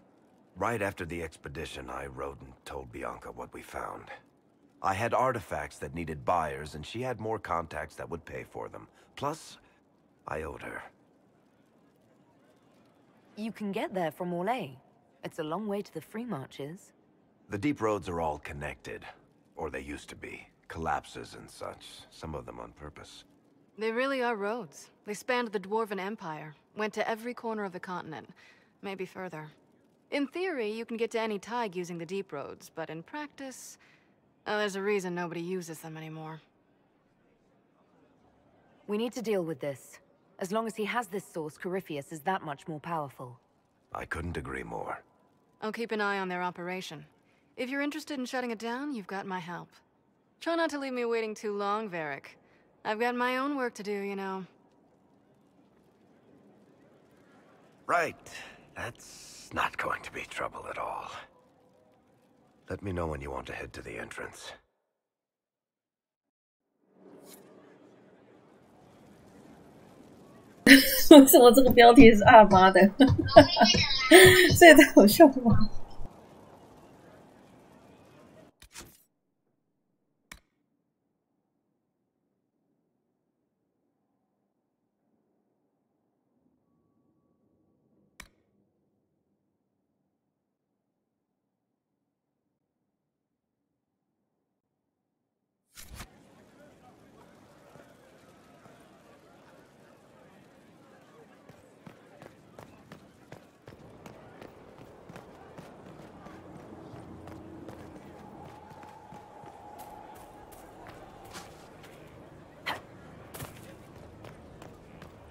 Speaker 6: Right after the expedition, I wrote and told Bianca what we found. I had artifacts that needed buyers, and she had more contacts that would pay for them. Plus, I owed her.
Speaker 7: You can get there from Orlais. It's a long way to the free marches.
Speaker 6: The deep roads are all connected. Or they used to be. Collapses and such. Some of them on purpose.
Speaker 9: They really are roads. They spanned the Dwarven Empire, went to every corner of the continent, maybe further. In theory, you can get to any Tig using the deep roads, but in practice, there's a reason nobody uses them anymore.
Speaker 7: We need to deal with this. As long as he has this source, Corypheus is that much more powerful.
Speaker 6: I couldn't agree more.
Speaker 9: I'll keep an eye on their operation. If you're interested in shutting it down, you've got my help. Try not to leave me waiting too long, Varric. I've got my own work to do, you know.
Speaker 6: Right. That's not going to be trouble at all. Let me know when you want to head to the entrance.
Speaker 4: 为什么这个标题是阿妈的？这也太好笑了吧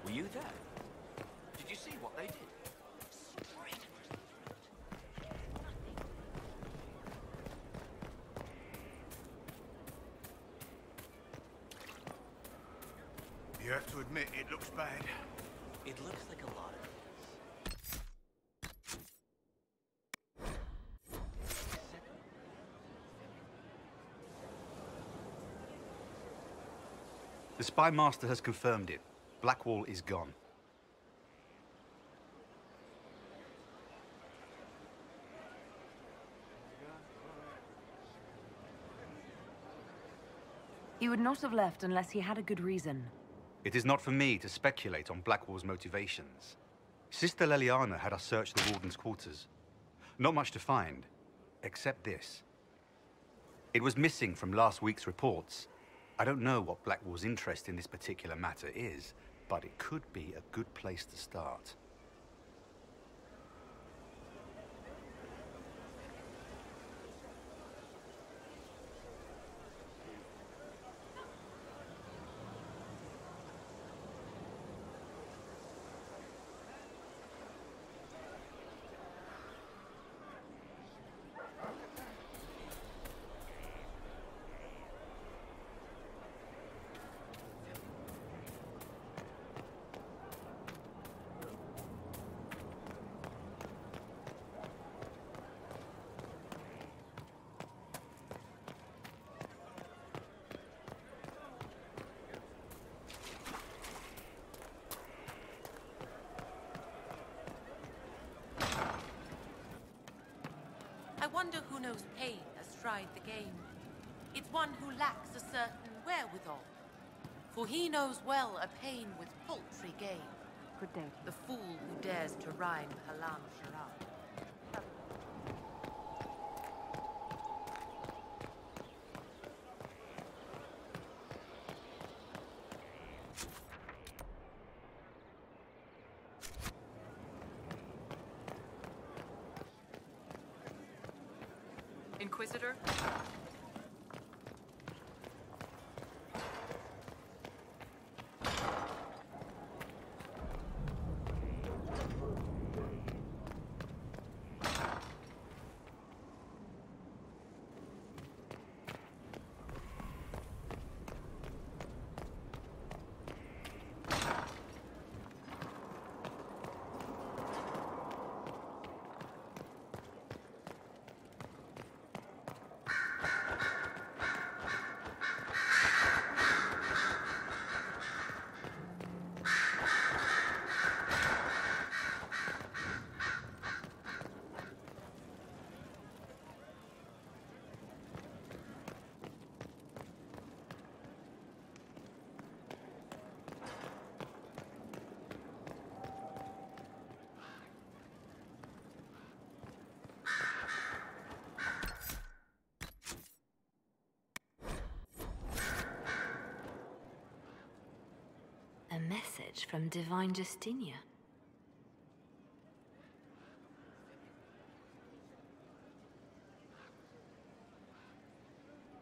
Speaker 4: ！Were
Speaker 17: you there? Did you see what they did?
Speaker 15: You have to admit, it looks bad.
Speaker 17: It looks like a lot of
Speaker 11: The Spy Master has confirmed it. Blackwall is gone.
Speaker 7: He would not have left unless he had a good reason.
Speaker 11: It is not for me to speculate on Blackwall's motivations. Sister Leliana had us search the Warden's quarters. Not much to find, except this. It was missing from last week's reports. I don't know what Blackwall's interest in this particular matter is, but it could be a good place to start.
Speaker 12: wonder who knows pain has tried the game. It's one who lacks a certain wherewithal. For he knows well a pain with paltry gain.
Speaker 7: Good day.
Speaker 12: The fool who dares to rhyme Halam Sharab.
Speaker 2: Inquisitor?
Speaker 3: A message from Divine Justinia.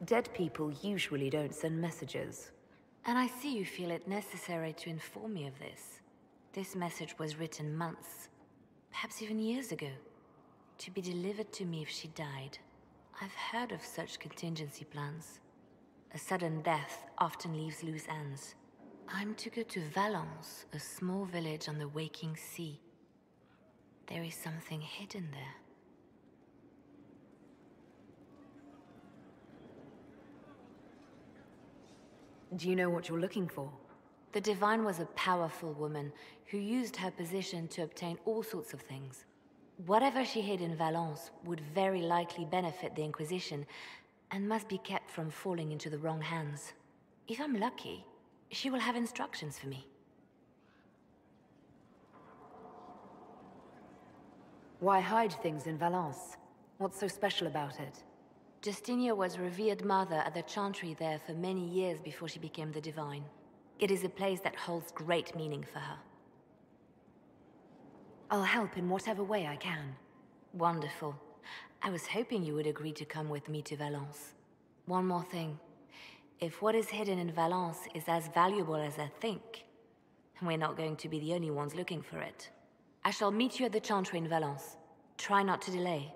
Speaker 14: Dead people usually don't send messages.
Speaker 3: And I see you feel it necessary to inform me of this. This message was written months, perhaps even years ago, to be delivered to me if she died. I've heard of such contingency plans. A sudden death often leaves loose ends. I'm to go to Valence, a small village on the waking sea. There is something hidden there.
Speaker 14: Do you know what you're looking for?
Speaker 3: The Divine was a powerful woman who used her position to obtain all sorts of things. Whatever she hid in Valence would very likely benefit the Inquisition and must be kept from falling into the wrong hands. If I'm lucky, she will have instructions for me.
Speaker 14: Why hide things in Valence? What's so special about it?
Speaker 3: Justinia was revered mother at the chantry there for many years before she became the Divine. It is a place that holds great meaning for her.
Speaker 14: I'll help in whatever way I can.
Speaker 3: Wonderful. I was hoping you would agree to come with me to Valence. One more thing. If what is hidden in Valence is as valuable as I think, we're not going to be the only ones looking for it. I shall meet you at the chantry in Valence. Try not to delay.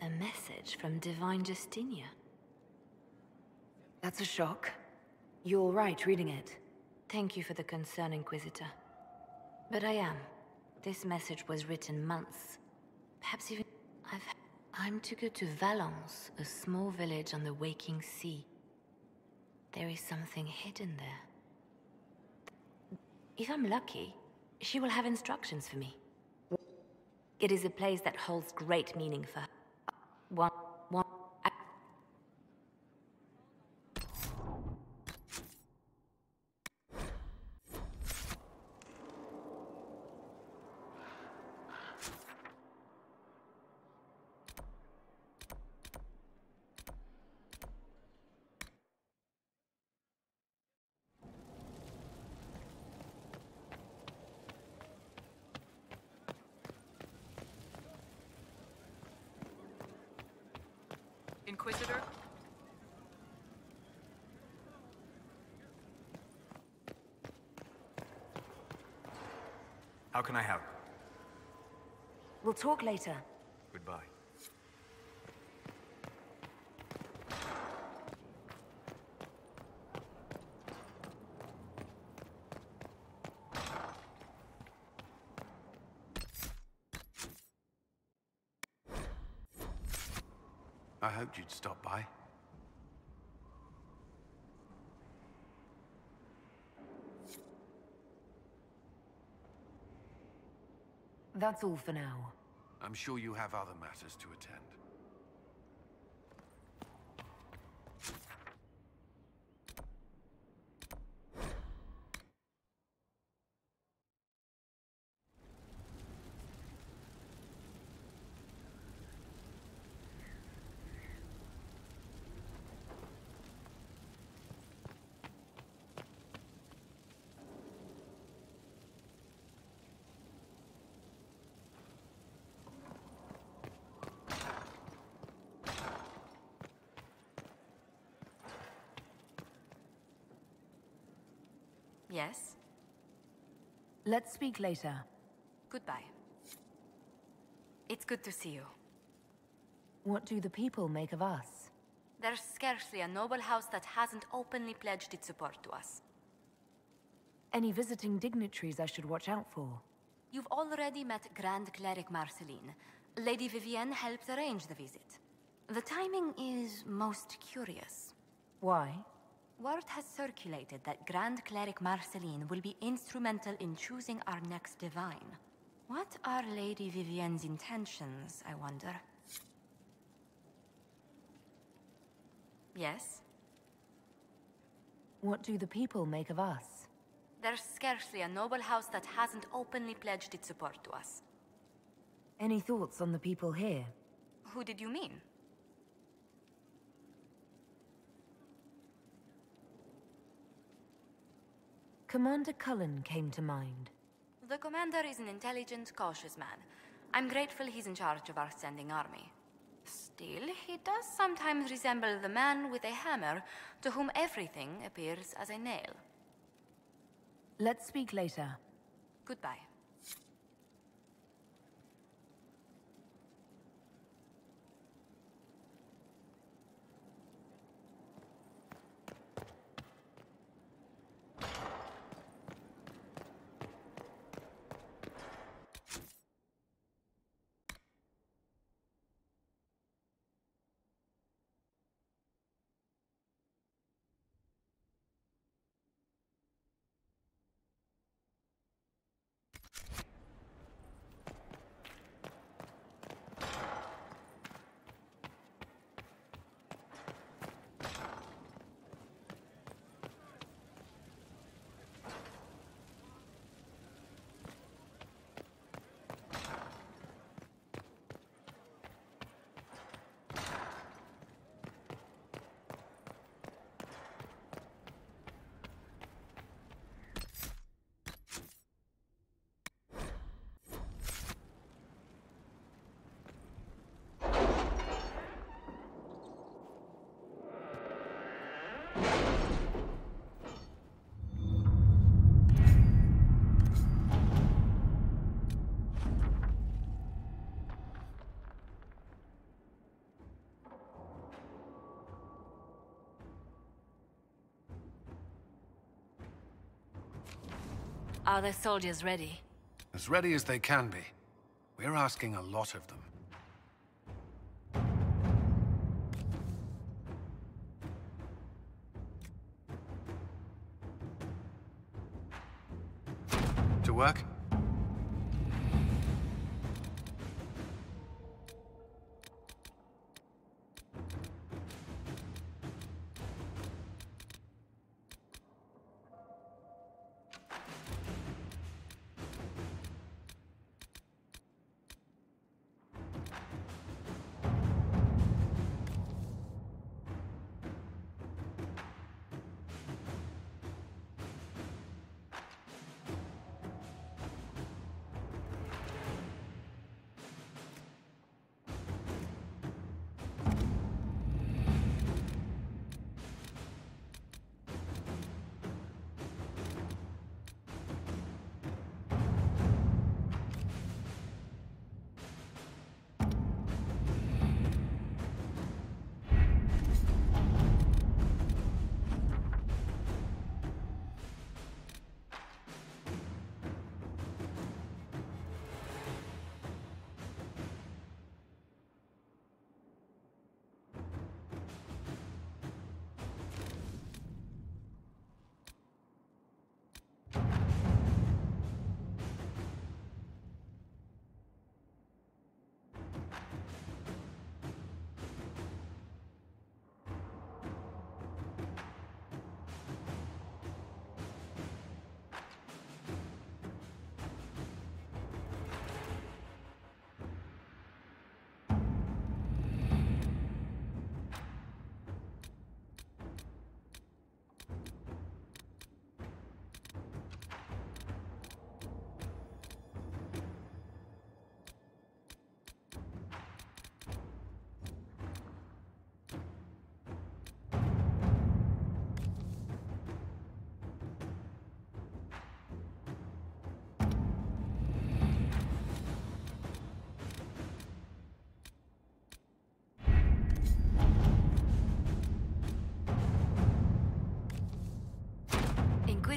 Speaker 3: A message from Divine Justinia.
Speaker 14: That's a shock. You're all right reading it.
Speaker 3: Thank you for the concern, Inquisitor. But I am. This message was written months. Perhaps even... I'm to go to Valence, a small village on the waking sea. There is something hidden there. If I'm lucky, she will have instructions for me. It is a place that holds great meaning for her. One.
Speaker 2: Inquisitor?
Speaker 16: How can I help?
Speaker 14: We'll talk later.
Speaker 16: Goodbye.
Speaker 19: I hoped you'd stop by.
Speaker 14: That's all for now.
Speaker 19: I'm sure you have other matters to attend.
Speaker 3: Yes?
Speaker 14: Let's speak later.
Speaker 3: Goodbye. It's good to see you.
Speaker 14: What do the people make of us?
Speaker 3: There's scarcely a noble house that hasn't openly pledged its support to us.
Speaker 14: Any visiting dignitaries I should watch out for?
Speaker 3: You've already met Grand Cleric Marceline. Lady Vivienne helped arrange the visit. The timing is most curious.
Speaker 14: Why?
Speaker 3: Word has circulated that Grand Cleric Marceline will be instrumental in choosing our next divine. What are Lady Vivienne's intentions, I wonder? Yes?
Speaker 14: What do the people make of us?
Speaker 3: There's scarcely a noble house that hasn't openly pledged its support to us.
Speaker 14: Any thoughts on the people here?
Speaker 3: Who did you mean?
Speaker 14: Commander Cullen came to mind.
Speaker 3: The commander is an intelligent, cautious man. I'm grateful he's in charge of our standing army. Still, he does sometimes resemble the man with a hammer to whom everything appears as a nail.
Speaker 14: Let's speak later.
Speaker 3: Goodbye. Are the soldiers ready?
Speaker 19: As ready as they can be. We're asking a lot of them. To work?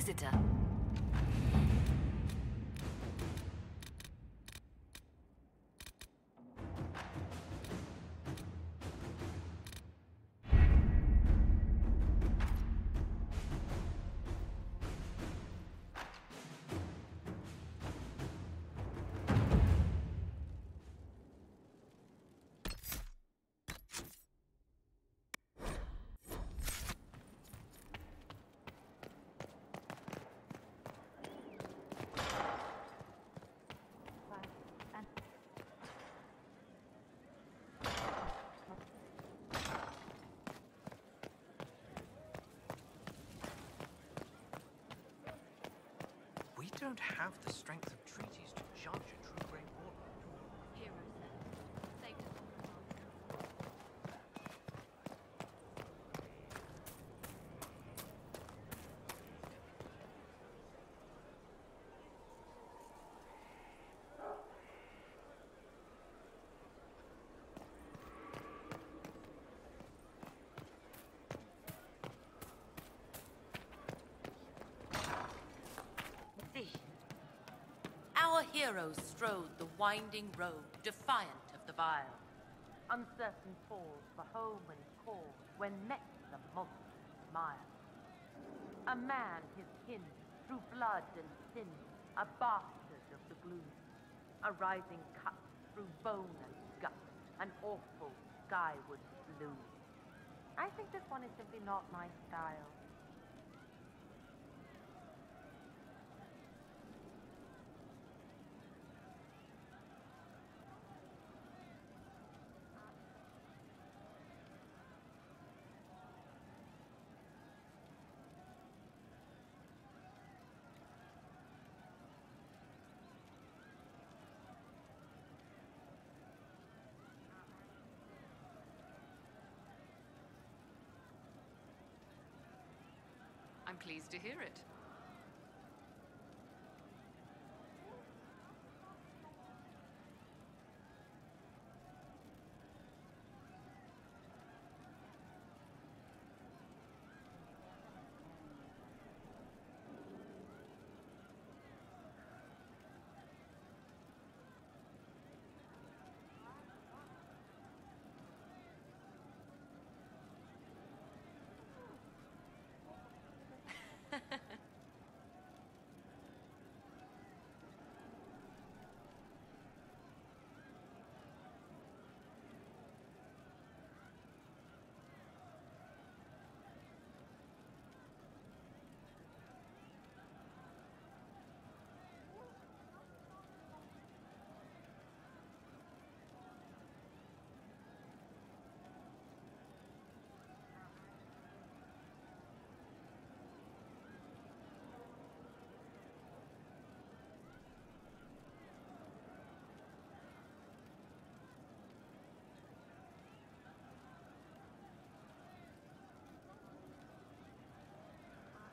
Speaker 3: Inquisitor.
Speaker 17: We don't have the strength of treaties to judge a true great warlord.
Speaker 3: Hero said, saved us
Speaker 12: Our heroes strode the winding road, defiant of the vile. Uncertain falls for home and cause, when met the monstrous smile. A man his kin, through blood and sin, a bastard of the gloom. A rising cut through bone and gut, an awful skyward blue. I think this one is simply not my style.
Speaker 9: I'm pleased to hear it.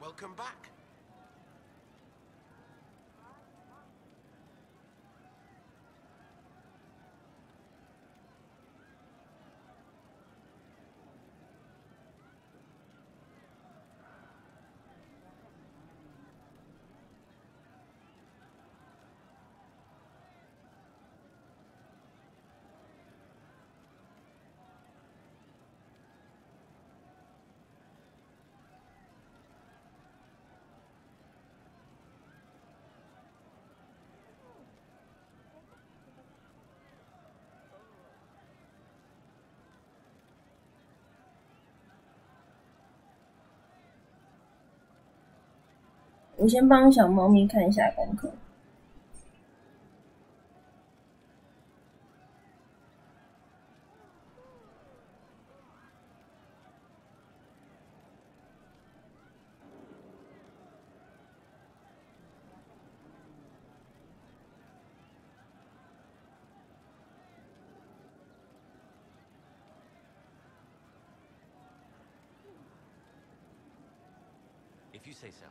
Speaker 1: Welcome back.
Speaker 4: 我先帮小猫咪看一下功课。
Speaker 17: If you say so.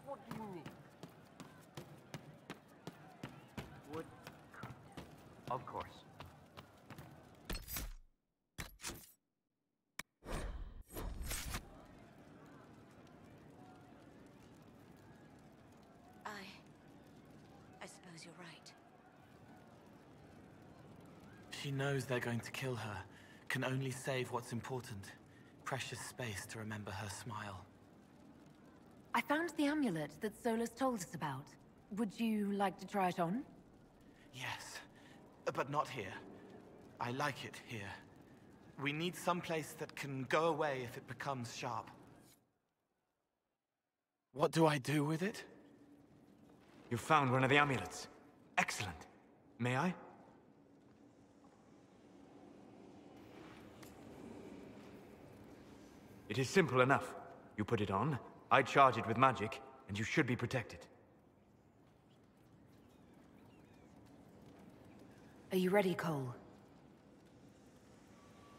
Speaker 12: What do you need? Wood cut.
Speaker 25: Of course.
Speaker 12: I suppose you're right.
Speaker 24: She knows they're going to kill her. Can only save what's important. Precious space to remember her smile.
Speaker 2: I found the amulet that Solus told us about. Would you like to try it on?
Speaker 24: Yes, but not here. I like it here. We need some place that can go away if it becomes sharp. What do I do with it?
Speaker 16: You found one of the amulets. Excellent. May I? It is simple enough. You put it on, I charge it with magic, and you should be protected.
Speaker 2: Are you ready, Cole?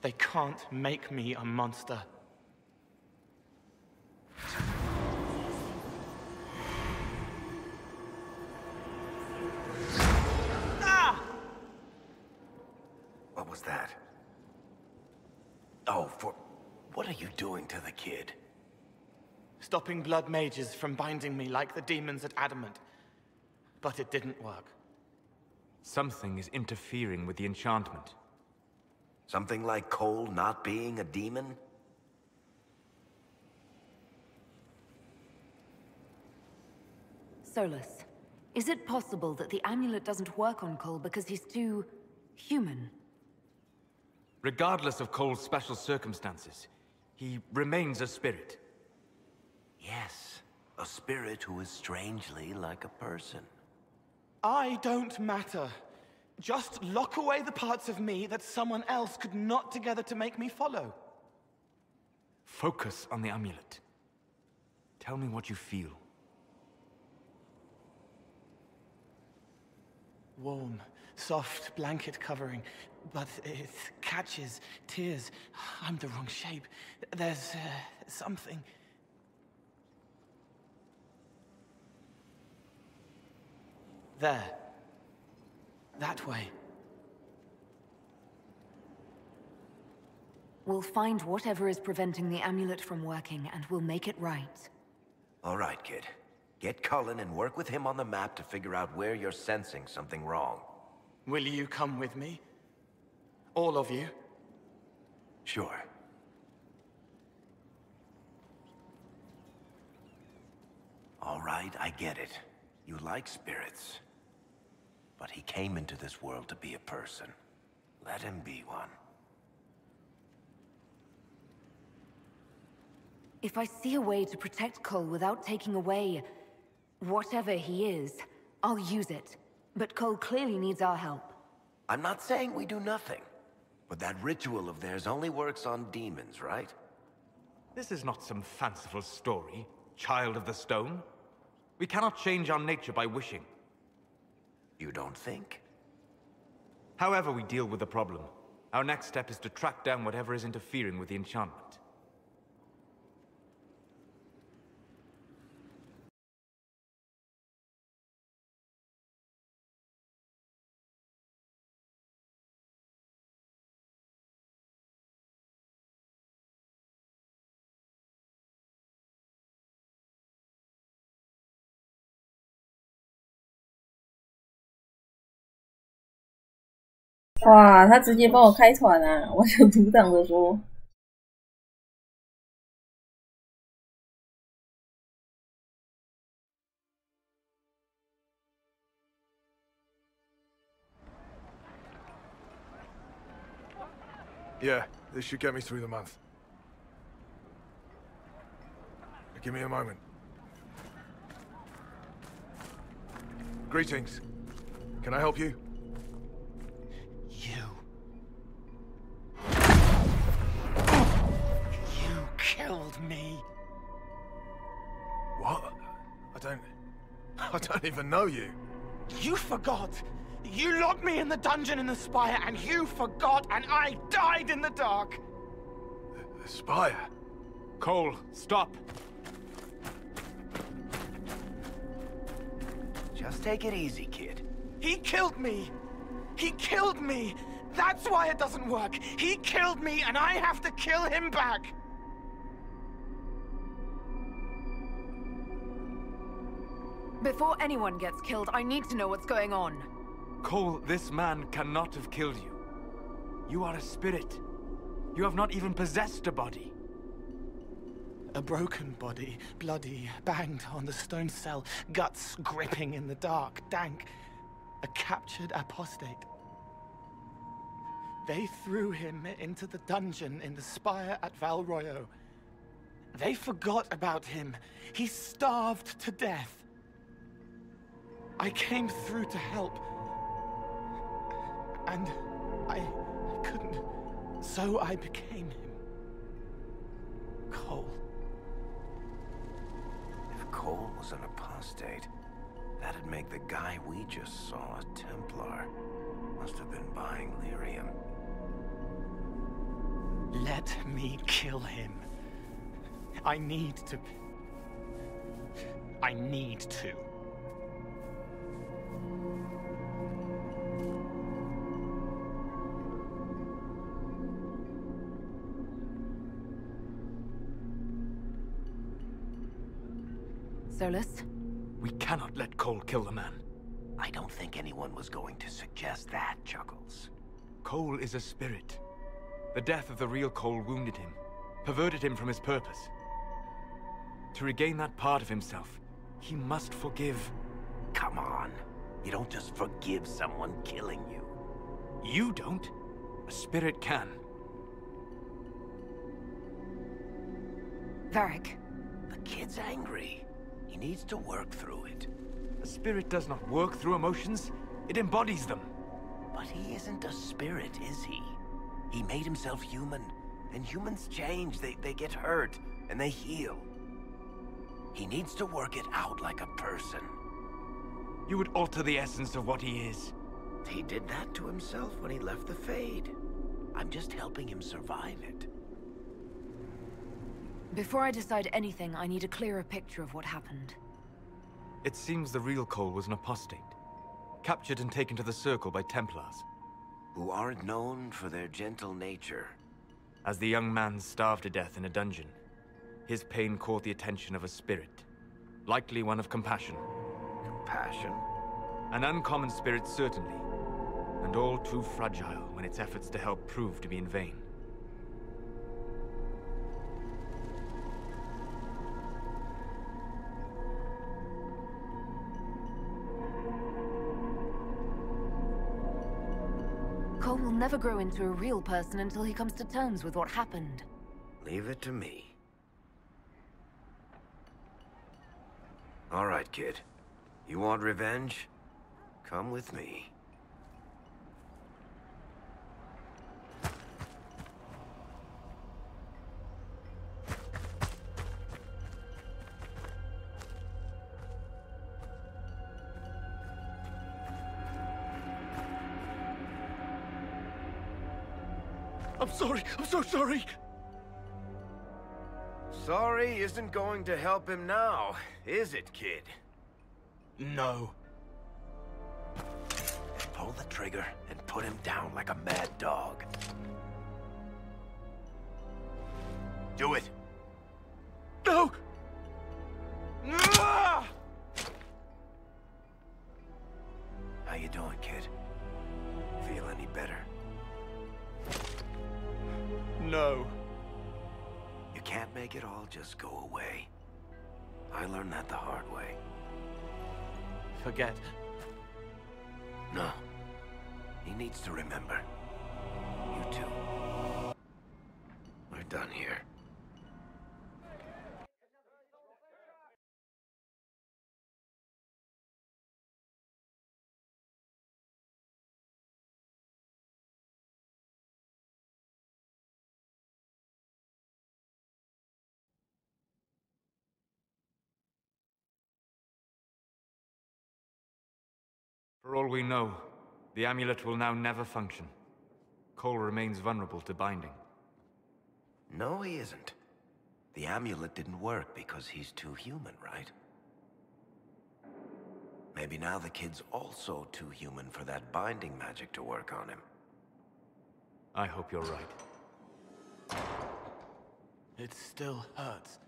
Speaker 24: They can't make me a monster.
Speaker 6: Ah! What was that? Oh, what are you doing to the kid?
Speaker 24: Stopping blood mages from binding me like the demons at Adamant. But it didn't work.
Speaker 16: Something is interfering with the enchantment.
Speaker 6: Something like Cole not being a demon?
Speaker 2: Solus, is it possible that the amulet doesn't work on Cole because he's too human?
Speaker 16: Regardless of Cole's special circumstances, he remains a spirit.
Speaker 6: Yes, a spirit who is strangely like a person.
Speaker 24: I don't matter. Just lock away the parts of me that someone else could knot together to make me follow.
Speaker 16: Focus on the amulet. Tell me what you feel.
Speaker 24: Warm, soft blanket covering, but it catches tears. I'm the wrong shape. There's something. There. That way.
Speaker 2: We'll find whatever is preventing the amulet from working, and we'll make it right.
Speaker 6: All right, kid. Get Cullen and work with him on the map to figure out where you're sensing something wrong.
Speaker 24: Will you come with me? All of you?
Speaker 6: Sure. All right, I get it. You like spirits. But he came into this world to be a person. Let him be one.
Speaker 2: If I see a way to protect Cole without taking away whatever he is, I'll use it. But Cole clearly needs our help.
Speaker 6: I'm not saying we do nothing. But that ritual of theirs only works on demons, right?
Speaker 16: This is not some fanciful story, child of the stone. We cannot change our nature by wishing.
Speaker 6: You don't think?
Speaker 16: However we deal with the problem, our next step is to track down whatever is interfering with the enchantment.
Speaker 4: 哇，他直接帮我开团啊！我想阻挡着说。
Speaker 10: Yeah, this should get me through the month. Give me a moment. Greetings. Can I help you?
Speaker 24: You killed me.
Speaker 10: What? I don't even know you.
Speaker 24: You forgot. You locked me in the dungeon in the spire, and you forgot, and I died in the dark.
Speaker 10: The spire?
Speaker 16: Cole, stop.
Speaker 6: Just take it easy, kid.
Speaker 24: He killed me. He killed me! That's why it doesn't work! He killed me, and I have to kill him back!
Speaker 7: Before anyone gets killed, I need to know what's going on.
Speaker 16: Cole, this man cannot have killed you. You are a spirit. You have not even possessed a body.
Speaker 24: A broken body, bloody, banged on the stone cell, guts gripping in the dark, dank. A captured apostate. They threw him into the dungeon in the spire at Val Royo. They forgot about him. He starved to death. I came through to help. And I couldn't. So I became him. Cole.
Speaker 6: If Cole was an apostate, that'd make the guy we just saw a Templar. Must have been buying lyrium.
Speaker 24: Let me kill him. I need to.
Speaker 7: Solus?
Speaker 16: We cannot let Cole kill the man.
Speaker 6: I don't think anyone was going to suggest that, Chuckles.
Speaker 16: Cole is a spirit. The death of the real Cole wounded him, perverted him from his purpose. To regain that part of himself, he must forgive.
Speaker 6: Come on. You don't just forgive someone killing you.
Speaker 16: You don't. A spirit can.
Speaker 7: Varric.
Speaker 6: The kid's angry. He needs to work through it.
Speaker 16: A spirit does not work through emotions. It embodies them.
Speaker 6: But he isn't a spirit, is he? He made himself human. And humans change. They get hurt. And they heal. He needs to work it out like a person.
Speaker 16: You would alter the essence of what he is.
Speaker 6: He did that to himself when he left the Fade. I'm just helping him survive it.
Speaker 7: Before I decide anything, I need a clearer picture of what happened.
Speaker 16: It seems the real Cole was an apostate. Captured and taken to the Circle by Templars.
Speaker 6: Who aren't known for their gentle nature.
Speaker 16: As the young man starved to death in a dungeon, his pain caught the attention of a spirit. Likely one of compassion.
Speaker 6: Compassion?
Speaker 16: An uncommon spirit, certainly. And all too fragile when its efforts to help prove to be in vain.
Speaker 7: Cole will never grow into a real person until he comes to terms with what happened.
Speaker 6: Leave it to me. All right, kid. You want revenge? Come with me.
Speaker 10: I'm sorry. I'm so sorry.
Speaker 6: Sorry isn't going to help him now, is it, kid?
Speaker 24: No.
Speaker 6: Pull the trigger and put him down like a mad dog. Do it.
Speaker 10: No!
Speaker 6: How you doing, kid? Feel any better?
Speaker 24: No.
Speaker 6: You can't make it all just go away. I learned that the hard way.
Speaker 24: Forget.
Speaker 6: No. He needs to remember. You too. We're done here.
Speaker 16: For all we know, the amulet will now never function. Cole remains vulnerable to binding.
Speaker 6: No, he isn't. The amulet didn't work because he's too human, right? Maybe now the kid's also too human for that binding magic to work on him.
Speaker 16: I hope you're right.
Speaker 24: It still hurts.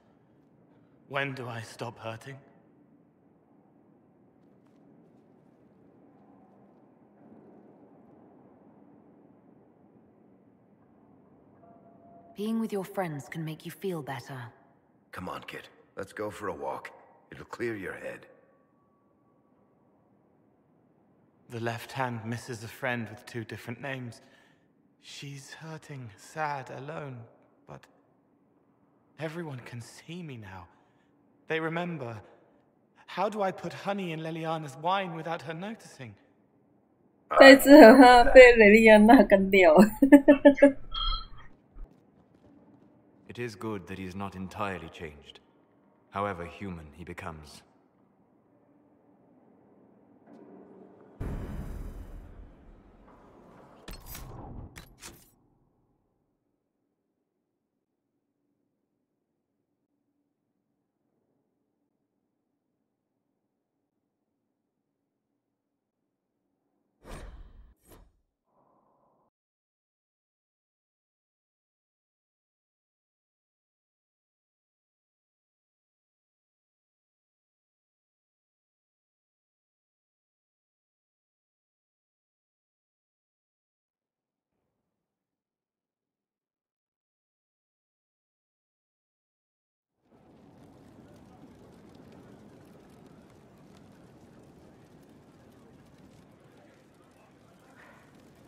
Speaker 24: When do I stop hurting?
Speaker 2: Being with your friends can make you feel better.
Speaker 6: Come on, kid. Let's go for a walk. It'll clear your head.
Speaker 24: The left hand misses a friend with 2 different names. She's hurting, sad, alone, but everyone can see me now. They remember. How do I put honey in Leliana's wine without her noticing?
Speaker 4: 这只和他被雷利安娜干掉。
Speaker 16: It is good that he is not entirely changed, however human he becomes.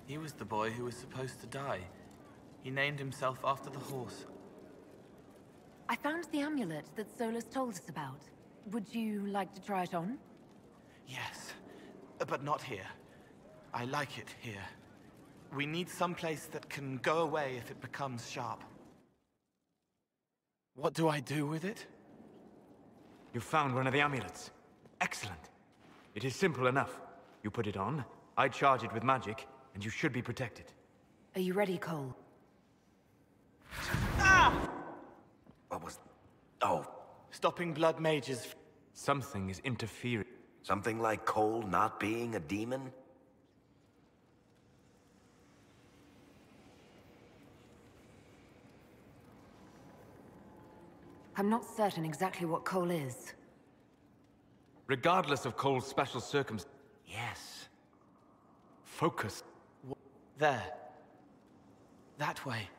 Speaker 24: He was the boy who was supposed to die. He named himself after the horse.
Speaker 2: I found the amulet that Solus told us about. Would you like to try it on?
Speaker 24: Yes, but not here. I like it here. We need some place that can go away if it becomes sharp. What do I do with it?
Speaker 16: You found one of the amulets. Excellent. It is simple enough. You put it on, I charge it with magic, and you should be protected.
Speaker 2: Are you ready, Cole?
Speaker 24: Ah!
Speaker 6: What was... Oh.
Speaker 24: Stopping blood mages.
Speaker 16: Something is interfering.
Speaker 6: Something like Cole not being a demon?
Speaker 2: I'm not certain exactly what Cole is.
Speaker 16: Regardless of Cole's special circumstances.
Speaker 6: Yes.
Speaker 16: Focus.
Speaker 24: There. That way.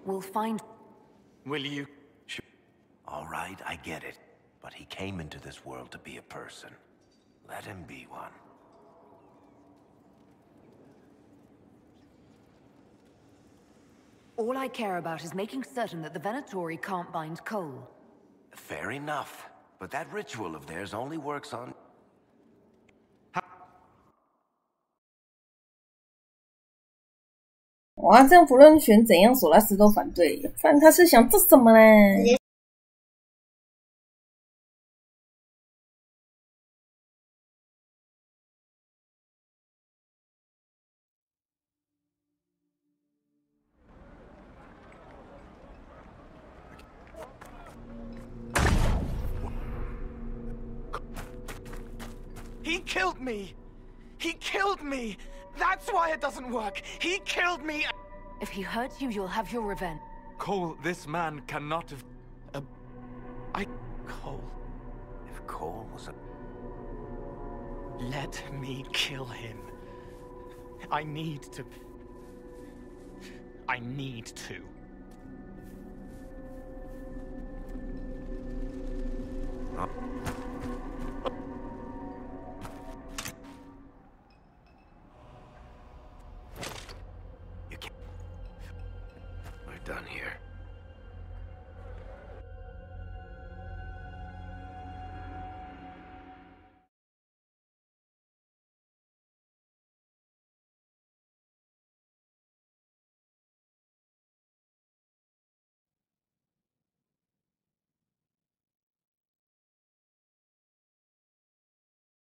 Speaker 2: We'll find...
Speaker 24: Will you?
Speaker 6: All right, I get it. But he came into this world to be a person. Let him be one.
Speaker 2: All I care about is making certain that the Venatori can't bind Cole.
Speaker 6: Fair enough. But that ritual of theirs only works on...
Speaker 4: 哇，这样不论选怎样，索拉斯都反对。不然他是想做什么呢？
Speaker 24: He killed me! He killed me! That's why it doesn't work! He killed me!
Speaker 2: If he hurt you, you'll have your revenge.
Speaker 16: Cole, this man cannot have...
Speaker 24: Cole...
Speaker 6: If Cole was a...
Speaker 24: Let me kill him. I need to... I need to.
Speaker 6: You can't... We're done here.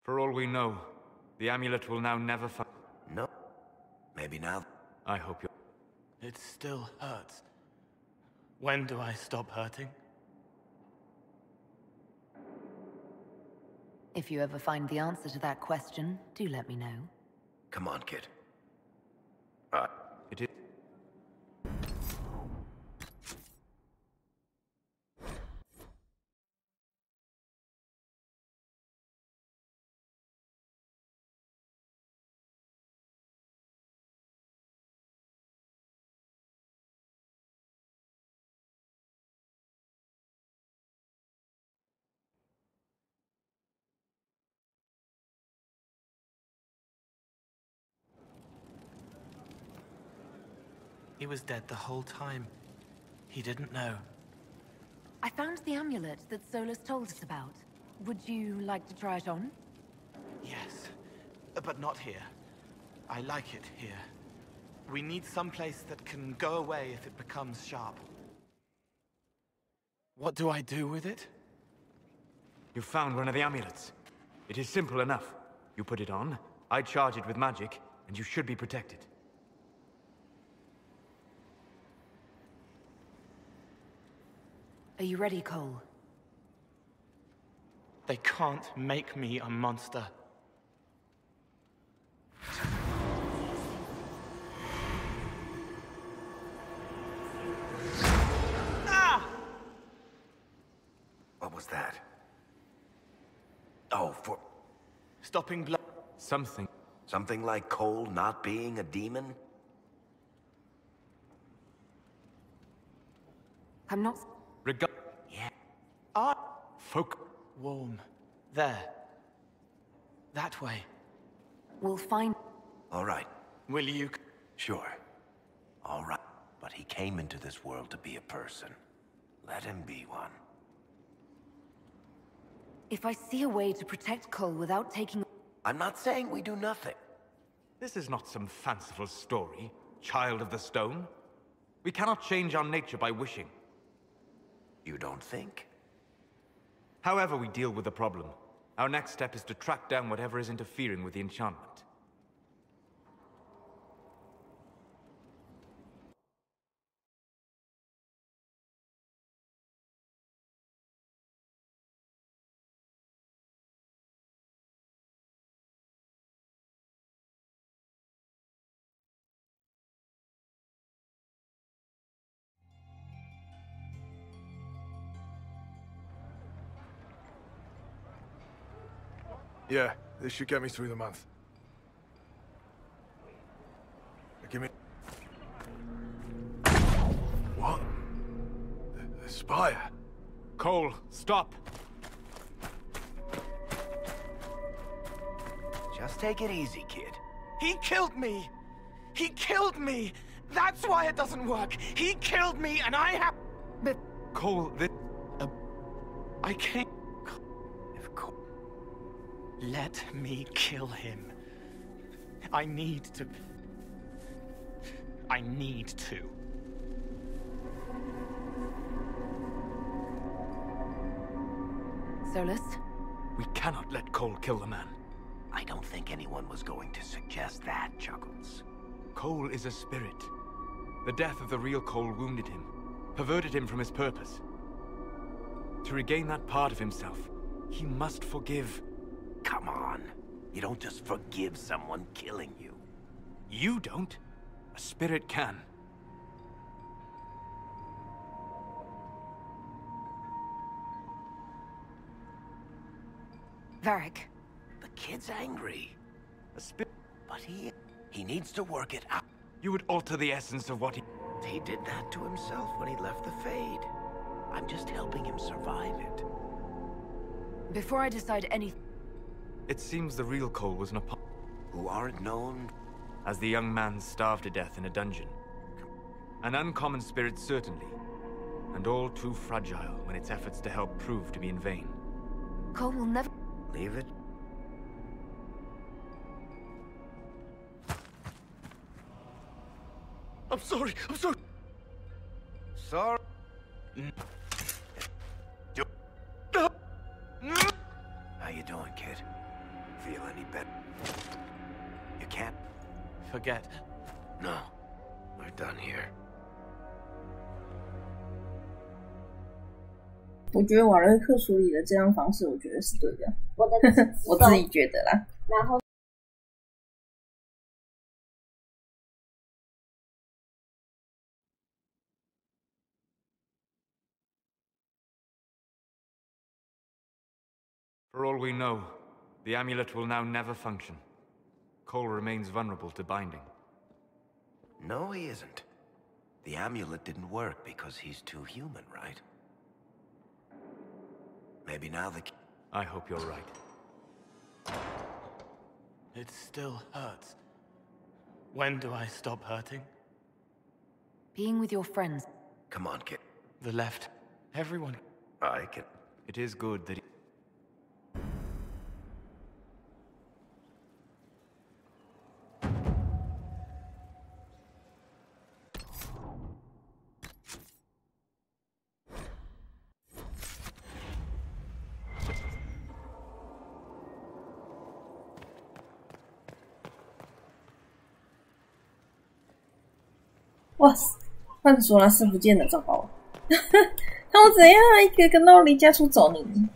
Speaker 16: For all we know, the amulet will now never find...
Speaker 6: No. Maybe now...
Speaker 16: I hope you...
Speaker 24: It still hurts. When do I stop hurting?
Speaker 2: If you ever find the answer to that question, do let me know.
Speaker 6: Come on, kid.
Speaker 16: It is.
Speaker 24: He was dead the whole time. He didn't know.
Speaker 2: I found the amulet that Solus told us about. Would you like to try it on?
Speaker 24: Yes, but not here. I like it here. We need some place that can go away if it becomes sharp. What do I do with it?
Speaker 16: You found one of the amulets. It is simple enough. You put it on, I charge it with magic, and you should be protected.
Speaker 2: Are you ready, Cole?
Speaker 24: They can't make me a monster. Ah!
Speaker 6: What was that? Oh, for...
Speaker 24: Stopping blood.
Speaker 16: Something.
Speaker 6: Something like Cole not being a demon?
Speaker 2: I'm not...
Speaker 6: Yeah.
Speaker 16: Folk.
Speaker 24: Warm. There. That way.
Speaker 2: We'll find...
Speaker 6: All right.
Speaker 24: Will you...
Speaker 6: Sure. All right. But he came into this world to be a person. Let him be one.
Speaker 2: If I see a way to protect Cole without taking...
Speaker 6: I'm not saying we do nothing.
Speaker 16: This is not some fanciful story, child of the stone. We cannot change our nature by wishing.
Speaker 6: You don't think?
Speaker 16: However we deal with the problem, our next step is to track down whatever is interfering with the enchantment.
Speaker 10: Yeah, this should get me through the month. Give me... What? The spire?
Speaker 16: Cole, stop!
Speaker 6: Just take it easy, kid.
Speaker 24: He killed me! He killed me! That's why it doesn't work! He killed me and I have...
Speaker 16: But... Cole,
Speaker 24: I can't... Let me kill him. I need to.
Speaker 2: Solus?
Speaker 16: We cannot let Cole kill the man.
Speaker 6: I don't think anyone was going to suggest that, Chuckles.
Speaker 16: Cole is a spirit. The death of the real Cole wounded him, perverted him from his purpose. To regain that part of himself, he must forgive.
Speaker 6: Come on. You don't just forgive someone killing you.
Speaker 16: You don't. A spirit can.
Speaker 2: Varric.
Speaker 6: The kid's angry. But he needs to work it out.
Speaker 16: You would alter the essence of what he...
Speaker 6: He did that to himself when he left the Fade. I'm just helping him survive it.
Speaker 2: Before I decide anything...
Speaker 16: It seems the real Cole was an
Speaker 6: who aren't known
Speaker 16: as the young man starved to death in a dungeon. An uncommon spirit, certainly, and all too fragile when its efforts to help prove to be in vain.
Speaker 2: Cole will never...
Speaker 6: Leave it.
Speaker 10: I'm sorry.
Speaker 6: Sorry. How you doing, kid? Feel any better? You can't...
Speaker 24: Forget.
Speaker 6: No. We're done here.
Speaker 4: 我觉得瓦瑞克处理的这样方式，我觉得是对的。我自己觉得啦。
Speaker 1: 然后。
Speaker 16: For all we know, the amulet will now never function. Cole remains vulnerable to binding.
Speaker 6: No, he isn't. The amulet didn't work because he's too human, right? Maybe now the...
Speaker 16: I hope you're right.
Speaker 24: It still hurts. When do I stop hurting?
Speaker 2: Being with your friends.
Speaker 6: Come on, kid.
Speaker 24: The left. Everyone.
Speaker 6: I can...
Speaker 16: It is good that...
Speaker 4: 哇塞，换索拉斯不见了，糟糕了！那我怎样一个跟到离家出走你？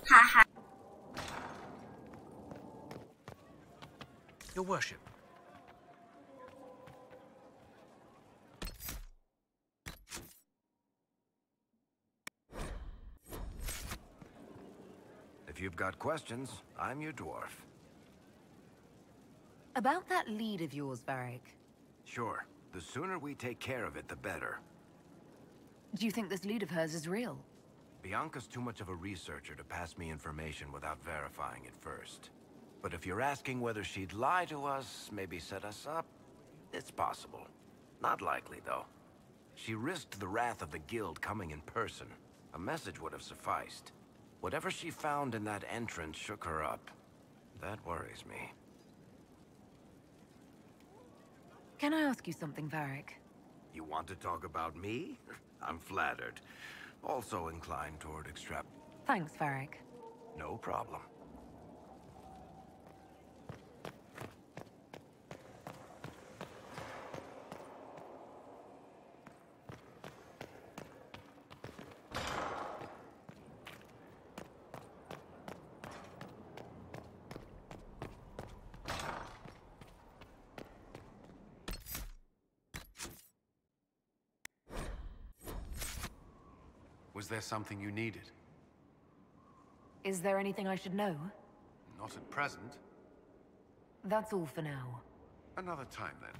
Speaker 1: 哈哈。
Speaker 19: Your worship.
Speaker 6: If you've got questions, I'm your dwarf.
Speaker 2: About that lead of yours, Varric.
Speaker 6: Sure. The sooner we take care of it, the better.
Speaker 2: Do you think this lead of hers is real?
Speaker 6: Bianca's too much of a researcher to pass me information without verifying it first. But if you're asking whether she'd lie to us, maybe set us up, it's possible. Not likely, though. She risked the wrath of the guild coming in person. A message would have sufficed. Whatever she found in that entrance shook her up. That worries me.
Speaker 2: Can I ask you something, Varric?
Speaker 6: You want to talk about me? I'm flattered. Also inclined toward
Speaker 2: Thanks, Varric.
Speaker 6: No problem.
Speaker 19: Was there something you needed?
Speaker 2: Is there anything I should know?
Speaker 19: Not at present.
Speaker 2: That's all for now.
Speaker 19: Another time, then.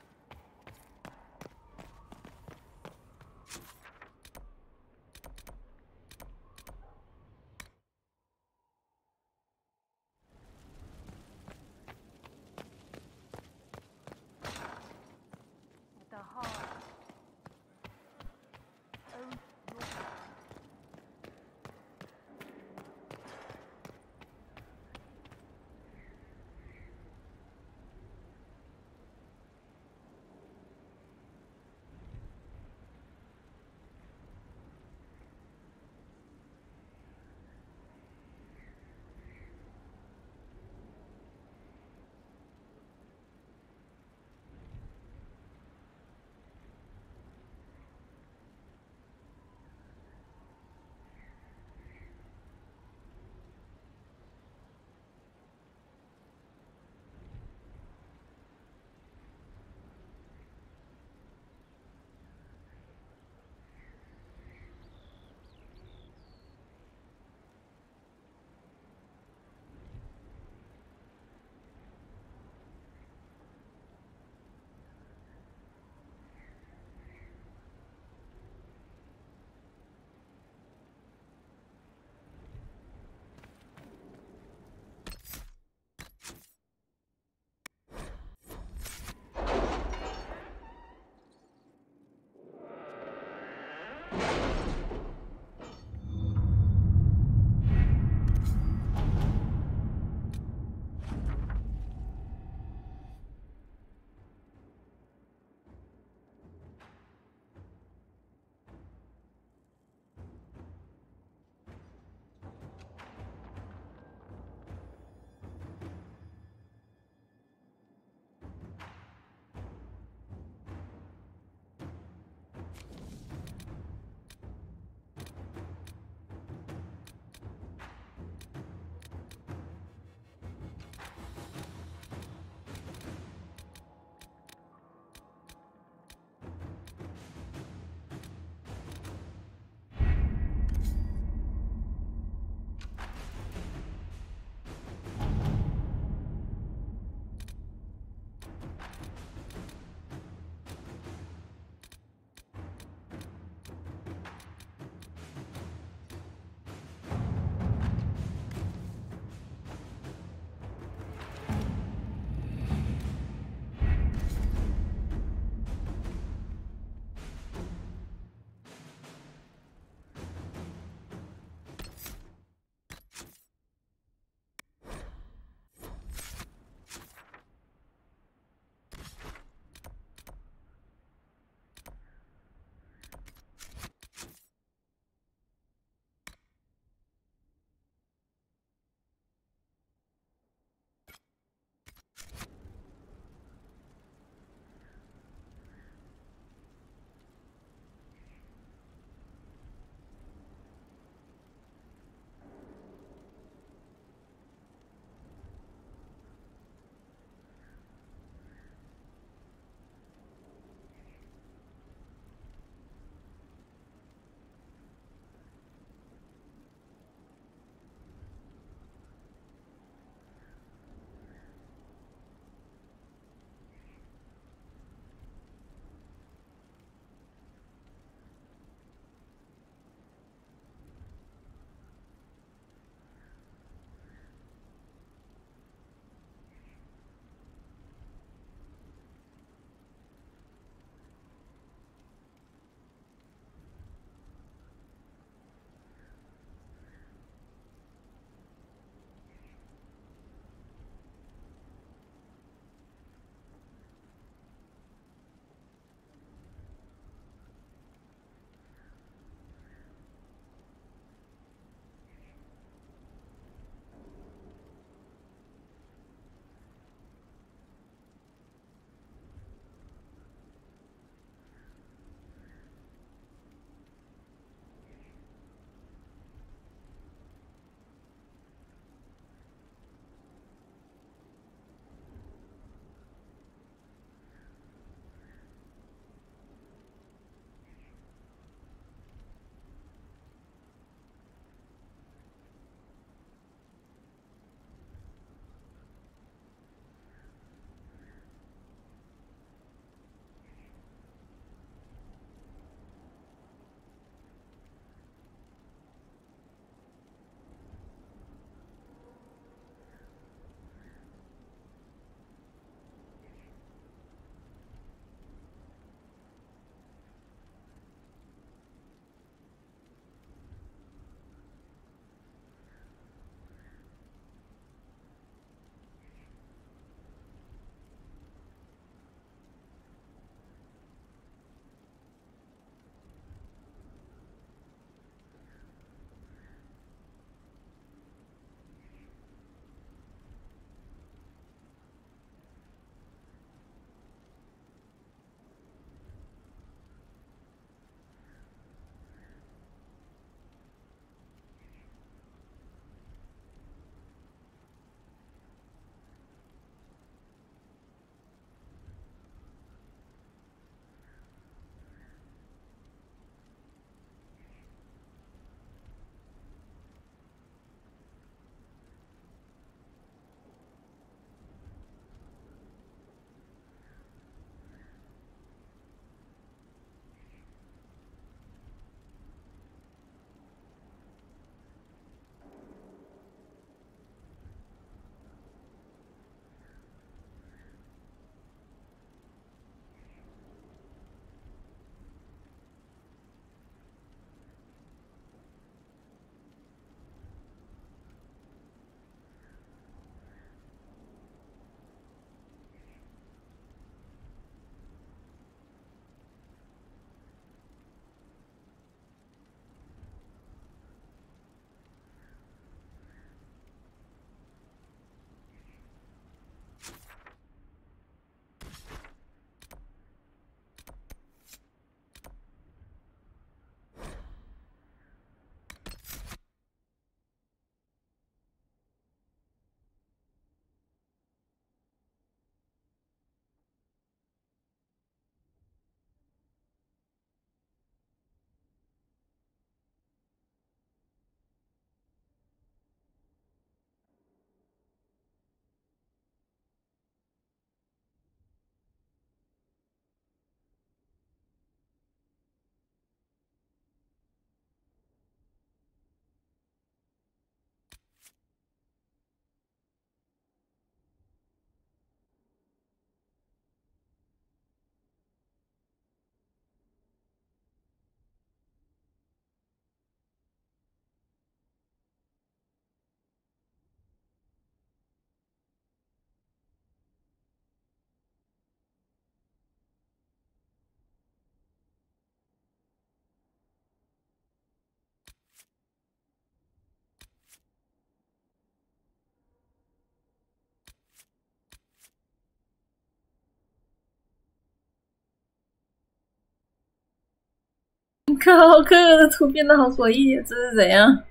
Speaker 4: 靠，科尔的图变得好诡异，这是怎样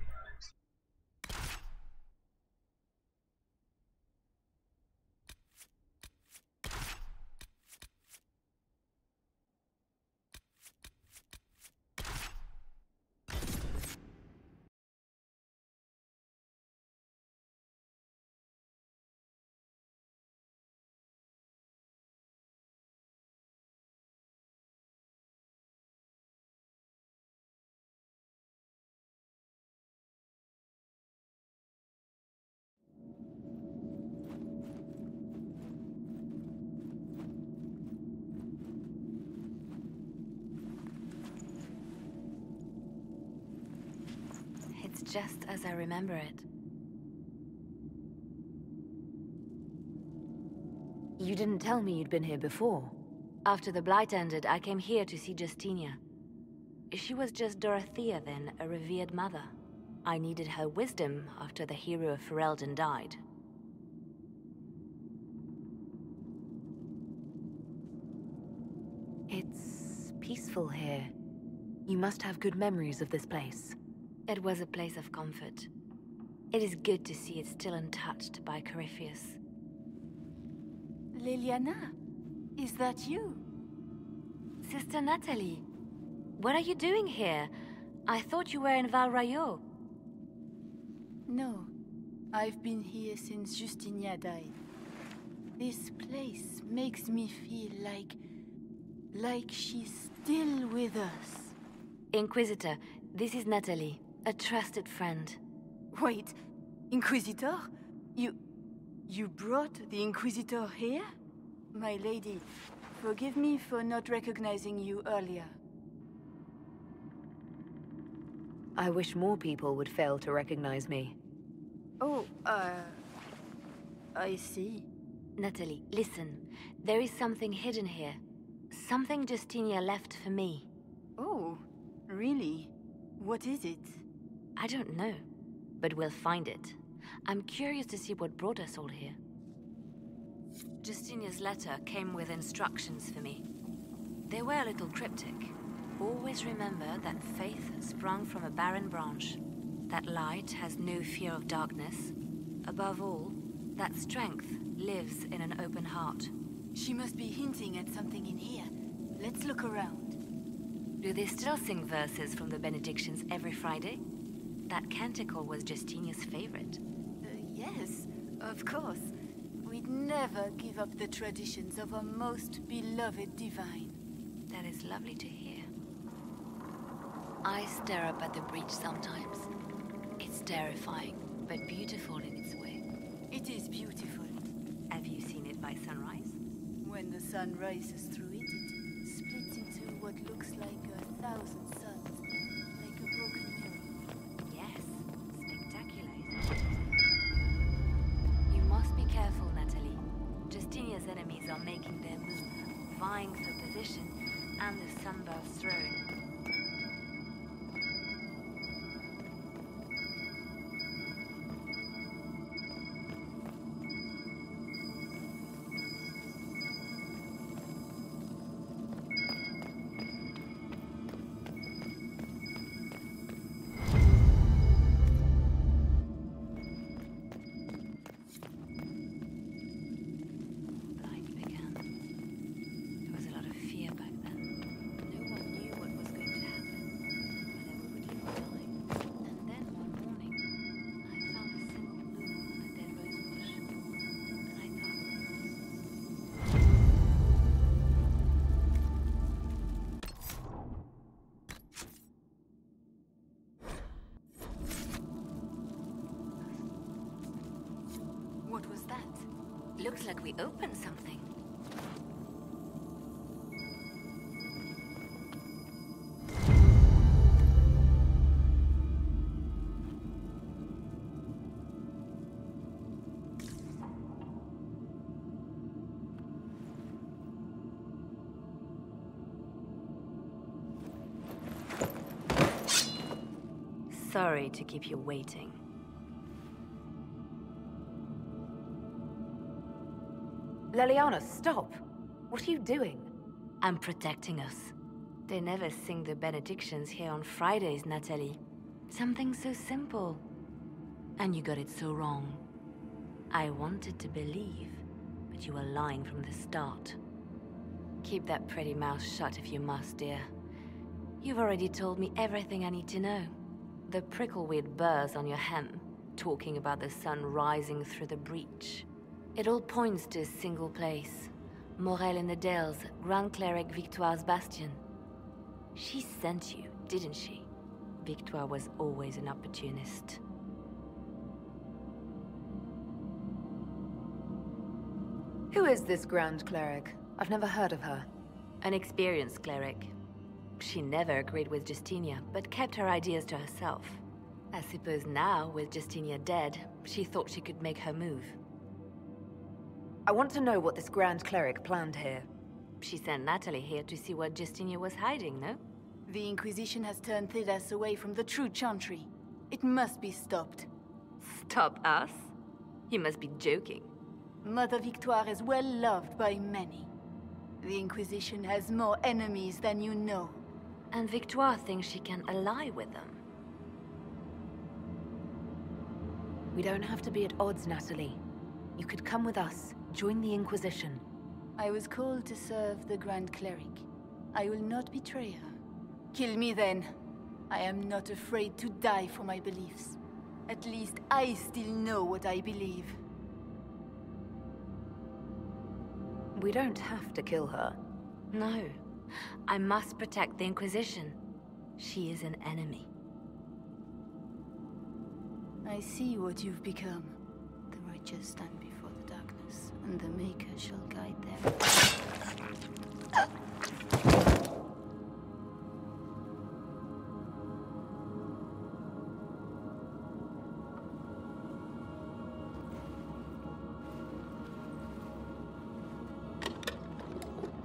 Speaker 4: ？Just
Speaker 3: as I remember it.
Speaker 14: You didn't tell me you'd been here before.
Speaker 3: After the Blight ended, I came here to see Justinia. She was just Dorothea then, a revered mother. I needed her wisdom after the hero of Ferelden died.
Speaker 14: It's peaceful here. You must have good memories of this place.
Speaker 3: It was a place of comfort. It is good to see it still untouched by Corypheus.
Speaker 5: Leliana, is that you?
Speaker 3: Sister Natalie, what are you doing here? I thought you were in Val Rayo.
Speaker 5: No, I've been here since Justinia died. This place makes me feel like she's still with us.
Speaker 3: Inquisitor, this is Natalie. A trusted friend.
Speaker 5: Wait, Inquisitor? You brought the Inquisitor here? My lady, forgive me for not recognizing you earlier.
Speaker 14: I wish more people would fail to recognize me.
Speaker 5: Oh, I see.
Speaker 3: Natalie, listen. There is something hidden here. Something Justinia left for me.
Speaker 5: Oh, really? What is it?
Speaker 3: I don't know, but we'll find it. I'm curious to see what brought us all here. Justinia's letter came with instructions for me. They were a little cryptic. Always remember that faith sprung from a barren branch, that light has no fear of darkness. Above all, that strength lives in an open heart.
Speaker 5: She must be hinting at something in here. Let's look around.
Speaker 3: Do they still sing verses from the benedictions every Friday? That canticle was Justinia's favorite.
Speaker 5: Yes, of course. We'd never give up the traditions of our most beloved divine.
Speaker 3: That is lovely to hear. I stare up at the breach sometimes. It's terrifying, but beautiful in its way.
Speaker 5: It is beautiful.
Speaker 3: Have you seen it by sunrise?
Speaker 5: When the sun rises through it, it splits into what looks like 1,000 suns, like a broken mirror.
Speaker 3: Yes, spectacular. You must be careful, Natalie. Justinia's enemies are making their move, vying for position and the Sunbirth's throne.
Speaker 5: What was that?
Speaker 3: Looks like we opened something. Sorry to keep you waiting.
Speaker 14: Leliana, stop! What are you doing?
Speaker 3: I'm protecting us. They never sing the benedictions here on Fridays, Natalie. Something so simple. And you got it so wrong. I wanted to believe, but you were lying from the start. Keep that pretty mouth shut if you must, dear. You've already told me everything I need to know. The prickleweed burrs on your hem, talking about the sun rising through the breach. It all points to a single place. Morel in the Dales, Grand Cleric Victoire's bastion. She sent you, didn't she? Victoire was always an opportunist.
Speaker 14: Who is this Grand Cleric? I've never heard of her.
Speaker 3: An experienced cleric. She never agreed with Justinia, but kept her ideas to herself. I suppose now, with Justinia dead, she thought she could make her move.
Speaker 14: I want to know what this Grand Cleric planned here.
Speaker 3: She sent Natalie here to see what Justinia was hiding, no?
Speaker 5: The Inquisition has turned Thidas away from the true Chantry. It must be stopped.
Speaker 3: Stop us? You must be joking.
Speaker 5: Mother Victoire is well loved by many. The Inquisition has more enemies than you know.
Speaker 3: And Victoire thinks she can ally with them.
Speaker 14: We don't have to be at odds, Natalie. You could come with us, join the Inquisition.
Speaker 5: I was called to serve the Grand Cleric. I will not betray her. Kill me then. I am not afraid to die for my beliefs. At least I still know what I believe.
Speaker 14: We don't have to kill her.
Speaker 3: No. I must protect the Inquisition. She is an enemy.
Speaker 5: I see what you've become. The righteous stand before the darkness, and the Maker shall guide them.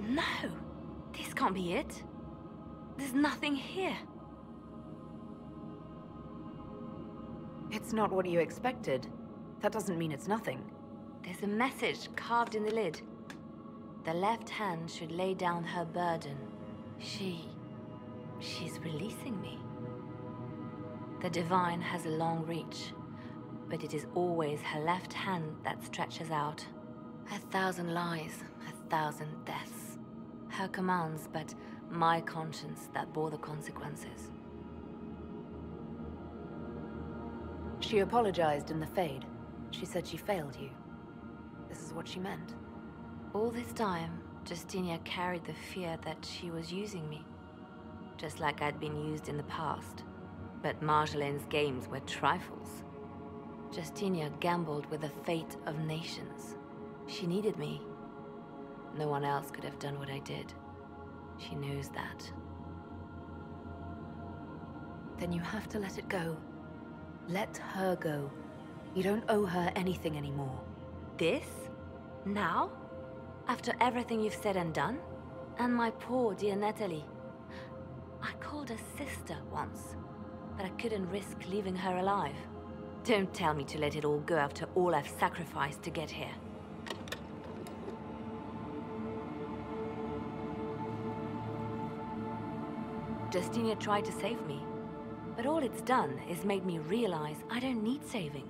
Speaker 3: No! This can't be it. There's nothing here.
Speaker 14: It's not what you expected. That doesn't mean it's nothing.
Speaker 3: There's a message carved in the lid. The left hand should lay down her burden. She's releasing me. The divine has a long reach, but it is always her left hand that stretches out. 1,000 lies, 1,000 deaths. Her commands, but my conscience that bore the consequences.
Speaker 14: She apologized in the Fade. She said she failed you. This is what she meant.
Speaker 3: All this time, Justinia carried the fear that she was using me. Just like I'd been used in the past. But Marjolaine's games were trifles. Justinia gambled with the fate of nations. She needed me. No one else could have done what I did. She knows that.
Speaker 14: Then you have to let it go. Let her go. You don't owe her anything anymore.
Speaker 3: This? Now? After everything you've said and done? And my poor dear Natalie. I called her sister once, but I couldn't risk leaving her alive. Don't tell me to let it all go after all I've sacrificed to get here. Justinia tried to save me, but all it's done is made me realize I don't need saving.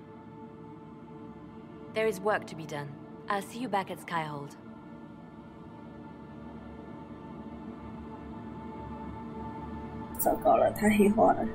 Speaker 3: There is work to be done. I'll see you back at Skyhold.
Speaker 4: 糟糕了，太黑化了。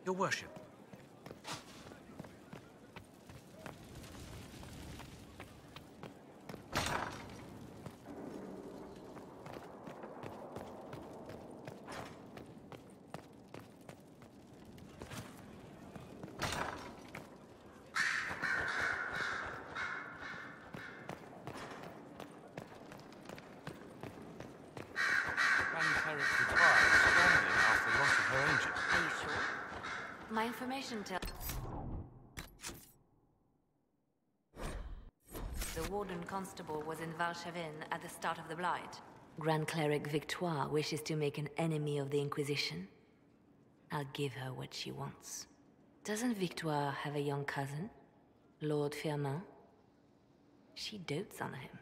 Speaker 17: Your worship.
Speaker 3: My information tells the Warden Constable was in Valchavin at the start of the Blight. Grand Cleric Victoire wishes to make an enemy of the Inquisition. I'll give her what she wants. Doesn't Victoire have a young cousin? Lord Firmin? She dotes on him.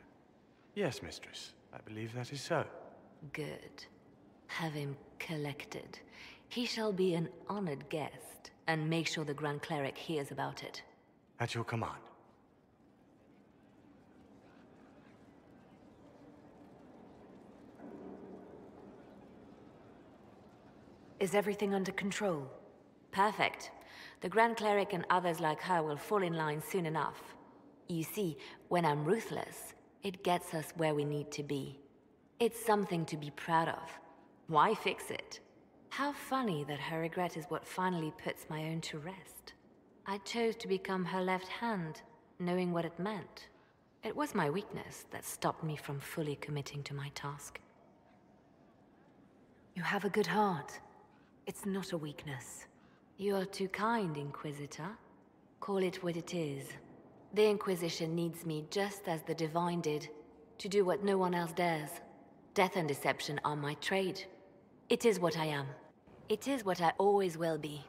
Speaker 18: Yes, mistress. I believe that is so.
Speaker 3: Good. Have him collected. He shall be an honored guest, and make sure the Grand Cleric hears about it.
Speaker 18: At your command.
Speaker 14: Is everything under control?
Speaker 3: Perfect. The Grand Cleric and others like her will fall in line soon enough. You see, when I'm ruthless, it gets us where we need to be. It's something to be proud of. Why fix it? How funny that her regret is what finally puts my own to rest. I chose to become her left hand, knowing what it meant. It was my weakness that stopped me from fully committing to my task.
Speaker 14: You have a good heart. It's not a weakness.
Speaker 3: You are too kind, Inquisitor. Call it what it is. The Inquisition needs me just as the Divine did, to do what no one else dares. Death and deception are my trade. It is what I am. It is what I always will be.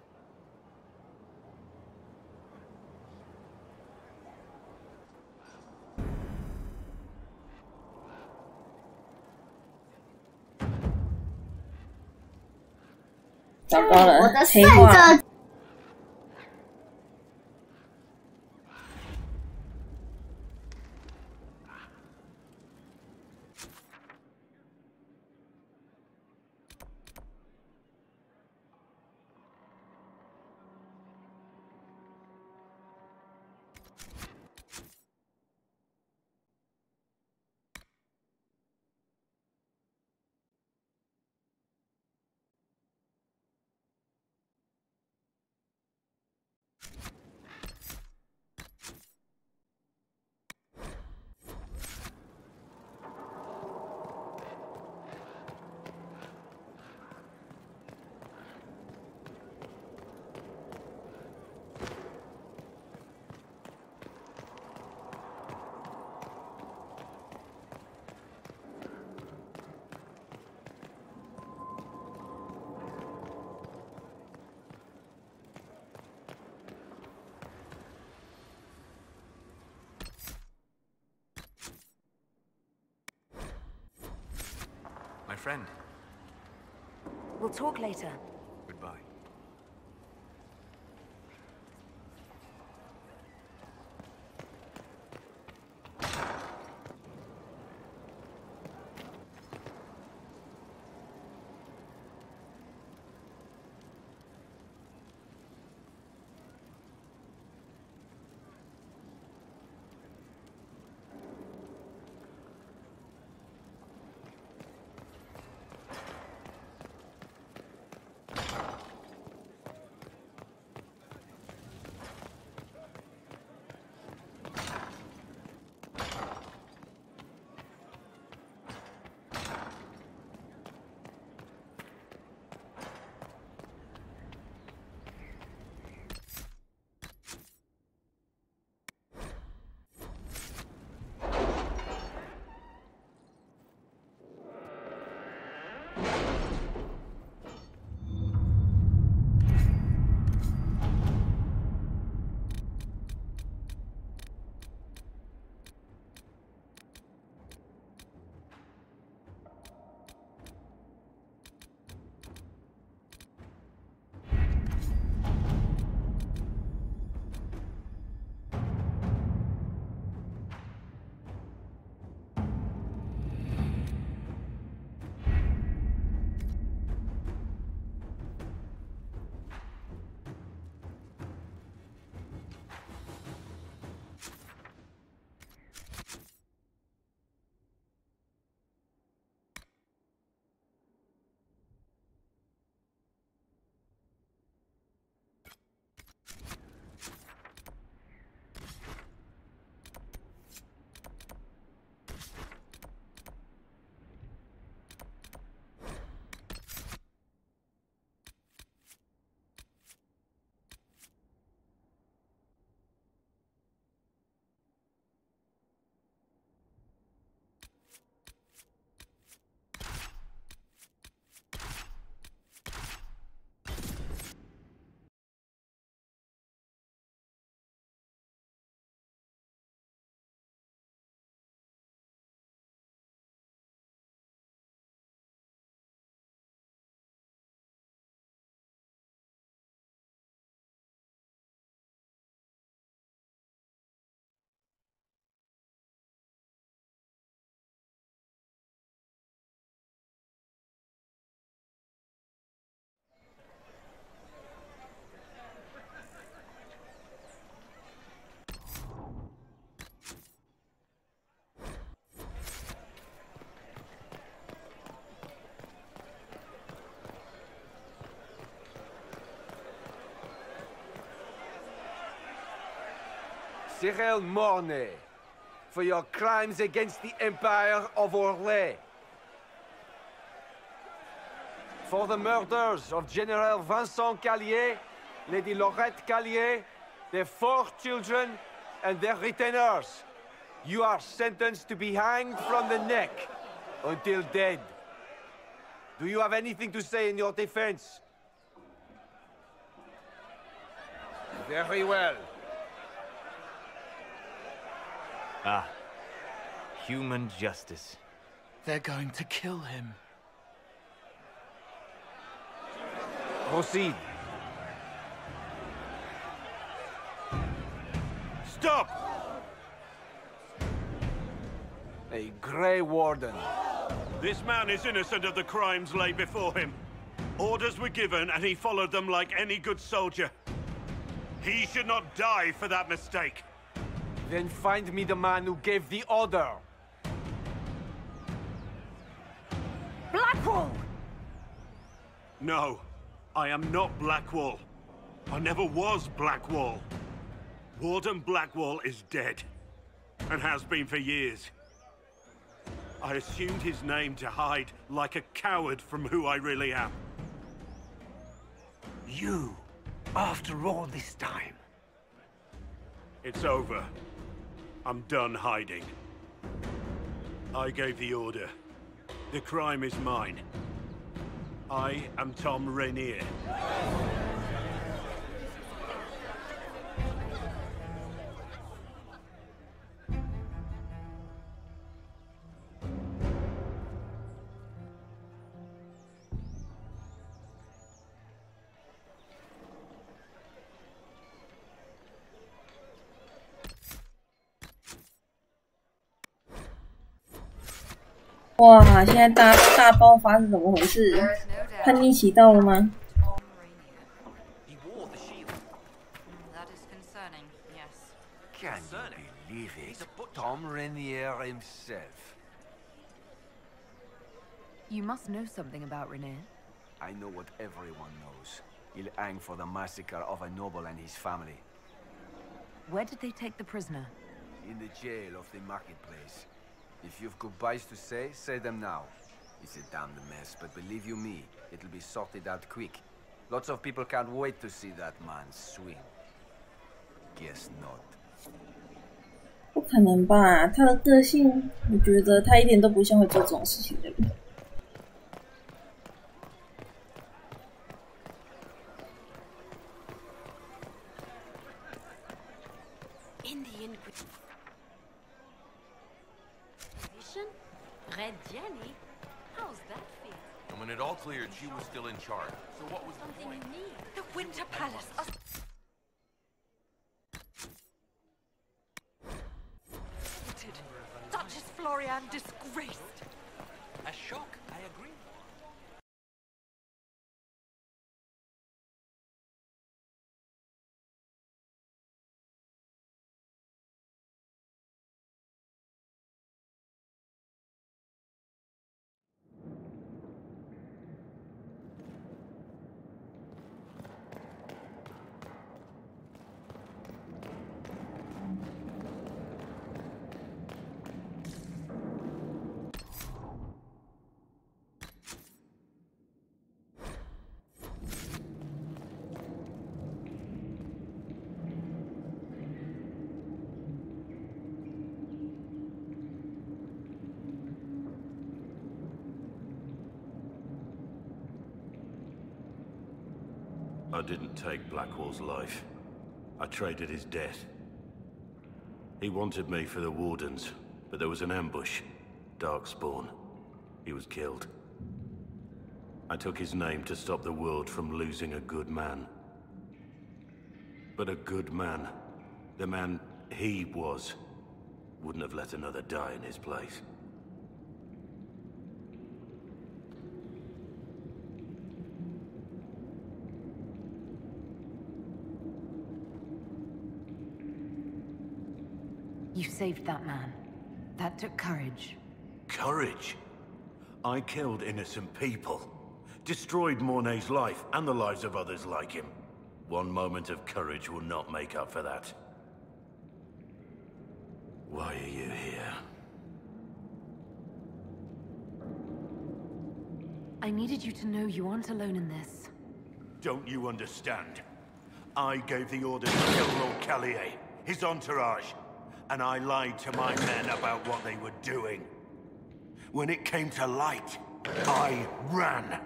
Speaker 4: 糟糕了，黑化。
Speaker 16: My friend.
Speaker 14: We'll talk later.
Speaker 16: Goodbye.
Speaker 8: Cyril Mornay, for your crimes against the Empire of Orlais. For the murders of General Vincent Callier, Lady Laurette Callier, their 4 children, and their retainers. You are sentenced to be hanged from the neck until dead. Do you have anything to say in your defense? Very well.
Speaker 16: Ah. Human justice.
Speaker 24: They're going to kill him.
Speaker 8: Proceed.
Speaker 15: Stop!
Speaker 8: A Grey Warden.
Speaker 15: This man is innocent of the crimes laid before him. Orders were given, and he followed them like any good soldier. He should not die for that mistake.
Speaker 8: Then find me the man who gave the order.
Speaker 7: Blackwall!
Speaker 15: No, I am not Blackwall. I never was Blackwall. Warden Blackwall is dead, and has been for years. I assumed his name to hide like a coward from who I really am.
Speaker 20: You, after all this time.
Speaker 15: It's over. I'm done hiding. I gave the order. The crime is mine. I am Tom Rainier.
Speaker 4: 哇！现在大爆发是怎么回事？叛逆期到了吗？
Speaker 12: That is concerning, yes.
Speaker 6: Can you believe it? Tom Rainier himself.
Speaker 7: You must know something about Rainier.
Speaker 8: I know what everyone knows. He'll hang for the massacre of a noble and his family.
Speaker 7: Where did they take the prisoner?
Speaker 8: In the jail of the marketplace. If you've goodbyes to say them now. It's a damned mess, but believe you me, it'll be sorted out quick. Lots of people can't wait to see that man swing. Guess not.
Speaker 4: 不可能吧？他的个性，我觉得他一点都不像会做这种事情的人。
Speaker 12: Red Jenny? How's that feel?
Speaker 17: And when it all cleared, she was still in charge. So what was the point?
Speaker 12: You need?
Speaker 7: The Winter Palace. Duchess Florian disgraced.
Speaker 17: A shock, I agree.
Speaker 21: I didn't take Blackwall's life. I traded his death. He wanted me for the Wardens, but there was an ambush. Darkspawn. He was killed. I took his name to stop the world from losing a good man. But a good man, the man he was, wouldn't have let another die in his place.
Speaker 7: You saved that man. That took courage.
Speaker 21: Courage? I killed innocent people. Destroyed Mornay's life and the lives of others like him. One moment of courage will not make up for that. Why are you here?
Speaker 14: I needed you to know you aren't alone in this.
Speaker 21: Don't you understand? I gave the order to kill Lord Callier, his entourage, and I lied to my men about what they were doing. When it came to light, I ran.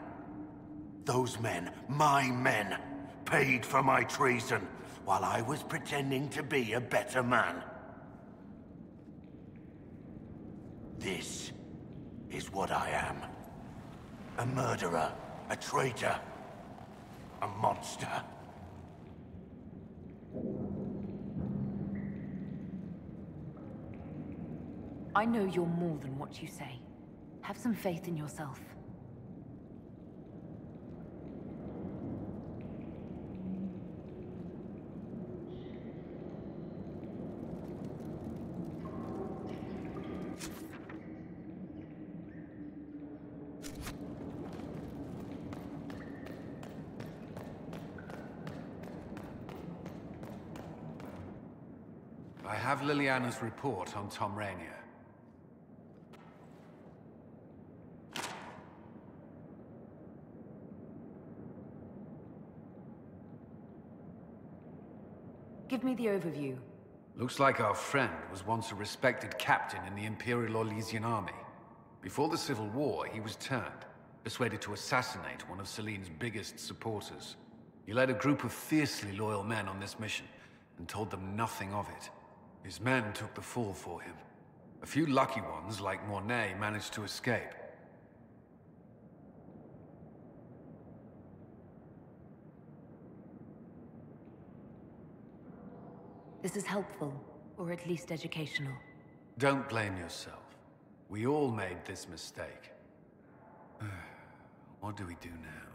Speaker 21: Those men, my men, paid for my treason, while I was pretending to be a better man. This is what I am. A murderer, a traitor, a monster.
Speaker 14: I know you're more than what you say. Have some faith in yourself.
Speaker 9: I have Liliana's report on Tom Rainier.
Speaker 14: Give me the overview.
Speaker 9: Looks like our friend was once a respected captain in the Imperial Orlesian army. Before the Civil War, he was turned, persuaded to assassinate one of Celene's biggest supporters. He led a group of fiercely loyal men on this mission, and told them nothing of it. His men took the fall for him. A few lucky ones, like Mornay, managed to escape.
Speaker 14: This is helpful, or at least educational.
Speaker 9: Don't blame yourself. We all made this mistake. What do we do now?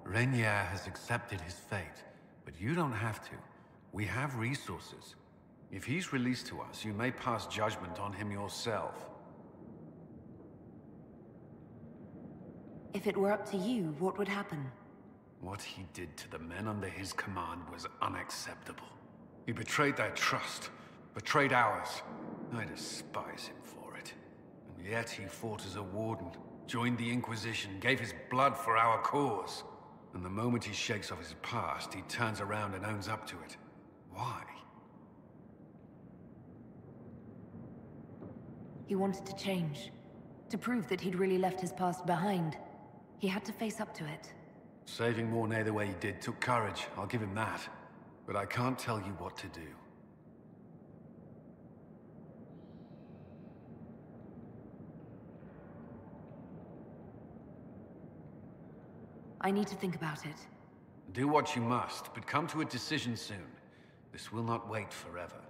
Speaker 9: Rainier has accepted his fate, but you don't have to. We have resources. If he's released to us, you may pass judgment on him yourself.
Speaker 14: If it were up to you, what would happen?
Speaker 9: What he did to the men under his command was unacceptable. He betrayed their trust, betrayed ours. I despise him for it. And yet he fought as a warden, joined the Inquisition, gave his blood for our cause. And the moment he shakes off his past, he turns around and owns up to it. Why?
Speaker 14: He wanted to change. To prove that he'd really left his past behind. He had to face up to it.
Speaker 9: Saving Mornay the way he did took courage, I'll give him that. But I can't tell you what to do.
Speaker 14: I need to think about it.
Speaker 9: Do what you must, but come to a decision soon. This will not wait forever.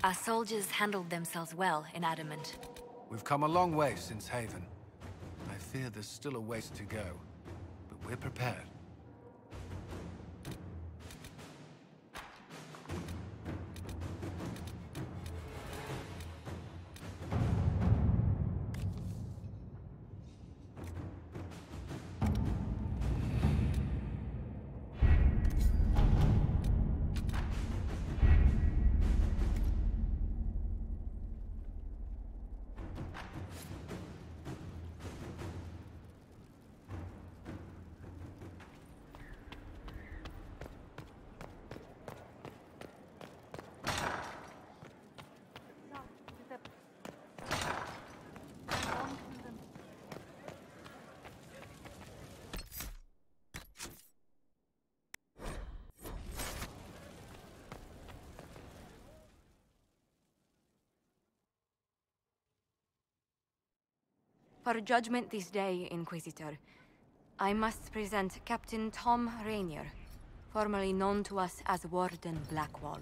Speaker 3: Our soldiers handled themselves well in Adamant.
Speaker 9: We've come a long way since Haven. I fear there's still a ways to go, but we're prepared.
Speaker 14: For judgment this day, Inquisitor, I must present Captain Tom Rainier, formerly known to us as Warden Blackwall.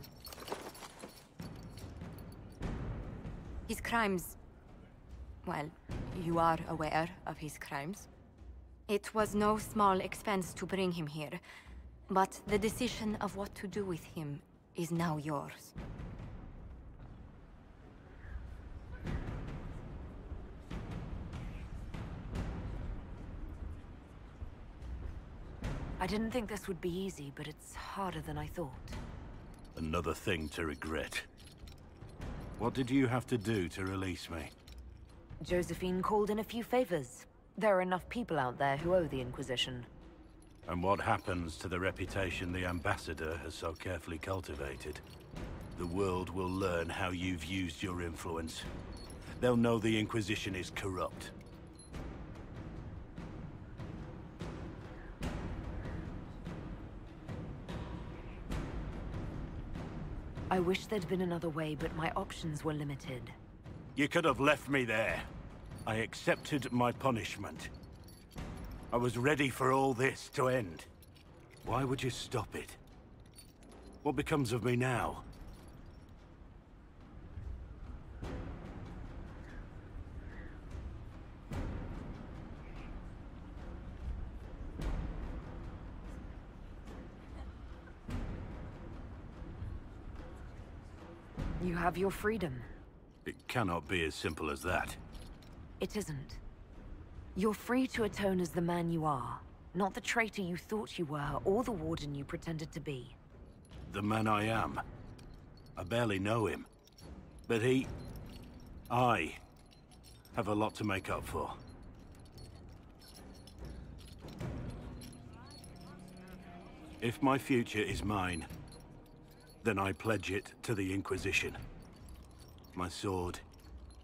Speaker 14: His crimes... well, you are aware of his crimes. It was no small expense to bring him here, but the decision of what to do with him is now yours.
Speaker 7: I didn't think this would be easy, but it's harder than I thought.
Speaker 21: Another thing to regret. What did you have to do to release me?
Speaker 7: Josephine called in a few favors. There are enough people out there who owe the Inquisition.
Speaker 21: And what happens to the reputation the Ambassador has so carefully cultivated? The world will learn how you've used your influence. They'll know the Inquisition is corrupt.
Speaker 7: I wish there'd been another way, but my options were limited.
Speaker 21: You could have left me there. I accepted my punishment. I was ready for all this to end. Why would you stop it? What becomes of me now?
Speaker 7: You have your freedom.
Speaker 21: It cannot be as simple as that.
Speaker 7: It isn't. You're free to atone as the man you are, not the traitor you thought you were, or the warden you pretended to be.
Speaker 21: The man I am. I barely know him. But I have a lot to make up for. If my future is mine, then I pledge it to the Inquisition. My sword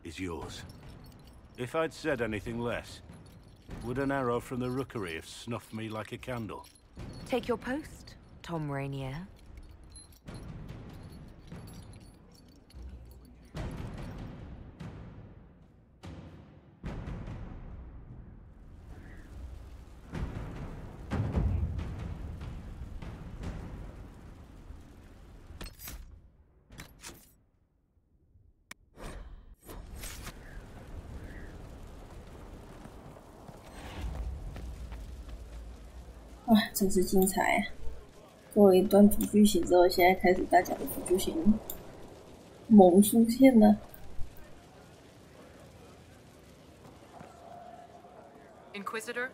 Speaker 21: is yours. If I'd said anything less, would an arrow from the rookery have snuffed me like a candle?
Speaker 7: Take your post, Tom Rainier.
Speaker 4: 哇，真是精彩啊！过了一段主剧情之后，现在开始大家的副剧情猛出现了。
Speaker 2: Inquisitor？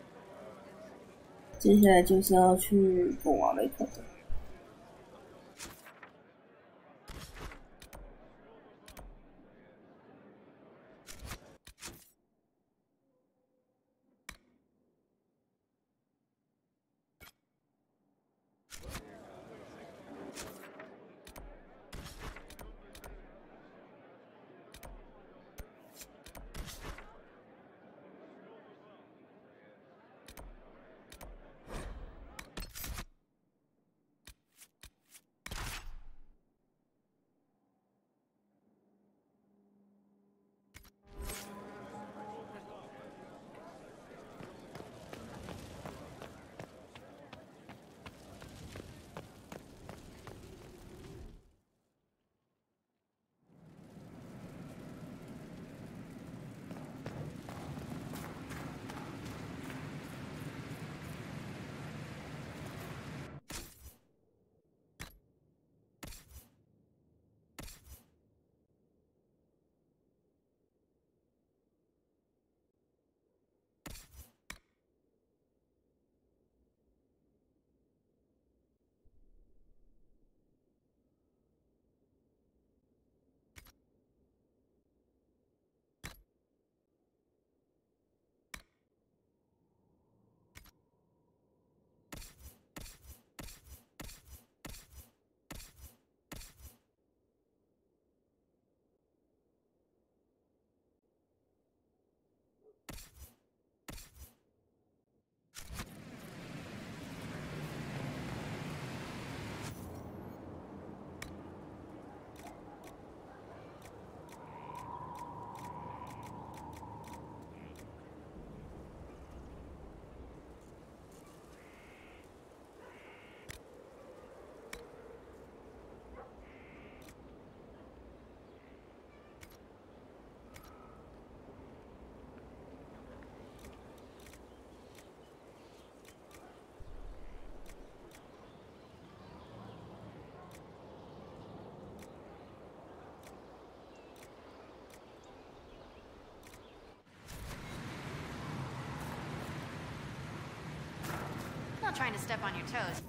Speaker 4: 接下来就是要去国瓦雷克的。
Speaker 14: trying to step on your toes.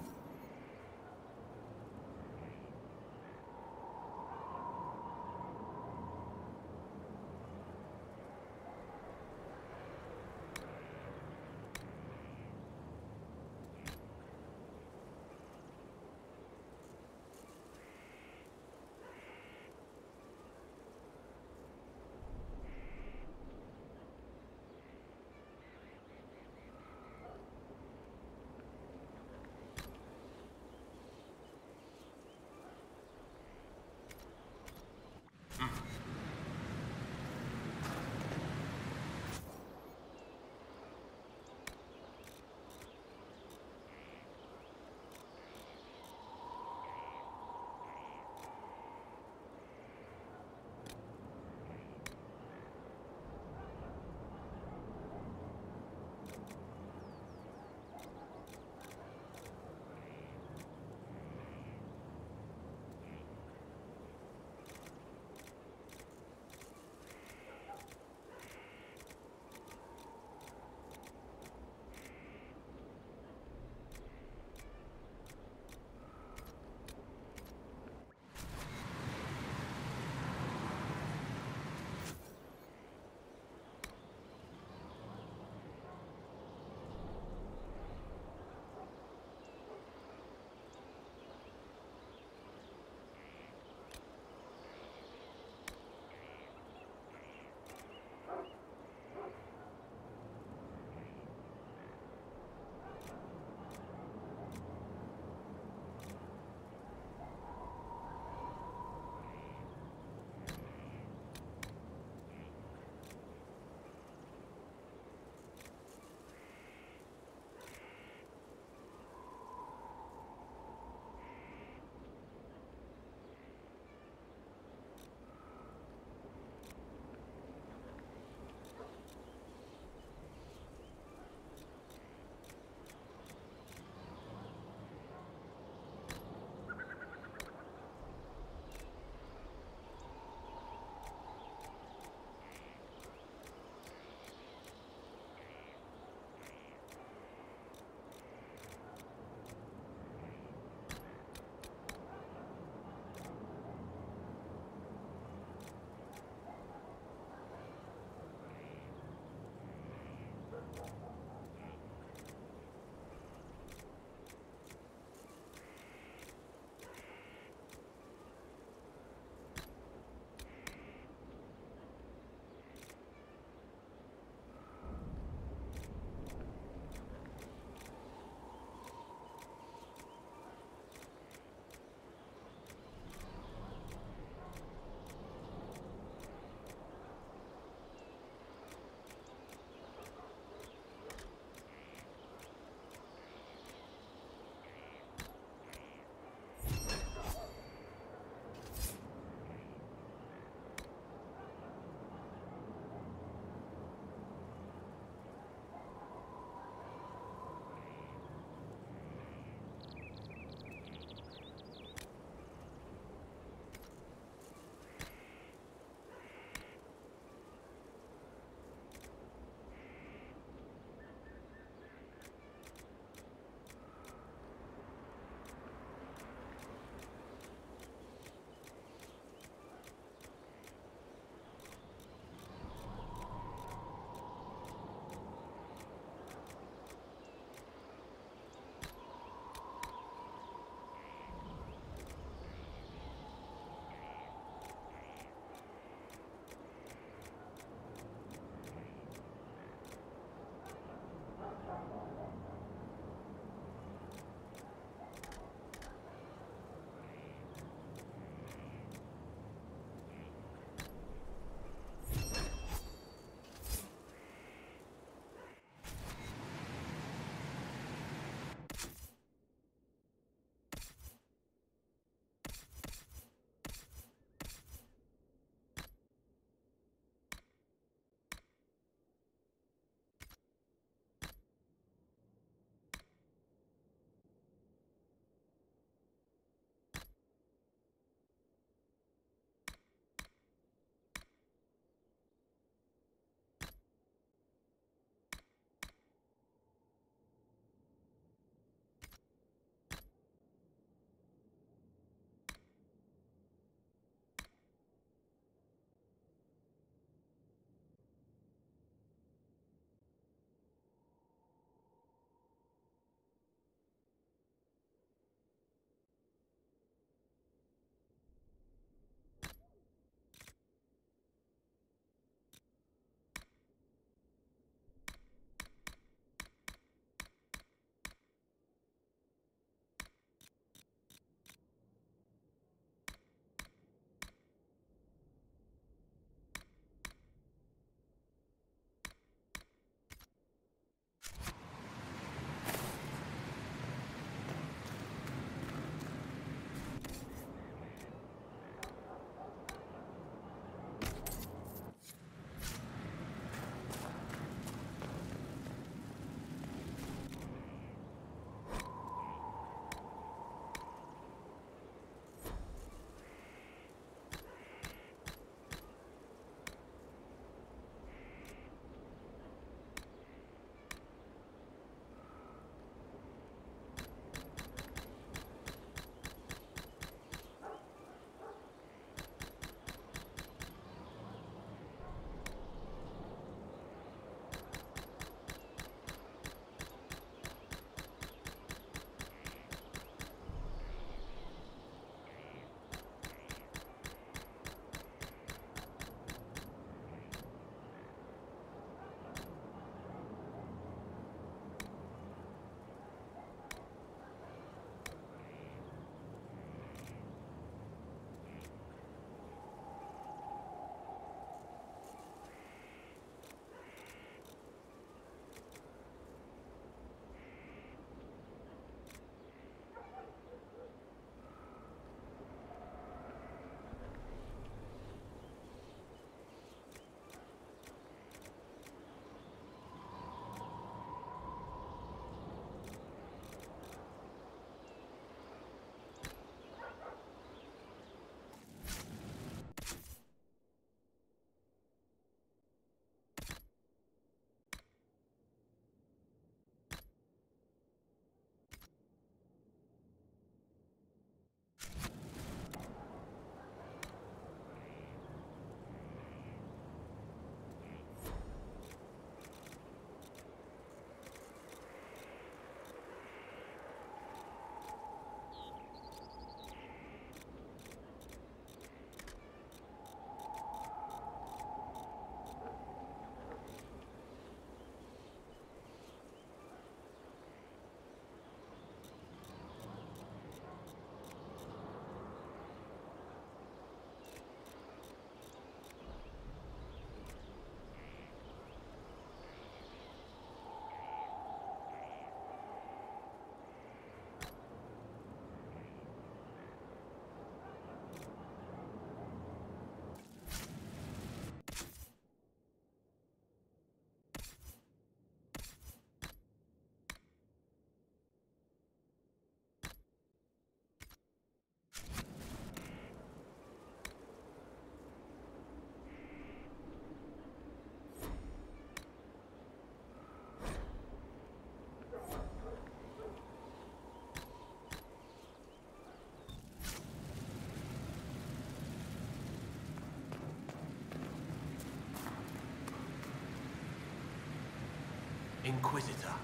Speaker 20: Inquisitor.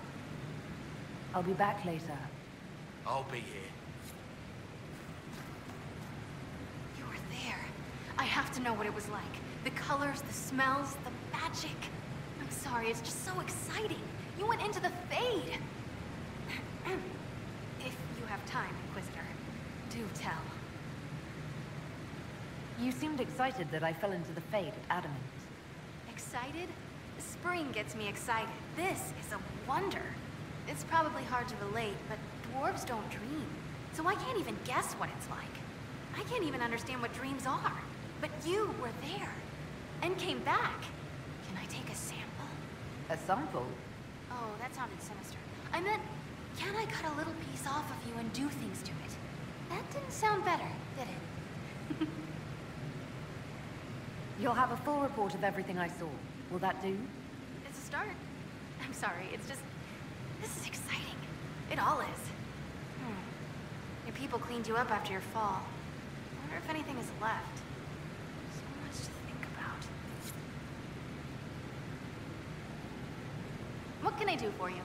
Speaker 7: I'll be back later.
Speaker 20: I'll be here.
Speaker 14: You were there. I have to know what it was like. The colors, the smells, the magic. I'm sorry, it's just so exciting. You went into the Fade. If you have time, Inquisitor, do tell.
Speaker 7: You seemed excited that I fell into the Fade at Adamant.
Speaker 14: Excited? Spring gets me excited. This is a wonder. It's probably hard to relate, but dwarves don't dream. So I can't even guess what it's like. I can't even understand what dreams are. But you were there. And came back. Can I take a sample?
Speaker 7: A sample?
Speaker 14: Oh, that sounded sinister. I meant, can I cut a little piece off of you and do things to it? That didn't sound better, did it?
Speaker 7: You'll have a full report of everything I saw. Will that do?
Speaker 14: It's a start. I'm sorry, it's just... This is exciting. It all is. Your people cleaned you up after your fall. I wonder if anything is left. So much to think about. What can I do for you?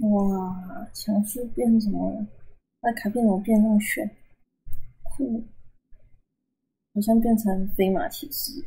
Speaker 4: 哇，强速变成什么了？那卡片怎么变那么炫？酷，好像变成飞马骑士。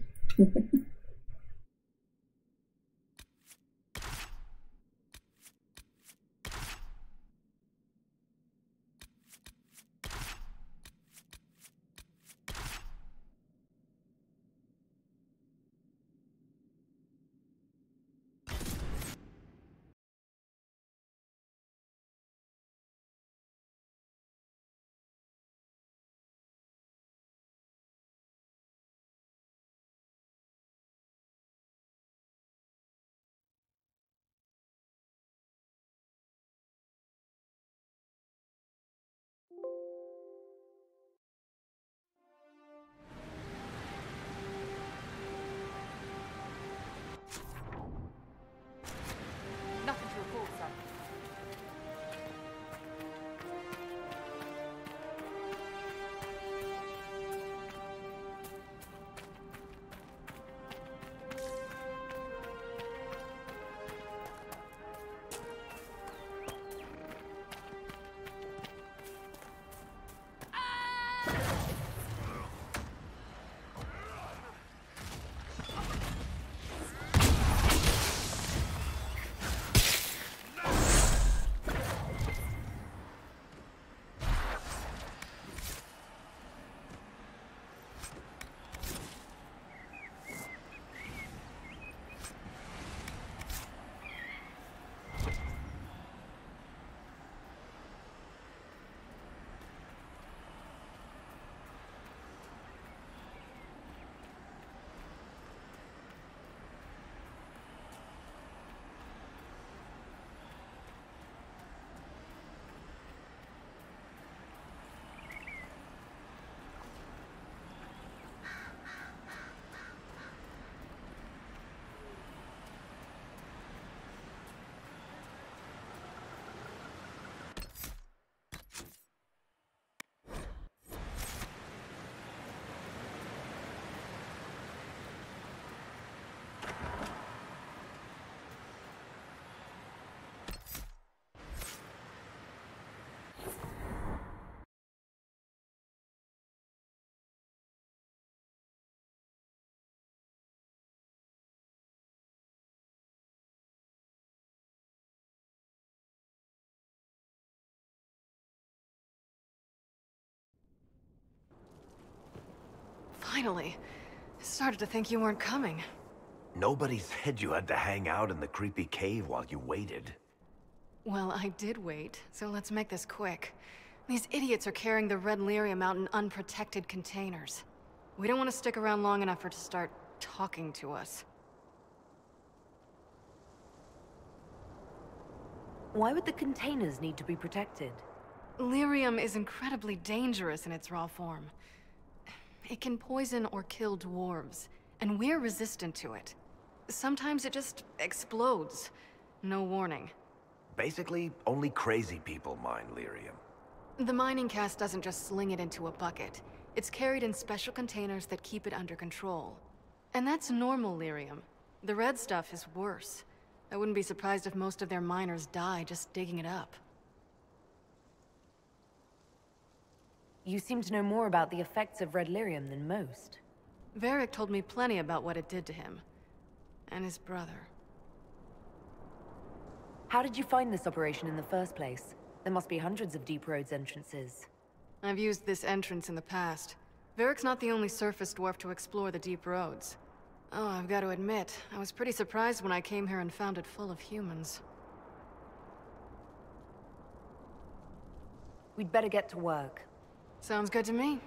Speaker 7: finally. Started to think you weren't coming.
Speaker 6: Nobody said you had to hang out in the creepy cave while you waited.
Speaker 7: Well, I did wait, so let's make this quick. These idiots are carrying the red lyrium out in unprotected containers. We don't want to stick around long enough for it to start talking to us.
Speaker 11: Why would the containers need to be protected?
Speaker 7: Lyrium is incredibly dangerous in its raw form. It can poison or kill dwarves, and we're resistant to it. Sometimes it just explodes. No warning.
Speaker 6: Basically, only crazy people mine lyrium.
Speaker 7: The mining cast doesn't just sling it into a bucket. It's carried in special containers that keep it under control. And that's normal lyrium. The red stuff is worse. I wouldn't be surprised if most of their miners die just digging it up.
Speaker 11: You seem to know more about the effects of red lyrium than most.
Speaker 7: Varric told me plenty about what it did to him. And his brother.
Speaker 11: How did you find this operation in the first place? There must be hundreds of Deep Roads entrances.
Speaker 7: I've used this entrance in the past. Varric's not the only surface dwarf to explore the Deep Roads. Oh, I've got to admit, I was pretty surprised when I came here and found it full of humans.
Speaker 11: We'd better get to work.
Speaker 7: Sounds good to me.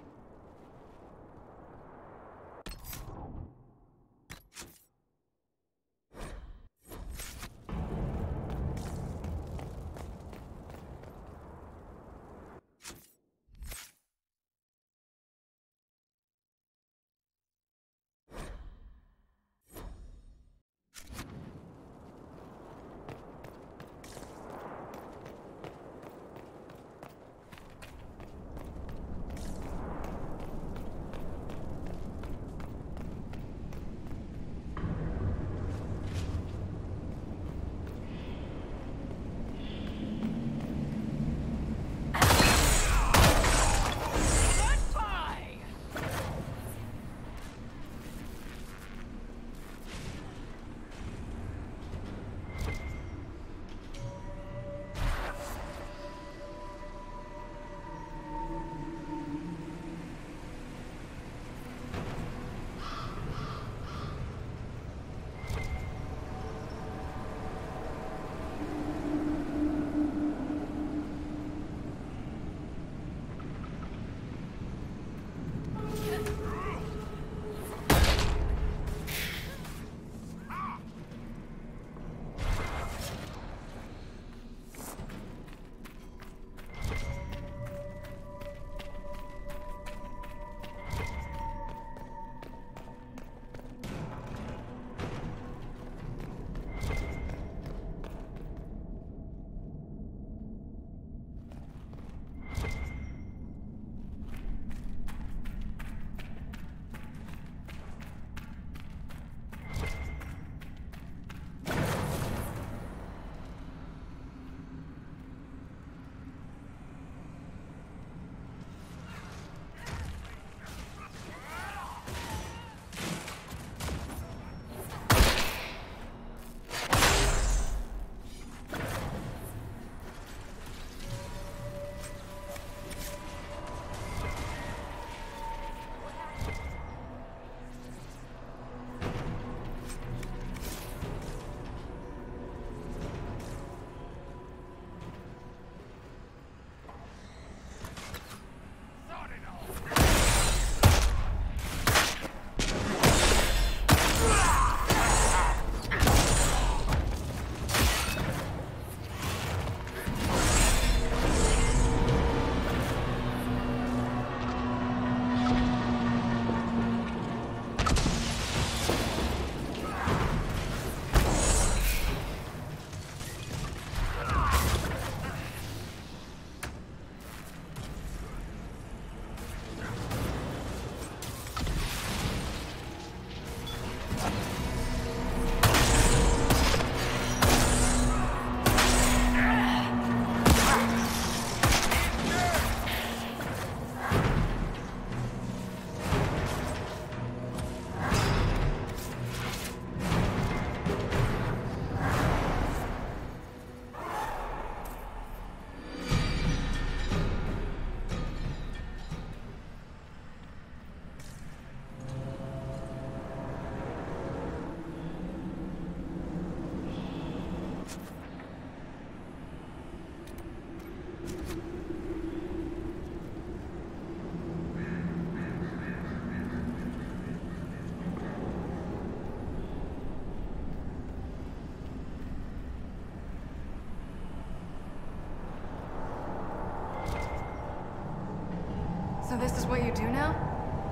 Speaker 10: So this is what you do now?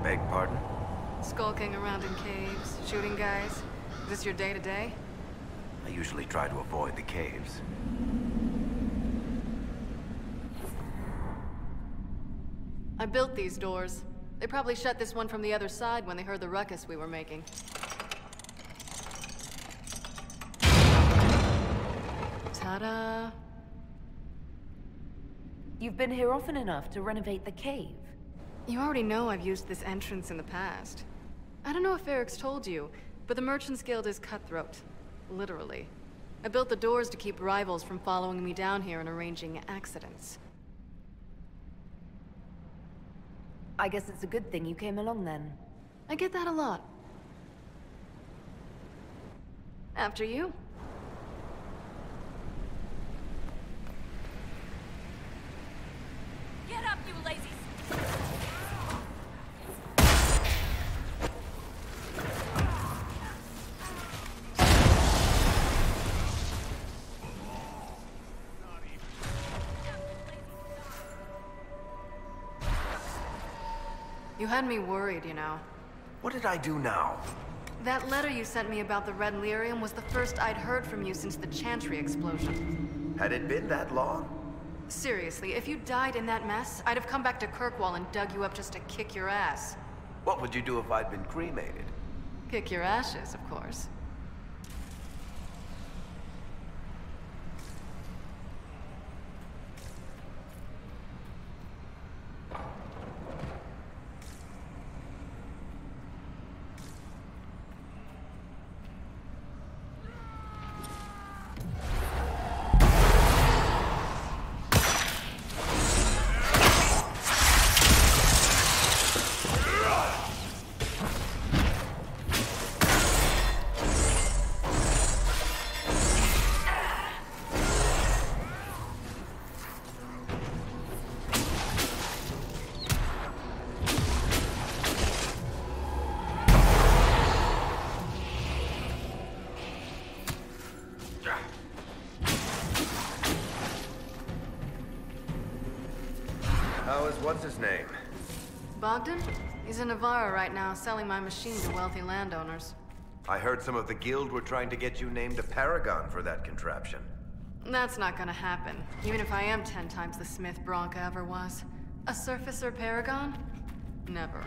Speaker 6: Beg pardon?
Speaker 10: Skulking around in caves, shooting guys? Is this your day-to-day?
Speaker 6: I usually try to avoid the caves.
Speaker 10: I built these doors. They probably shut this one from the other side when they heard the ruckus we were making. Ta-da!
Speaker 11: You've been here often enough to renovate the cave.
Speaker 10: You already know I've used this entrance in the past. I don't know if Eric's told you, but the Merchants Guild is cutthroat. Literally. I built the doors to keep rivals from following me down here and arranging accidents.
Speaker 11: I guess it's a good thing you came along then.
Speaker 10: I get that a lot. After you.
Speaker 12: Get up, you lazy...
Speaker 10: You had me worried, you know.
Speaker 6: What did I do now?
Speaker 10: That letter you sent me about the Red Lyrium was the first I'd heard from you since the Chantry explosion.
Speaker 6: Had it been that long?
Speaker 10: Seriously, if you died in that mess, I'd have come back to Kirkwall and dug you up just to kick your ass.
Speaker 6: What would you do if I'd been cremated?
Speaker 10: Kick your ashes, of course.
Speaker 6: What's his name?
Speaker 10: Bogdan? He's in Navarra right now, selling my machine to wealthy landowners.
Speaker 6: I heard some of the guild were trying to get you named a paragon for that contraption.
Speaker 10: That's not gonna happen, even if I am 10 times the Smith Bronca ever was. A surfacer paragon? Never.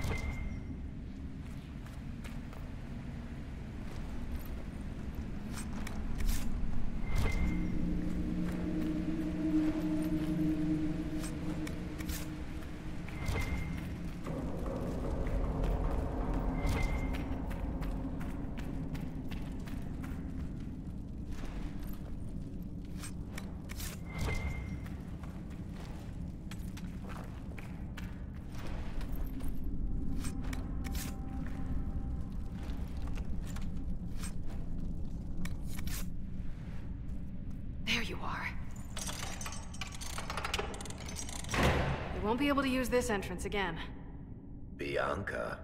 Speaker 10: There you are. You won't be able to use this entrance again.
Speaker 6: Bianca?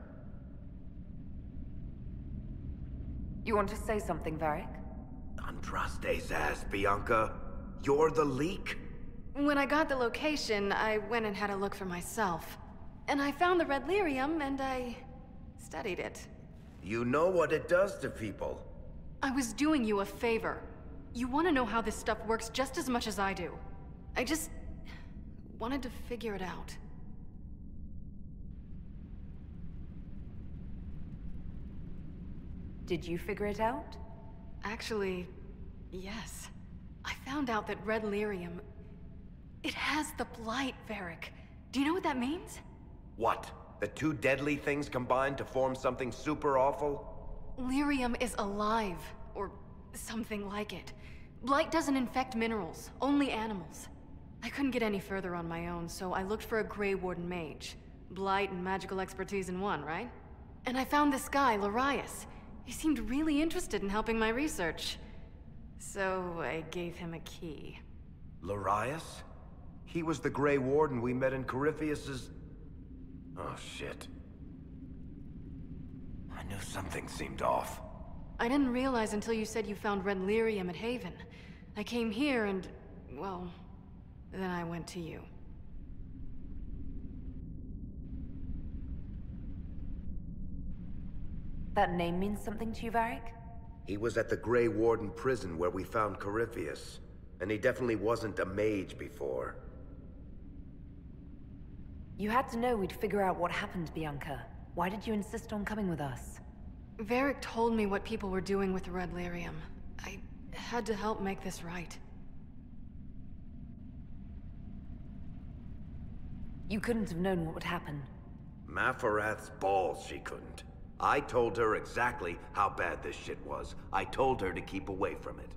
Speaker 11: You want to say something, Varric?
Speaker 6: Andraste's ass, Bianca. You're the leak?
Speaker 10: When I got the location, I went and had a look for myself. And I found the Red Lyrium, and I studied it.
Speaker 6: You know what it does to people.
Speaker 10: I was doing you a favor. You want to know how this stuff works just as much as I do. I just wanted to figure it out.
Speaker 11: Did you figure it out?
Speaker 10: Actually, yes. I found out that Red Lyrium... it has the Blight, Varric. Do you know what that means?
Speaker 6: What? The two deadly things combined to form something super awful?
Speaker 10: Lyrium is alive, or something like it. Blight doesn't infect minerals, only animals. I couldn't get any further on my own, so I looked for a Grey Warden mage. Blight and magical expertise in one, right? And I found this guy, Larius. He seemed really interested in helping my research. So I gave him a key.
Speaker 6: Larius? He was the Grey Warden we met in Corypheus's... Oh, shit. I knew something seemed off.
Speaker 10: I didn't realize until you said you found Red Lyrium at Haven. I came here and... well... then I went to you.
Speaker 11: That name means something to you, Varric?
Speaker 6: He was at the Grey Warden prison where we found Corypheus. And he definitely wasn't a mage before.
Speaker 11: You had to know we'd figure out what happened, Bianca. Why did you insist on coming with us?
Speaker 10: Varric told me what people were doing with the Red Lyrium. I had to help make this right.
Speaker 11: You couldn't have known what would happen.
Speaker 6: Mafarath's balls, she couldn't. I told her exactly how bad this shit was. I told her to keep away from it.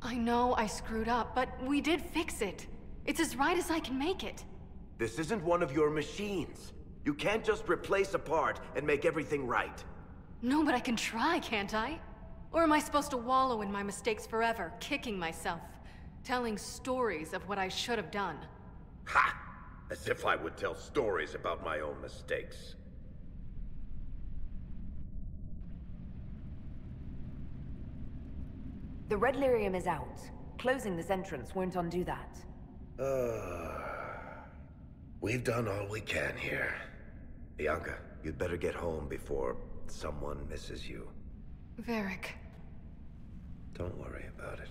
Speaker 10: I know I screwed up, but we did fix it. It's as right as I can make it.
Speaker 6: This isn't one of your machines. You can't just replace a part and make everything right.
Speaker 10: No, but I can try, can't I? Or am I supposed to wallow in my mistakes forever, kicking myself, telling stories of what I should have done?
Speaker 6: Ha! As if I would tell stories about my own mistakes.
Speaker 11: The Red Lyrium is out. Closing this entrance won't undo that.
Speaker 6: We've done all we can here. Bianca, you'd better get home before someone misses you.
Speaker 10: Varric.
Speaker 6: Don't worry about it.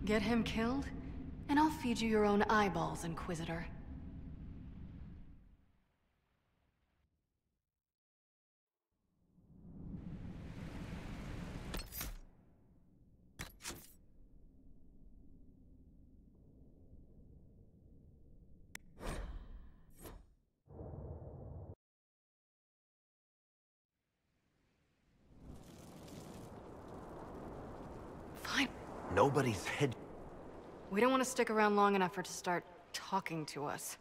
Speaker 10: Get him killed, and I'll feed you your own eyeballs, Inquisitor.
Speaker 6: Nobody's head.
Speaker 10: We don't want to stick around long enough for it to start talking to us.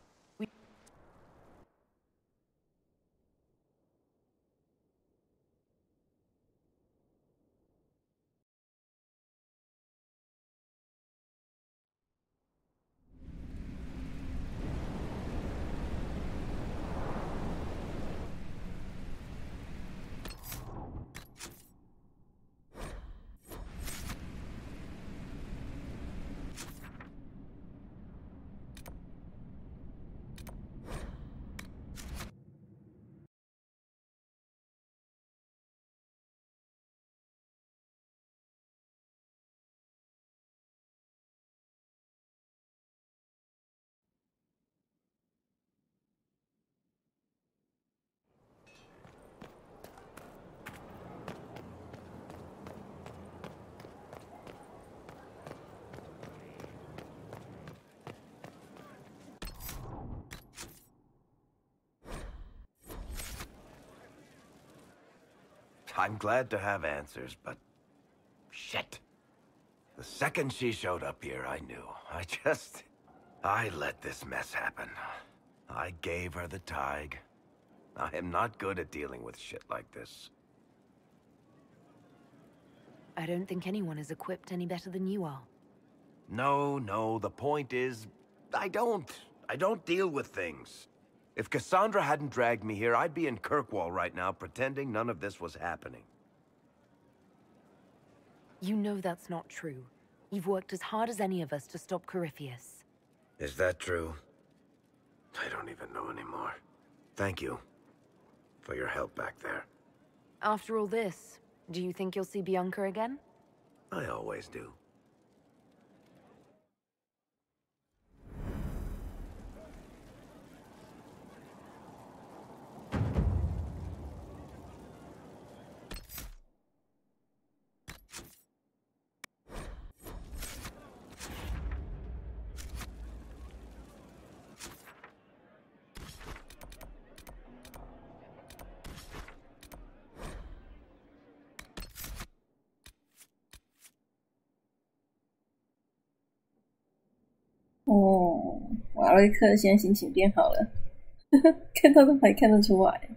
Speaker 6: I'm glad to have answers, but... shit. The second she showed up here, I knew. I let this mess happen. I gave her the Tig. I am not good at dealing with shit like this.
Speaker 11: I don't think anyone is equipped any better than you are.
Speaker 6: No, the point is... I don't deal with things. If Cassandra hadn't dragged me here, I'd be in Kirkwall right now, pretending none of this was happening.
Speaker 11: You know that's not true. You've worked as hard as any of us to stop Corypheus.
Speaker 6: Is that true? I don't even know anymore. Thank you for your help back there.
Speaker 11: After all this, do you think you'll see Bianca again?
Speaker 6: I always do.
Speaker 4: 哦，瓦瑞克现在心情变好了，看到都还看得出来。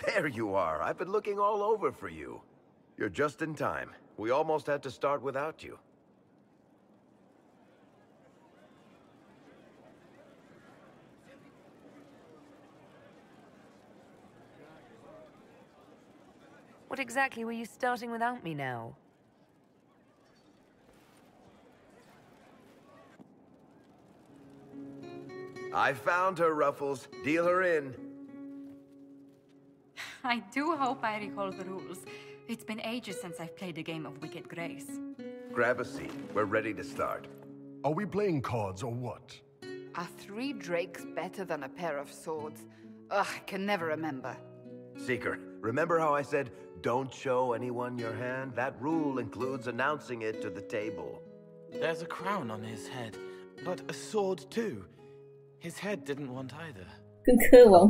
Speaker 6: There you are. I've been looking all over for you. You're just in time. We almost had to start without you.
Speaker 11: What exactly were you starting without me now?
Speaker 6: I found her, Ruffles. Deal her in.
Speaker 14: I do hope I recall the rules. It's been ages since I've played a game of Wicked Grace.
Speaker 6: Grab a seat. We're ready to start.
Speaker 1: Are we playing cards or what?
Speaker 5: Are 3 drakes better than a pair of swords? Ugh, I can never remember.
Speaker 6: Seeker, remember how I said, don't show anyone your hand? That rule includes announcing it to the table.
Speaker 24: There's a crown on his head, but a sword too. His head didn't want either.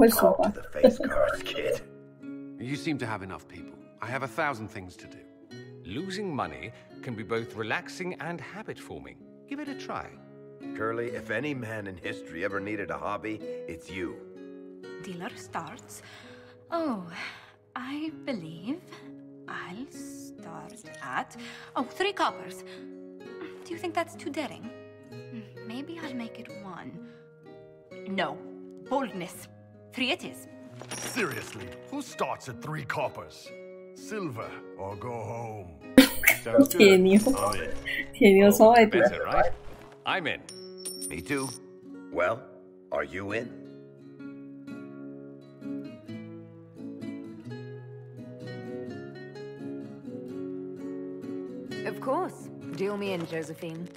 Speaker 6: Talk to the face cards, kid.
Speaker 9: You seem to have enough people. I have 1,000 things to do.
Speaker 13: Losing money can be both relaxing and habit-forming. Give it a try.
Speaker 6: Curly, if any man in history ever needed a hobby, it's you.
Speaker 14: Dealer starts. Oh, I believe I'll start at... Oh, 3 coppers. Do you think that's too daring? Maybe I'll make it 1. No. Boldness. 3 it is.
Speaker 1: Seriously, who starts at 3 coppers? Silver or go home?
Speaker 13: Sounds good. I'm in.
Speaker 4: 铁牛超爱赌。
Speaker 13: Better, right? I'm in.
Speaker 6: Me too. Well, are you in?
Speaker 11: Of course. Deal me in, Josephine.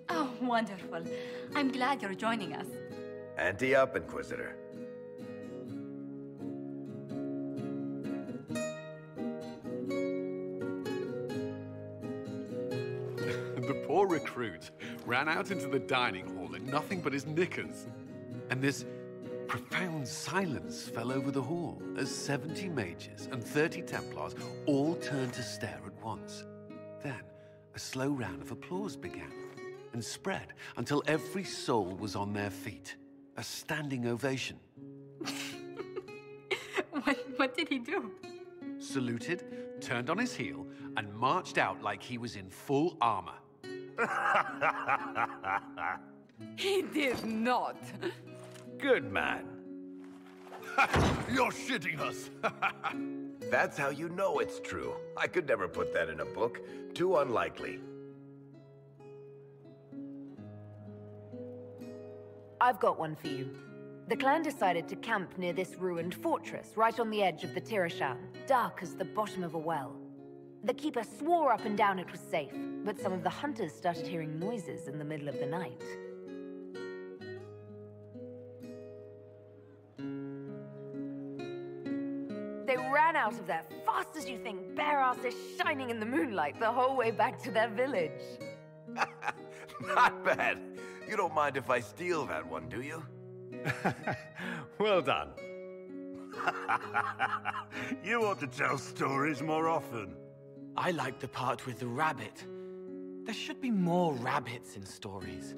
Speaker 14: Oh, wonderful. I'm glad you're joining us.
Speaker 6: Ante up, Inquisitor.
Speaker 9: The poor recruit ran out into the dining hall in nothing but his knickers. And this profound silence fell over the hall as 70 mages and 30 Templars all turned to stare at once. Then, a slow round of applause began and spread until every soul was on their feet. A standing ovation.
Speaker 14: What did he do?
Speaker 9: Saluted, turned on his heel, and marched out like he was in full armor.
Speaker 5: He did not.
Speaker 6: Good man.
Speaker 1: You're shitting us.
Speaker 6: That's how you know it's true. I could never put that in a book. Too unlikely.
Speaker 11: I've got one for you. The clan decided to camp near this ruined fortress, right on the edge of the Tirashan, dark as the bottom of a well. The keeper swore up and down it was safe, but some of the hunters started hearing noises in the middle of the night. They ran out of there fast as you think, bare asses shining in the moonlight the whole way back to their village.
Speaker 6: Not bad. You don't mind if I steal that one, do you?
Speaker 13: Well done.
Speaker 15: You ought to tell stories more often.
Speaker 24: I like the part with the rabbit. There should be more rabbits in stories.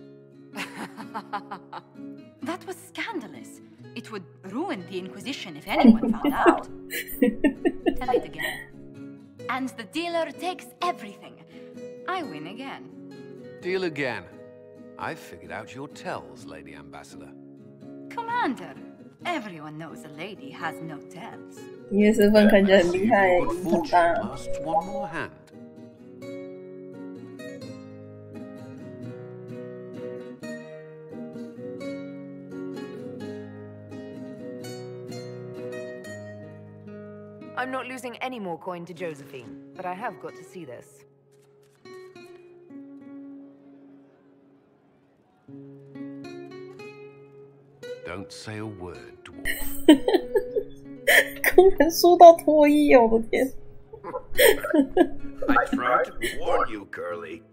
Speaker 14: That was scandalous. It would ruin the Inquisition if anyone found out. Tell it again. And the dealer takes everything. I win again.
Speaker 9: Deal again. I've figured out your tells, Lady Ambassador.
Speaker 14: Commander, everyone knows a lady has no tells.
Speaker 4: 你的身份看起来很厉害，很大。
Speaker 9: Lasts one more hand.
Speaker 11: I'm not losing any more coin to Josephine, but I have got to see this.
Speaker 9: Don't say a word, dwarf.
Speaker 4: 工人说到脱衣，我的天！
Speaker 6: I tried to warn you, Curly.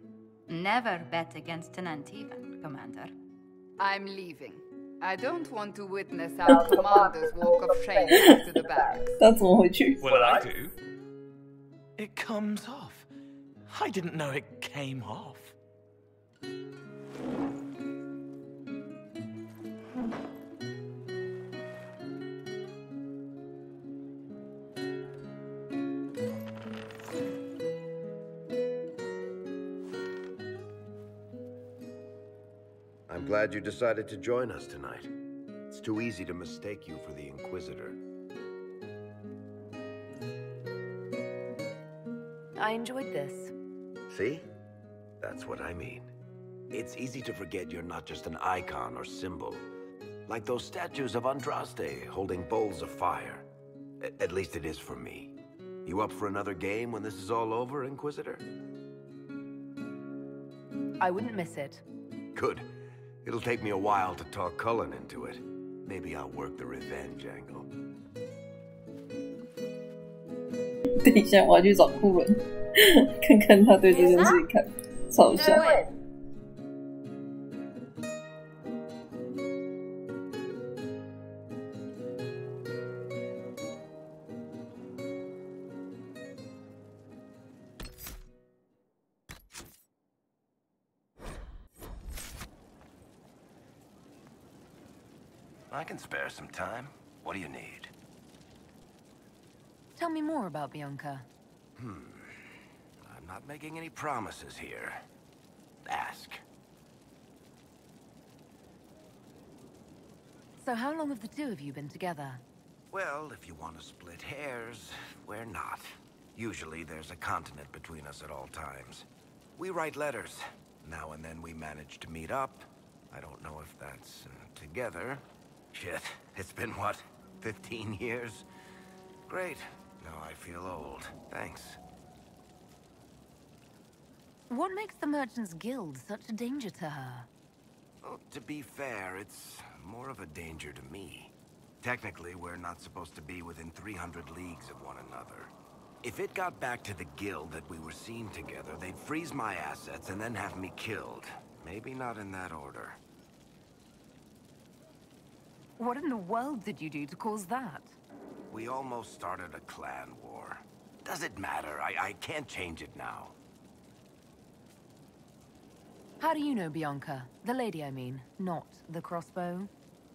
Speaker 14: Never bet against an Antivan, Commander.
Speaker 5: I'm leaving. I don't want to witness our commander's walk of shame back to the barracks.
Speaker 4: 那怎么回去？
Speaker 13: Well, I do.
Speaker 24: It comes off. I didn't know it came off.
Speaker 6: Glad you decided to join us tonight. It's too easy to mistake you for the Inquisitor.
Speaker 11: I enjoyed this.
Speaker 6: See? That's what I mean. It's easy to forget you're not just an icon or symbol. Like those statues of Andraste holding bowls of fire. At least it is for me. You up for another game when this is all over, Inquisitor?
Speaker 11: I wouldn't miss it.
Speaker 6: Good. It'll take me a while to talk Cullen into it. Maybe I'll work the revenge angle.
Speaker 4: 等一下，我要去找库伦，看看他对这件事情看法，嘲笑。
Speaker 6: I can spare some time. What do you need?
Speaker 11: Tell me more about Bianca.
Speaker 6: I'm not making any promises here. Ask.
Speaker 11: So how long have the two of you been together?
Speaker 6: Well, if you want to split hairs, we're not. Usually there's a continent between us at all times. We write letters. Now and then we manage to meet up. I don't know if that's together. Shit, it's been what, 15 years? Great. Now I feel old. Thanks.
Speaker 11: What makes the Merchants Guild such a danger to her?
Speaker 6: Well, to be fair, it's more of a danger to me. Technically, we're not supposed to be within 300 leagues of one another. If it got back to the guild that we were seen together, they'd freeze my assets and then have me killed. Maybe not in that order.
Speaker 11: What in the world did you do to cause that?
Speaker 6: We almost started a clan war. Does it matter? I can't change it now.
Speaker 11: How do you know Bianca? The lady, I mean, not the crossbow.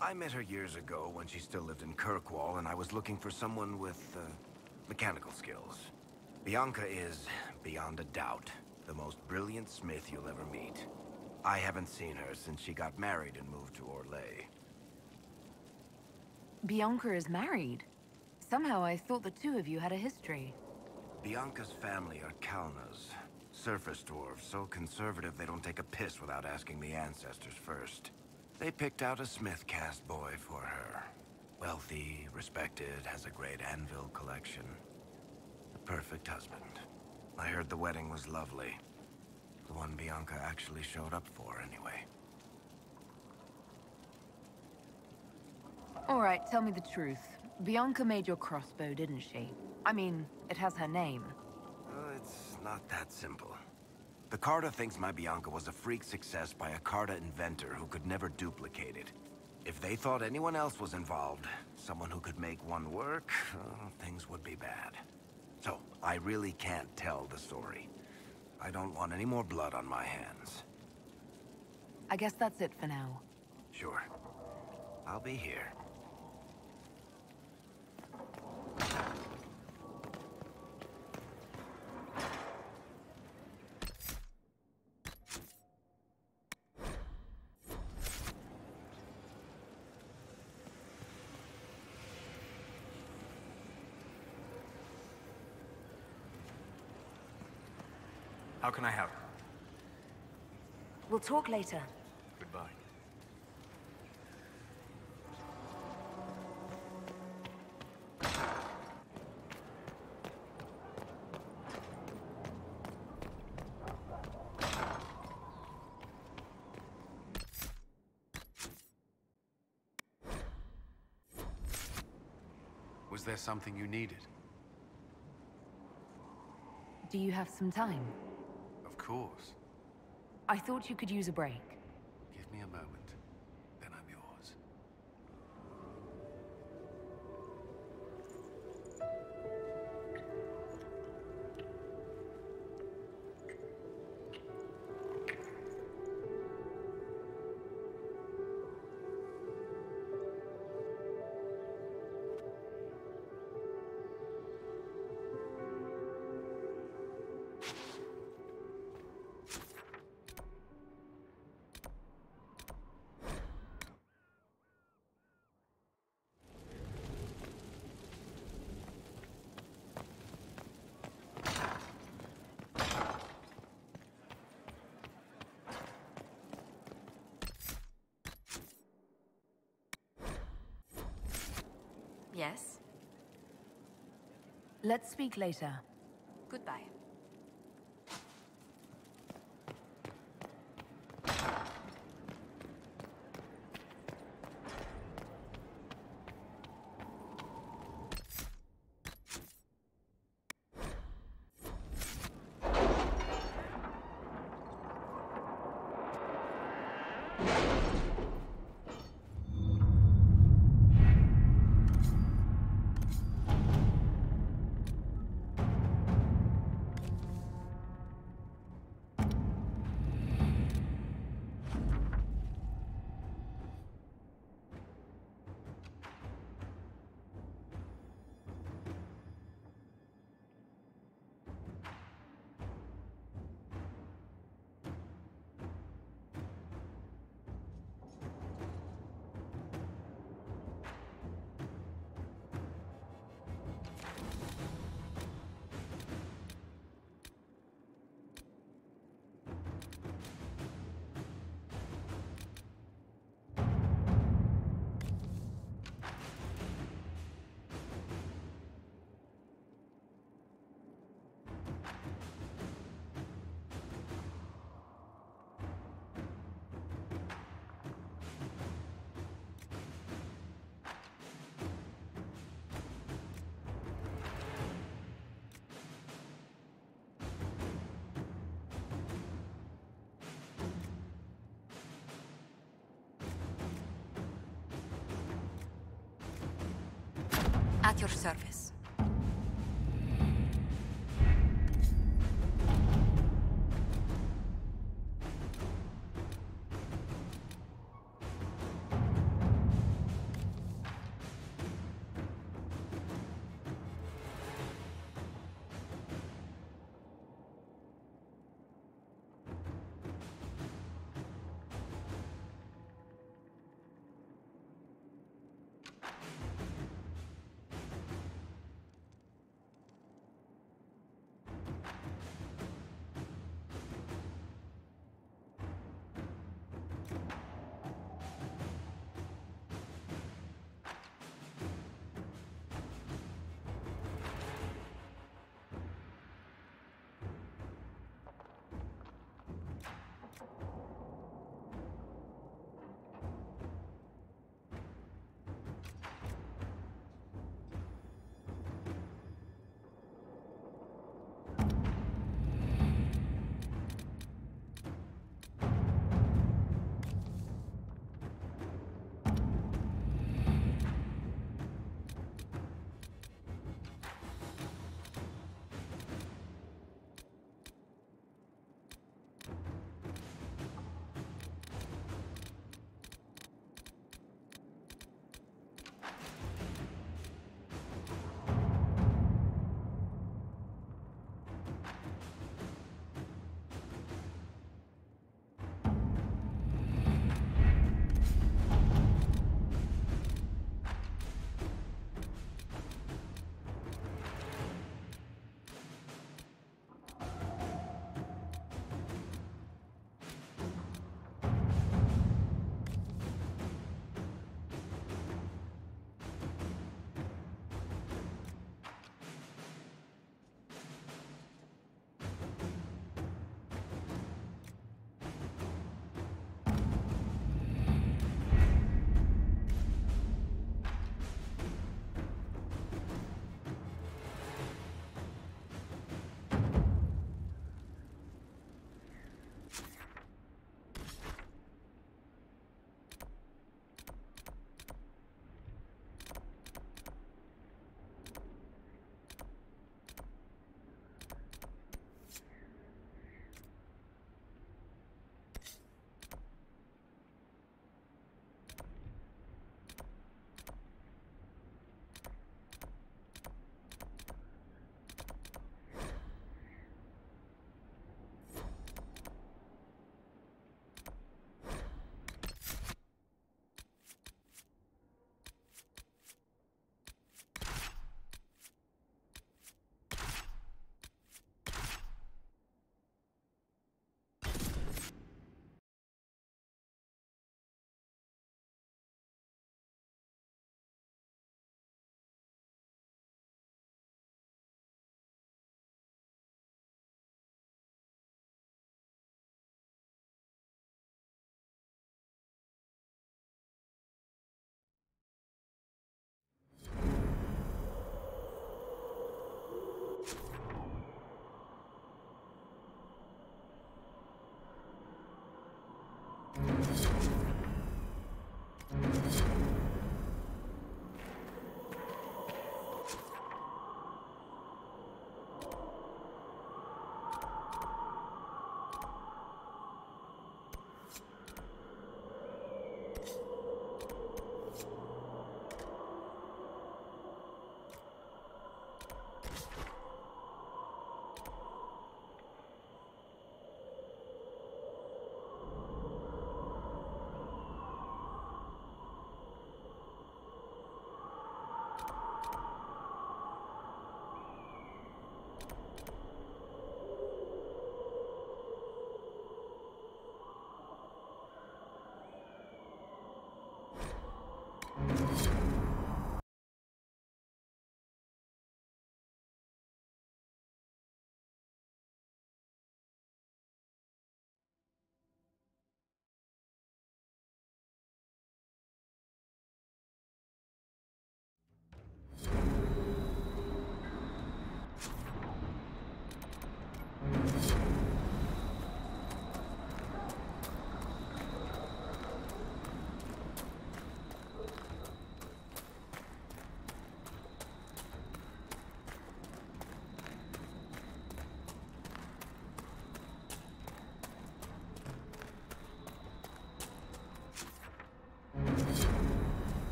Speaker 6: I met her years ago when she still lived in Kirkwall, and I was looking for someone with, mechanical skills. Bianca is, beyond a doubt, the most brilliant smith you'll ever meet. I haven't seen her since she got married and moved to Orlais.
Speaker 11: Bianca is married? Somehow I thought the two of you had a history.
Speaker 6: Bianca's family are Kalnas. Surface dwarves, so conservative they don't take a piss without asking the ancestors first. They picked out a smith caste boy for her. Wealthy, respected, has a great anvil collection. The perfect husband. I heard the wedding was lovely. The one Bianca actually showed up for, anyway.
Speaker 11: All right, tell me the truth. Bianca made your crossbow, didn't she? I mean, it has her name.
Speaker 6: It's not that simple. The Carta thinks my Bianca was a freak success by a Carta inventor who could never duplicate it. If they thought anyone else was involved, someone who could make one work, things would be bad. So, I really can't tell the story. I don't want any more blood on my hands.
Speaker 11: I guess that's it for now.
Speaker 6: Sure. I'll be here.
Speaker 16: How can I help?
Speaker 11: We'll talk later.
Speaker 16: Goodbye.
Speaker 9: Was there something you needed?
Speaker 11: Do you have some time?
Speaker 9: Of course.
Speaker 11: I thought you could use a break.
Speaker 9: Give me a moment, then I'm yours.
Speaker 14: Yes?
Speaker 11: Let's speak later.
Speaker 14: Goodbye. At your service.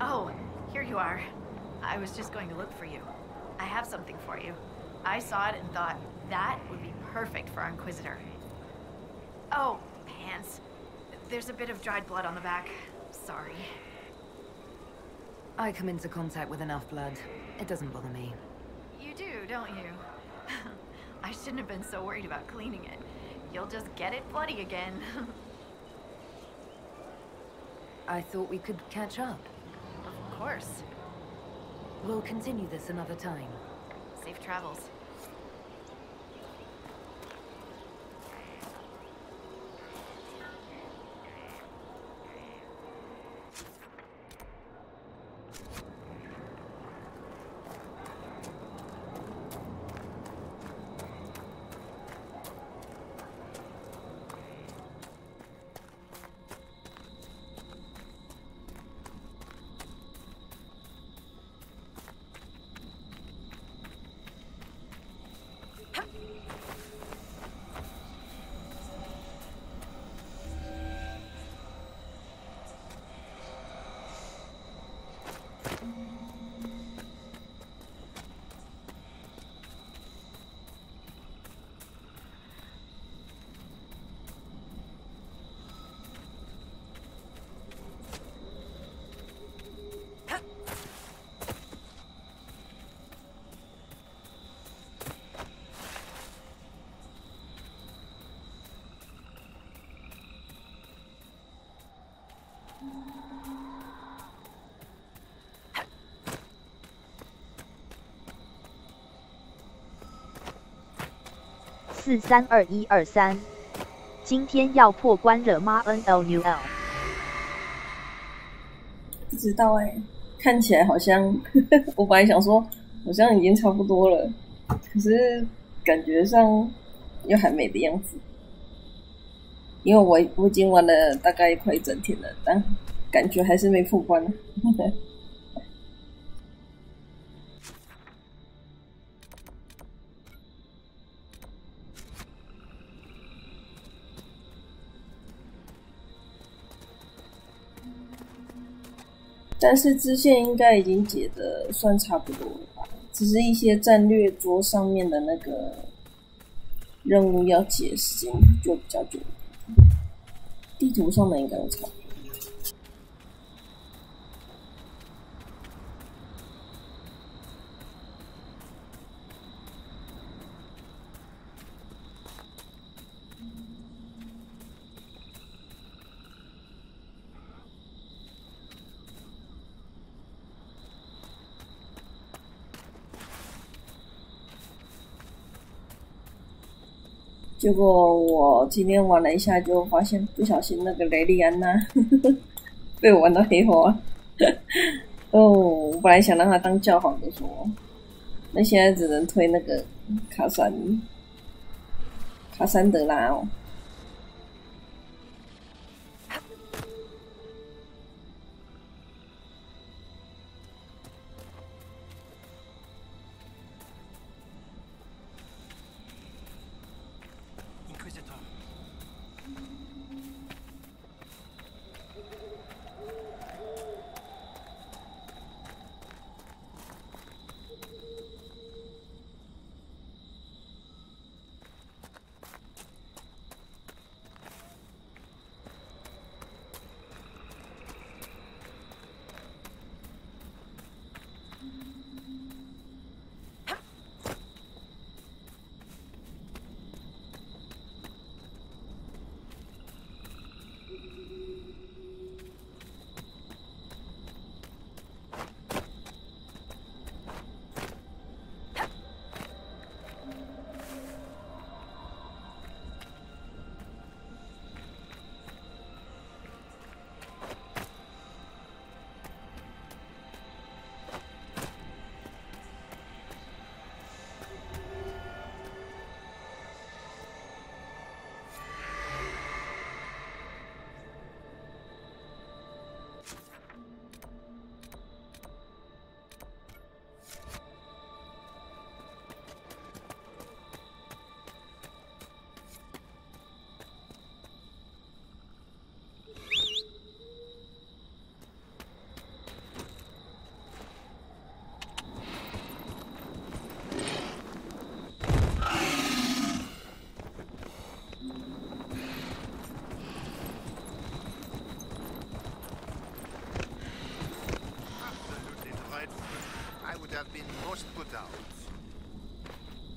Speaker 18: Oh, here you are. I was just going to look for you. I have something for you. I saw it and thought, that would be perfect for our Inquisitor. Oh, pants. There's a bit of dried blood on the back. Sorry.
Speaker 11: I come into contact with enough blood. It doesn't bother me.
Speaker 18: You do, don't you? I shouldn't have been so worried about cleaning it. You'll just get it bloody again.
Speaker 11: I thought we could catch up.
Speaker 18: Of course.
Speaker 11: We'll continue this another time.
Speaker 18: Safe travels.
Speaker 8: 432123，今天要破关了吗 ？NLUL。
Speaker 4: 不知道看起来好像我本来想说好像已经差不多了，可是感觉上又还没的样子。因为我已经玩了大概快一整天了，但感觉还是没破关。但是支线应该已经解得算差不多了吧，只是一些战略桌上面的那个任务要解时间就比较久。地图上的应该都差不多。结果我今天玩了一下，就发现不小心那个雷利安娜被我玩到黑化。哦，我本来想让他当教皇的说，那现在只能推那个卡珊德拉哦。
Speaker 1: Have been most put out.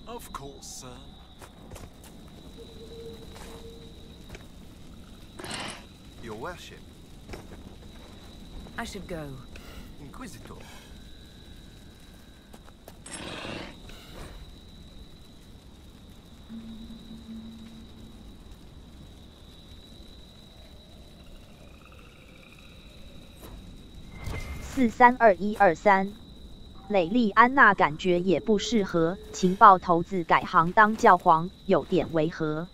Speaker 19: Of course, sir.
Speaker 1: Your worship.
Speaker 11: I should go.
Speaker 1: Inquisitor.432123。
Speaker 8: 蕾莉安娜感觉也不适合，情报头子改行当教皇，有点违和。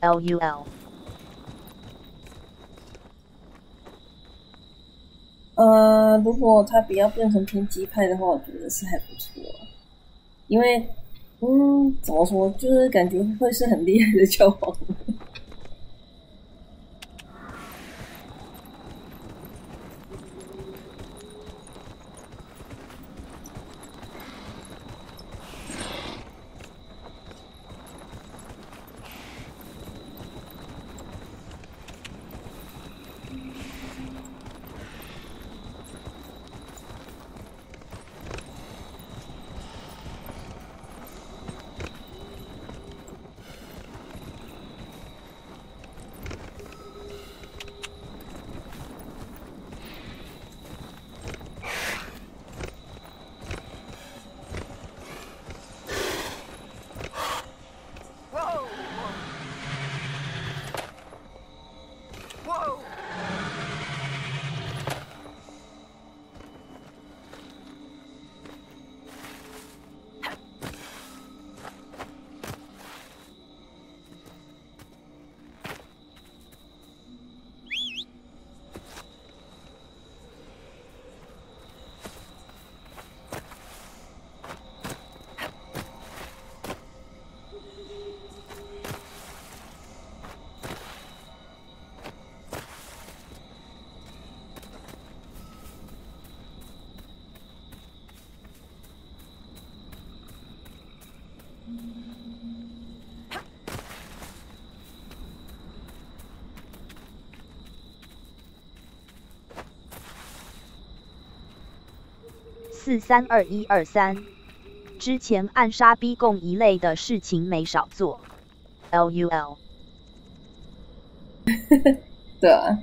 Speaker 8: LUL。
Speaker 4: 如果他不要变成偏激派的话，我觉得是还不错啊。因为，怎么说，就是感觉会是很厉害的教皇。
Speaker 8: 143223，之前暗杀逼供一类的事情没少做。LUL。
Speaker 4: 对啊。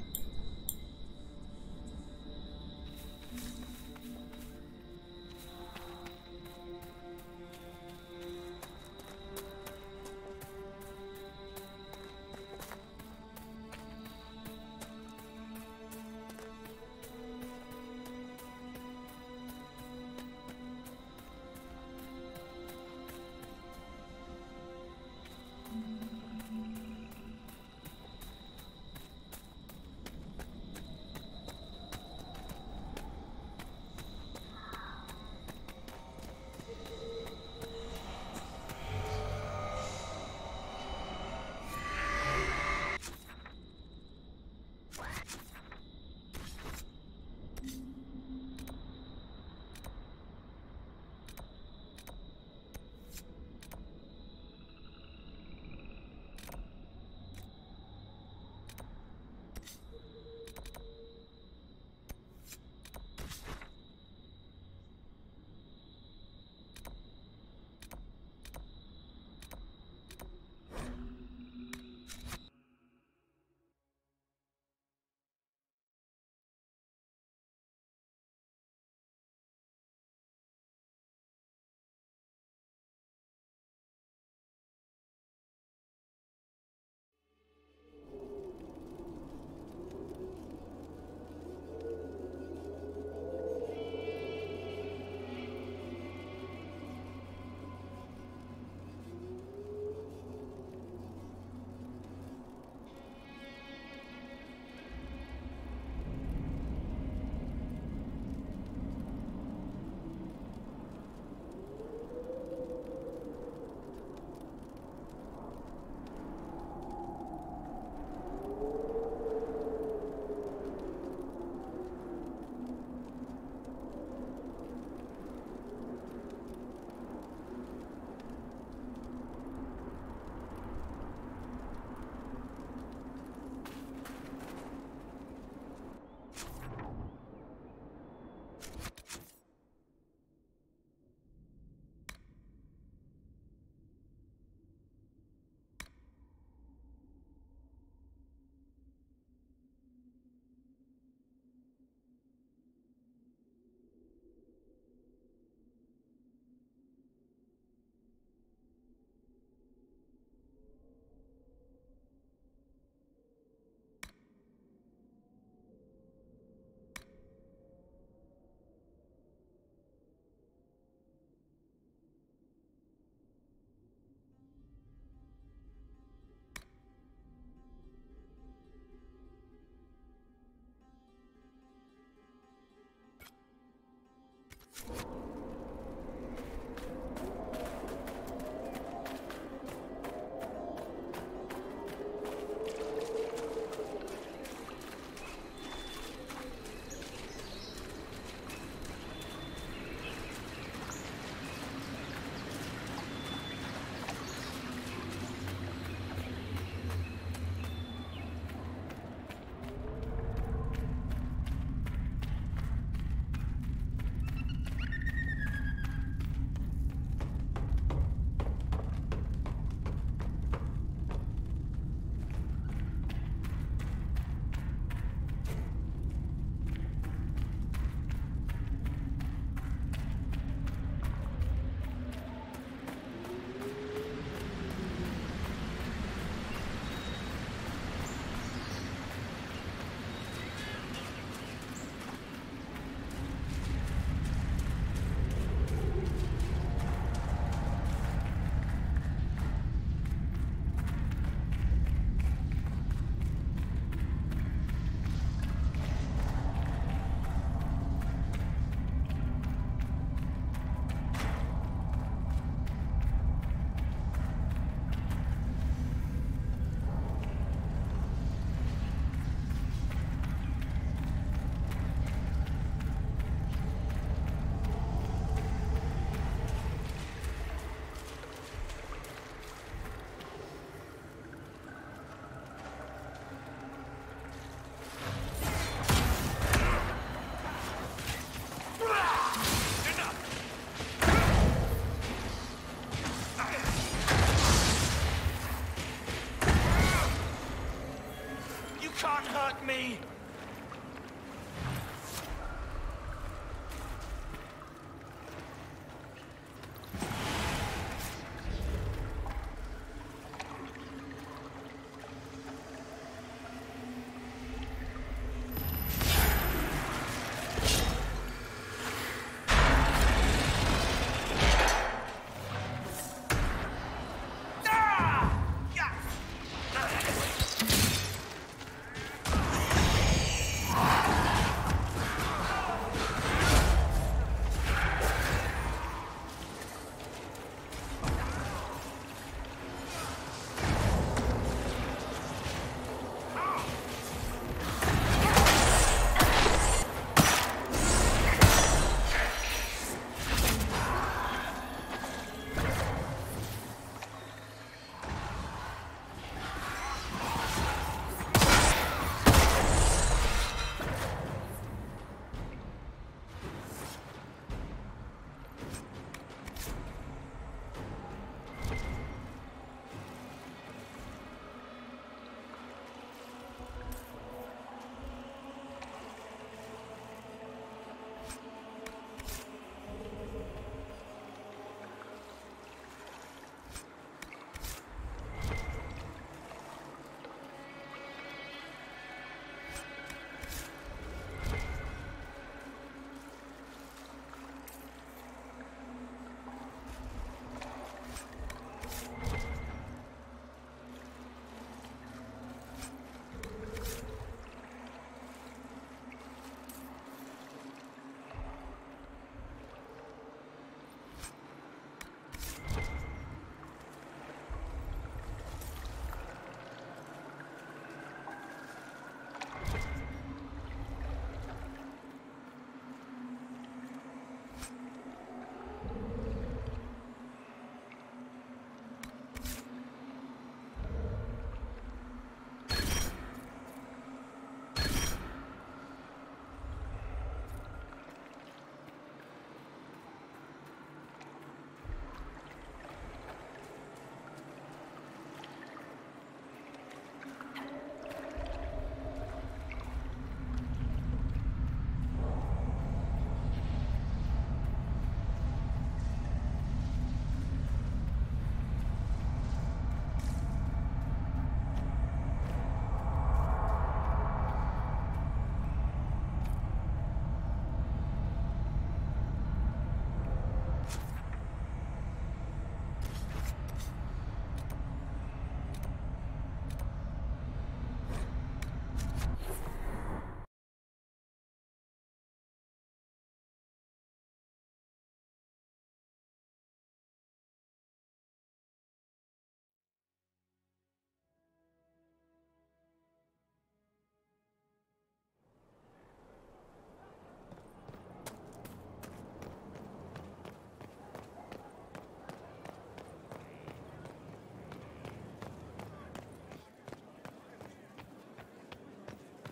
Speaker 15: hurt me!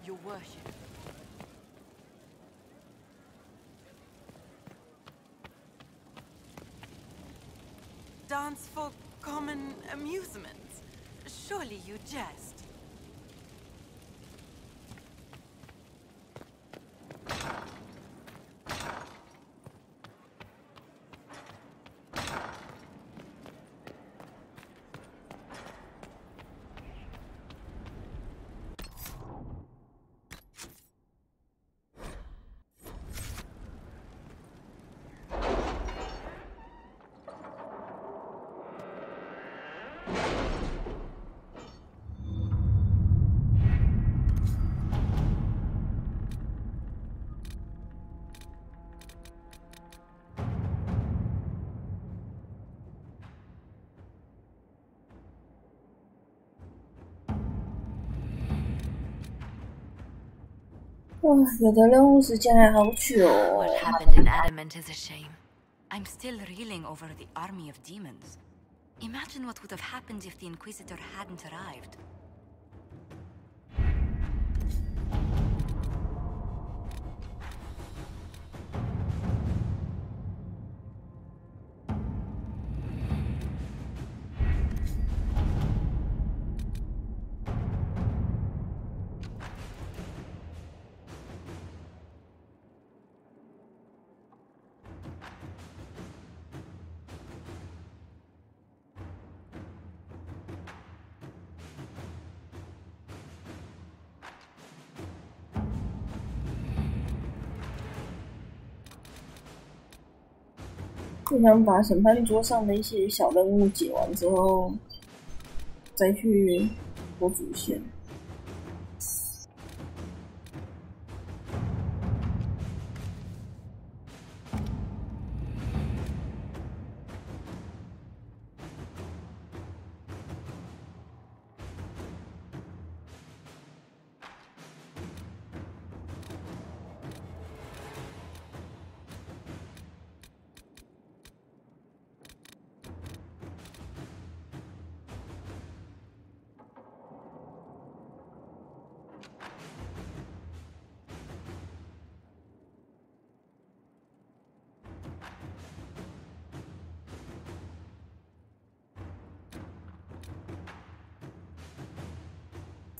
Speaker 5: Your worship.
Speaker 12: Dance for common amusement. Surely you jest.
Speaker 4: 有的任务时间还好久哦。
Speaker 5: What happened in Adamant is a shame.
Speaker 14: I'm still reeling over the army of demons. Imagine what would have happened if the Inquisitor hadn't arrived.
Speaker 4: 就想把审判桌上的一些小任务解完之后，再去做主线。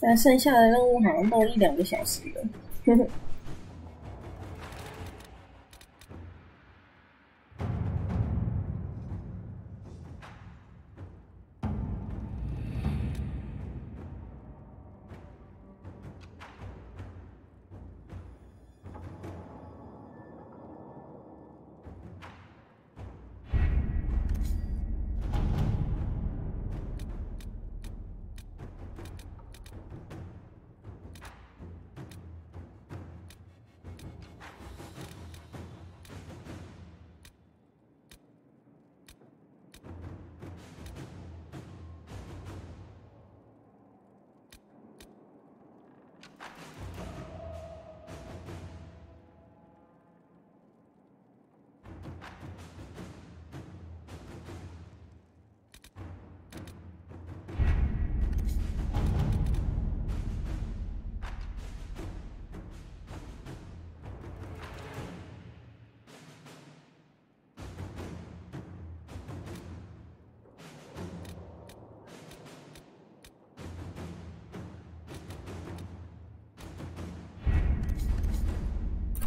Speaker 4: 但剩下的任务好像都1-2个小时了，呵呵。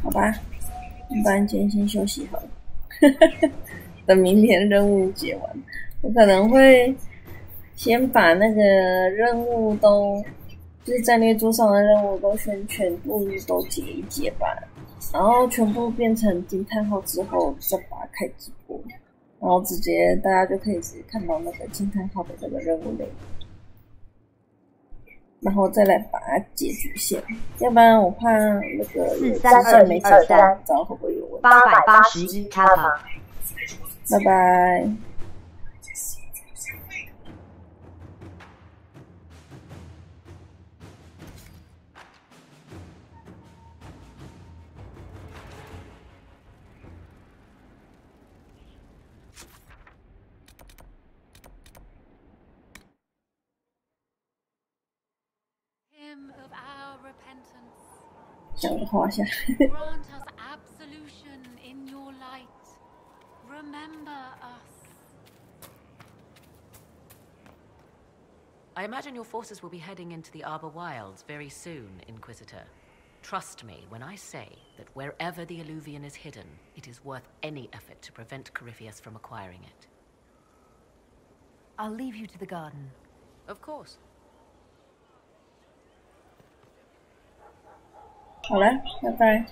Speaker 4: 好吧，不然今天先休息好了，等明天任务解完，我可能会先把那个任务都，就是战略桌上的任务都全部都解一解吧，然后全部变成惊叹号之后再把它开直播，然后直接大家就可以直接看到那个惊叹号的这个任务内容。然后再来把它解主线，要不然我怕那个支线没解到，不知道会不会有问题。
Speaker 8: 881卡吧。
Speaker 4: 拜拜。想个画下。
Speaker 12: I imagine your forces will be heading into the Arbor Wilds very soon, Inquisitor. Trust me when I say that wherever the Illuvian is hidden, it is worth any effort to prevent Corypheus from acquiring it.
Speaker 11: I'll leave you to the garden.
Speaker 12: Of course.
Speaker 4: 好了，拜拜。